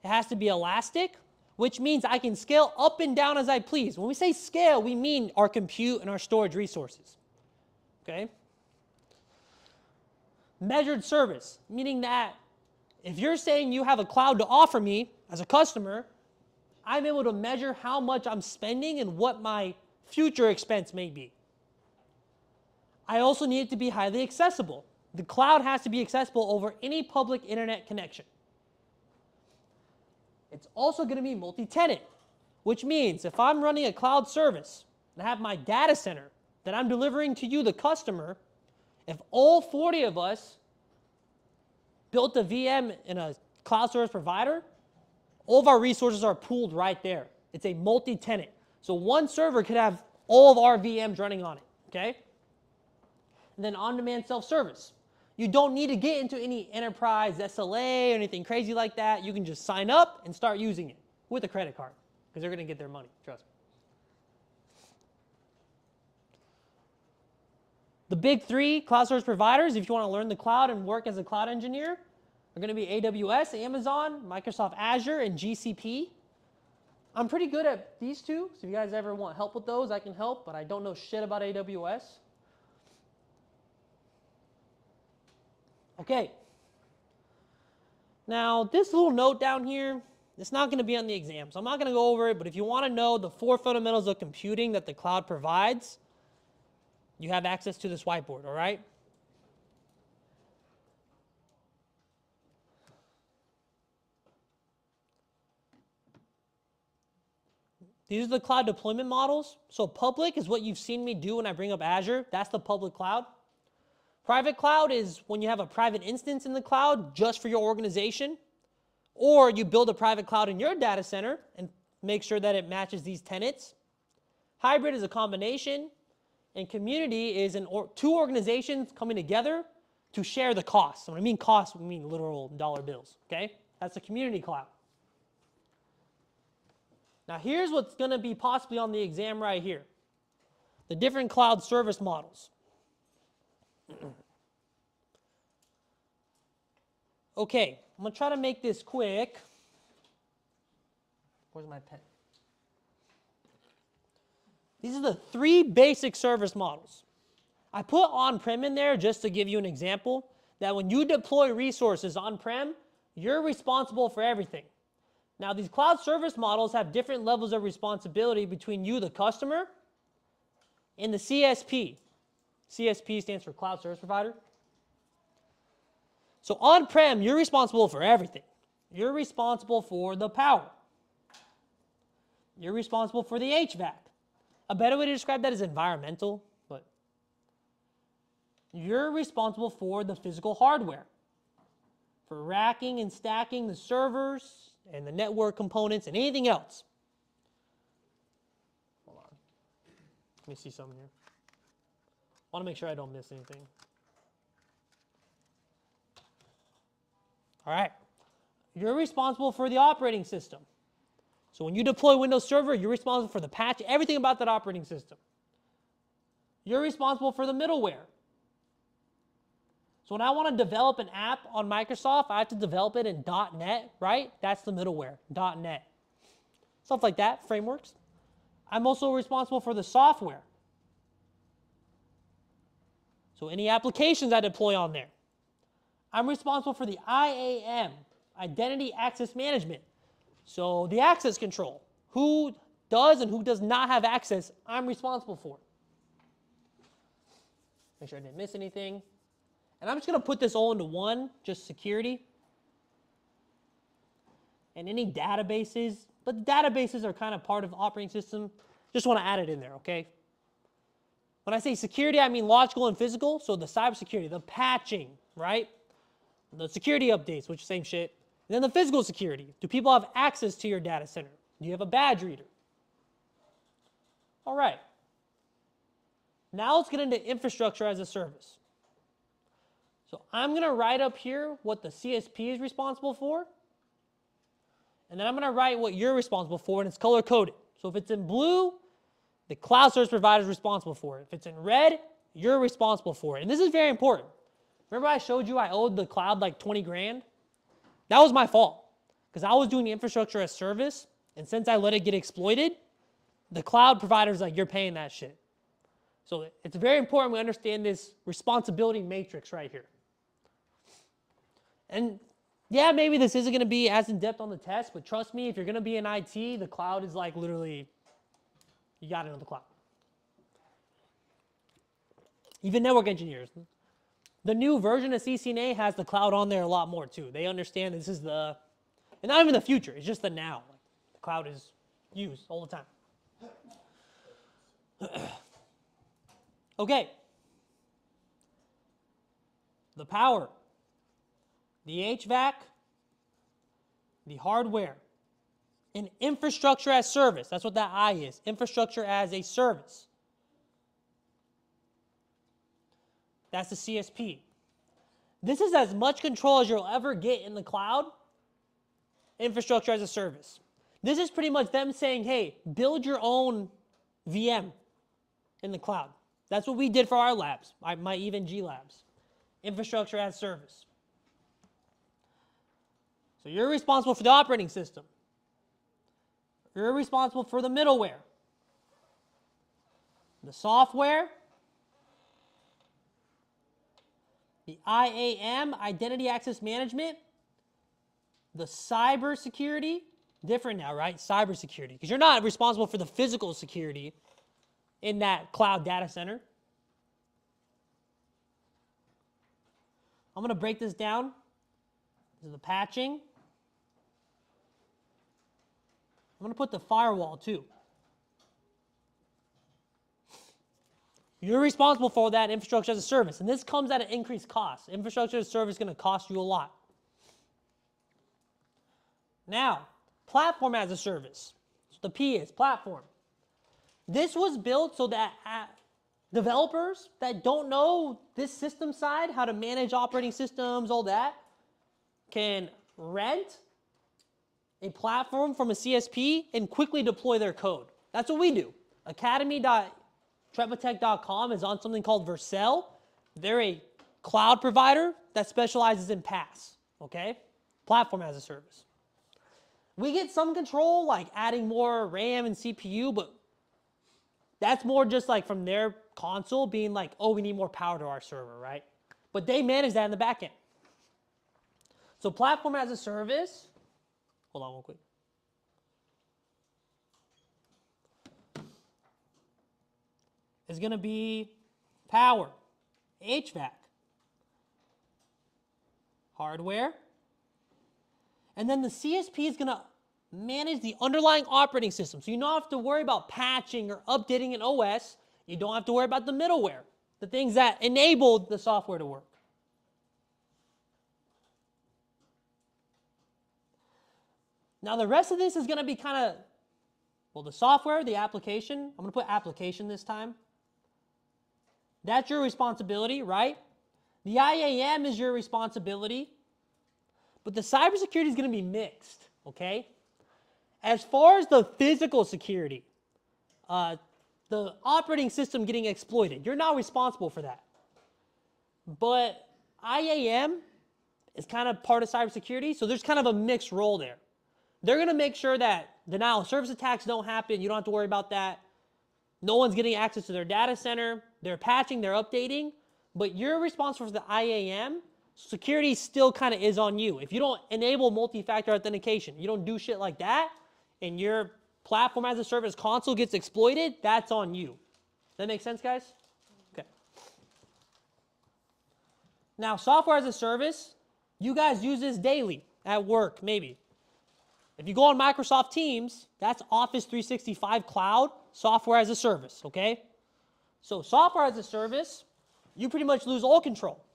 Speaker 1: It has to be elastic, which means I can scale up and down as I please. When we say scale, we mean our compute and our storage resources, okay? Measured service, meaning that if you're saying you have a cloud to offer me as a customer, I'm able to measure how much I'm spending and what my future expense may be. I also need it to be highly accessible. The cloud has to be accessible over any public internet connection. It's also going to be multi-tenant, which means if I'm running a cloud service and I have my data center that I'm delivering to you, the customer, if all 40 of us built a VM in a cloud service provider, all of our resources are pooled right there. It's a multi-tenant. So one server could have all of our VMs running on it, okay? And then on-demand self-service. You don't need to get into any enterprise SLA or anything crazy like that. You can just sign up and start using it with a credit card because they're going to get their money, trust me. The big three cloud service providers, if you want to learn the cloud and work as a cloud engineer, are going to be AWS, Amazon, Microsoft Azure, and GCP. I'm pretty good at these two, so if you guys ever want help with those, I can help, but I don't know shit about AWS. Okay. Now, this little note down here, it's not going to be on the exam, so I'm not going to go over it, but if you want to know the 4 fundamentals of computing that the cloud provides, you have access to this whiteboard, all right? These are the cloud deployment models. So public is what you've seen me do when I bring up Azure. That's the public cloud. Private cloud is when you have a private instance in the cloud just for your organization, or you build a private cloud in your data center and make sure that it matches these tenets. Hybrid is a combination, and community is two organizations coming together to share the costs. When I mean costs, we mean literal dollar bills, okay? That's a community cloud. Now here's what's going to be possibly on the exam right here. The different cloud service models. Okay, I'm going to try to make this quick. Where's my pen? These are the 3 basic service models. I put on-prem in there just to give you an example that when you deploy resources on-prem, you're responsible for everything. Now, these cloud service models have different levels of responsibility between you, the customer, and the CSP. CSP stands for Cloud Service Provider. So on-prem, you're responsible for everything. You're responsible for the power. You're responsible for the HVAC. A better way to describe that is environmental, but you're responsible for the physical hardware, for racking and stacking the servers and the network components and anything else. Hold on. Let me see something here. I want to make sure I don't miss anything. All right. You're responsible for the operating system. So when you deploy Windows Server, you're responsible for the patch, everything about that operating system. You're responsible for the middleware. So when I want to develop an app on Microsoft, I have to develop it in .NET, right? That's the middleware, .NET. Stuff like that, frameworks. I'm also responsible for the software. So any applications I deploy on there. I'm responsible for the IAM, Identity Access Management. So the access control. Who does and who does not have access, I'm responsible for. Make sure I didn't miss anything. And I'm just going to put this all into one, just security. And any databases, but the databases are kind of part of the operating system. Just want to add it in there, okay? When I say security, I mean logical and physical. So the cybersecurity, the patching, right? The security updates, which is same shit. And then the physical security. Do people have access to your data center? Do you have a badge reader? All right. Now let's get into infrastructure as a service. So I'm going to write up here what the CSP is responsible for. And then I'm going to write what you're responsible for, and it's color-coded. So if it's in blue, the cloud service provider is responsible for it. If it's in red, you're responsible for it. And this is very important. Remember I showed you I owed the cloud like 20 grand? That was my fault because I was doing the infrastructure as service, and since I let it get exploited, the cloud provider's like, you're paying that shit. So it's very important we understand this responsibility matrix right here. And yeah, maybe this isn't going to be as in-depth on the test, but trust me, if you're going to be in IT, the cloud is like literally, you got to know the cloud. Even network engineers. The new version of CCNA has the cloud on there a lot more too. They understand this is the, and not even the future, it's just the now. The cloud is used all the time. Okay. The power, the HVAC, the hardware, and infrastructure as service. That's what that I is, infrastructure as a service. That's the CSP. This is as much control as you'll ever get in the cloud, infrastructure as a service. This is pretty much them saying, hey, build your own VM in the cloud. That's what we did for our labs, my EVE-NG labs. Infrastructure as service. So you're responsible for the operating system. You're responsible for the middleware, the software, the IAM, Identity Access Management, the cyber security, different now, right? Cyber security, because you're not responsible for the physical security in that cloud data center. I'm going to break this down. This is the patching. I'm going to put the firewall too. You're responsible for that infrastructure as a service, and this comes at an increased cost. Infrastructure as a service is going to cost you a lot. Now, platform as a service. So the P is platform. This was built so that developers that don't know this system side, how to manage operating systems, all that, can rent a platform from a CSP and quickly deploy their code. That's what we do. Academy.trepatech.com is on something called Vercel. They're a cloud provider that specializes in PaaS, okay? Platform as a service. We get some control, like adding more RAM and CPU, but that's more just like from their console being like, oh, we need more power to our server, right? But they manage that in the back end. So platform as a service, hold on real quick. Is going to be power, HVAC, hardware, and then the CSP is going to manage the underlying operating system. So you don't have to worry about patching or updating an OS. You don't have to worry about the middleware, the things that enable the software to work. Now the rest of this is going to be kind of, well, the software, the application, I'm going to put application this time. That's your responsibility, right? The IAM is your responsibility, but the cybersecurity is going to be mixed, okay? As far as the physical security, the operating system getting exploited, you're not responsible for that. But IAM is kind of part of cybersecurity, so there's kind of a mixed role there. They're going to make sure that denial of service attacks don't happen. You don't have to worry about that. No one's getting access to their data center. They're patching, they're updating, but you're responsible for the IAM. Security still kind of is on you. If you don't enable multi-factor authentication, you don't do shit like that, and your platform as a service console gets exploited, that's on you. Does that make sense, guys? Okay. Now, software as a service, you guys use this daily at work, maybe. If you go on Microsoft Teams, that's Office 365 Cloud, software as a service, okay? So software as a service, you pretty much lose all control,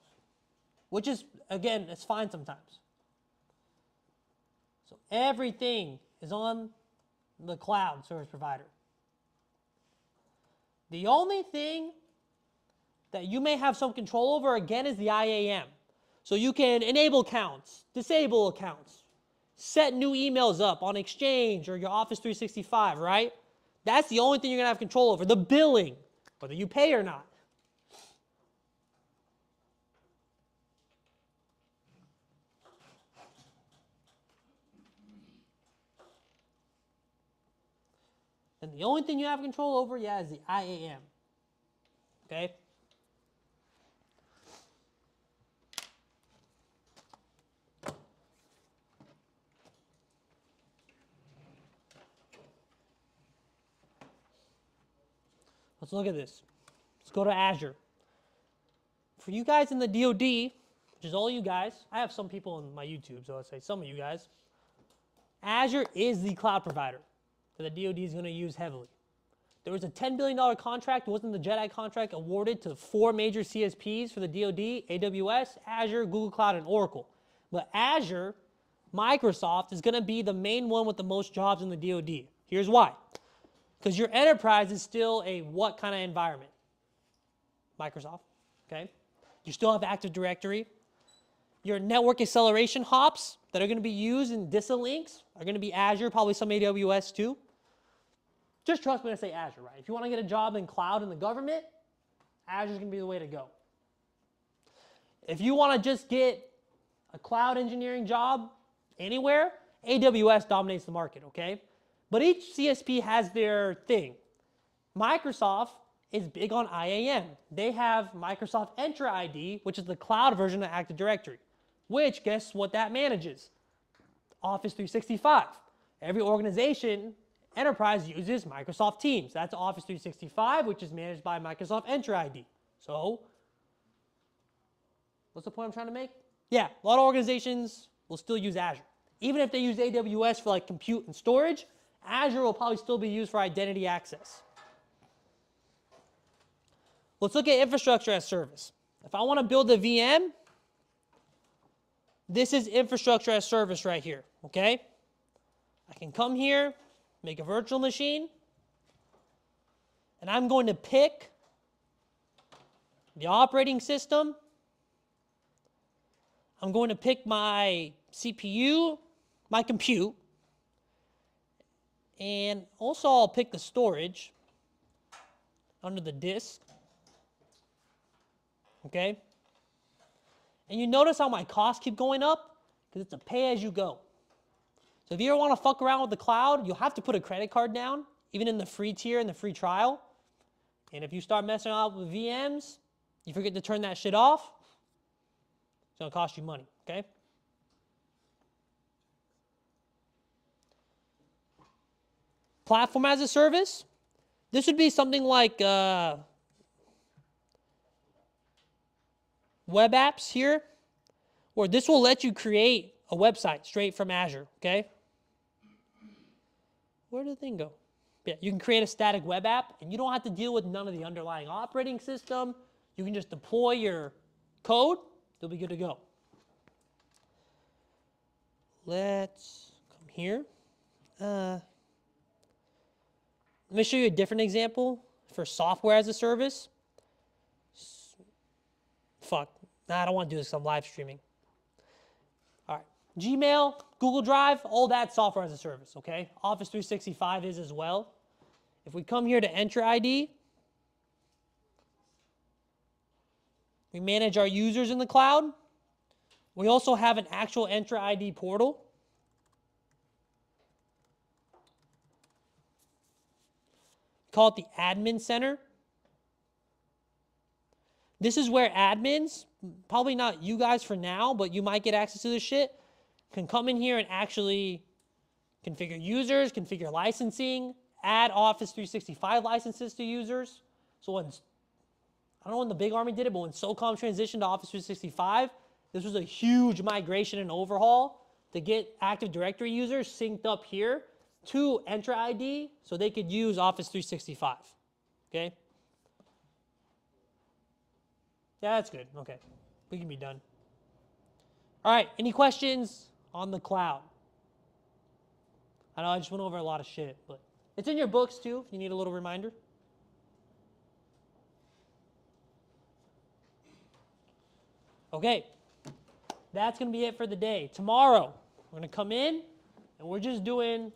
Speaker 1: which is, again, it's fine sometimes. So everything is on the cloud service provider. The only thing that you may have some control over, again, is the IAM. So you can enable accounts, disable accounts, set new emails up on Exchange or your Office 365, right? That's the only thing you're going to have control over. The billing, whether you pay or not. And the only thing you have control over, is the IAM. Okay? Let's look at this. Let's go to Azure. For you guys in the DoD, which is all you guys, I have some people on my YouTube, so let's say some of you guys, Azure is the cloud provider that the DoD is going to use heavily. There was a $10 billion contract, wasn't the JEDI contract, awarded to 4 major CSPs for the DoD, AWS, Azure, Google Cloud, and Oracle. But Azure, Microsoft, is going to be the main one with the most jobs in the DoD. Here's why. Because your enterprise is still a what kind of environment? Microsoft, okay? You still have Active Directory. Your network acceleration hops that are going to be used in DISA links are going to be Azure, probably some AWS too. Just trust me when I say Azure, right? If you want to get a job in cloud in the government, Azure's going to be the way to go. If you want to just get a cloud engineering job anywhere, AWS dominates the market, okay? But each CSP has their thing. Microsoft is big on IAM. They have Microsoft Entra ID, which is the cloud version of Active Directory, which, guess what that manages? Office 365. Every organization, enterprise, uses Microsoft Teams. That's Office 365, which is managed by Microsoft Entra ID. So, what's the point I'm trying to make? Yeah, a lot of organizations will still use Azure. Even if they use AWS for like compute and storage, Azure will probably still be used for identity access. Let's look at infrastructure as service. If I want to build a VM, this is infrastructure as service right here, okay? I can come here, make a virtual machine, and I'm going to pick the operating system. I'm going to pick my CPU, my compute, and also I'll pick the storage under the disk. Okay? And you notice how my costs keep going up? Because it's a pay-as-you-go. So if you ever want to fuck around with the cloud, you'll have to put a credit card down, even in the free tier and the free trial. And if you start messing around with VMs, you forget to turn that shit off, it's going to cost you money, okay? Platform as a service. This would be something like web apps here, where this will let you create a website straight from Azure, okay? Where did the thing go? Yeah, you can create a static web app, and you don't have to deal with none of the underlying operating system. You can just deploy your code. You'll be good to go. Let's come here. Let me show you a different example for software as a service. Fuck. Nah, I don't want to do this because I'm live streaming. All right. Gmail, Google Drive, all that software as a service, okay? Office 365 is as well. If we come here to Entra ID, we manage our users in the cloud. We also have an actual Entra ID portal. Call it the Admin Center. This is where admins, probably not you guys for now, but you might get access to this shit, can come in here and actually configure users, configure licensing, add Office 365 licenses to users. So when, I don't know when the big army did it, but when SOCOM transitioned to Office 365, this was a huge migration and overhaul to get Active Directory users synced up here to Entra ID so they could use Office 365, okay? Yeah, that's good. Okay. We can be done. All right. Any questions on the cloud? I know I just went over a lot of shit, but it's in your books too. If you need a little reminder. Okay. That's going to be it for the day. Tomorrow, we're going to come in and we're just doing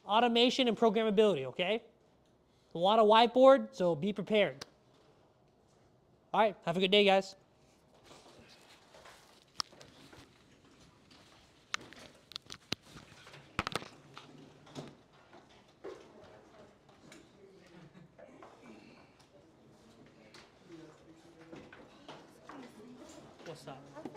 Speaker 1: automation and programmability, okay? A lot of whiteboard, so be prepared. All right. Have a good day, guys. What's up?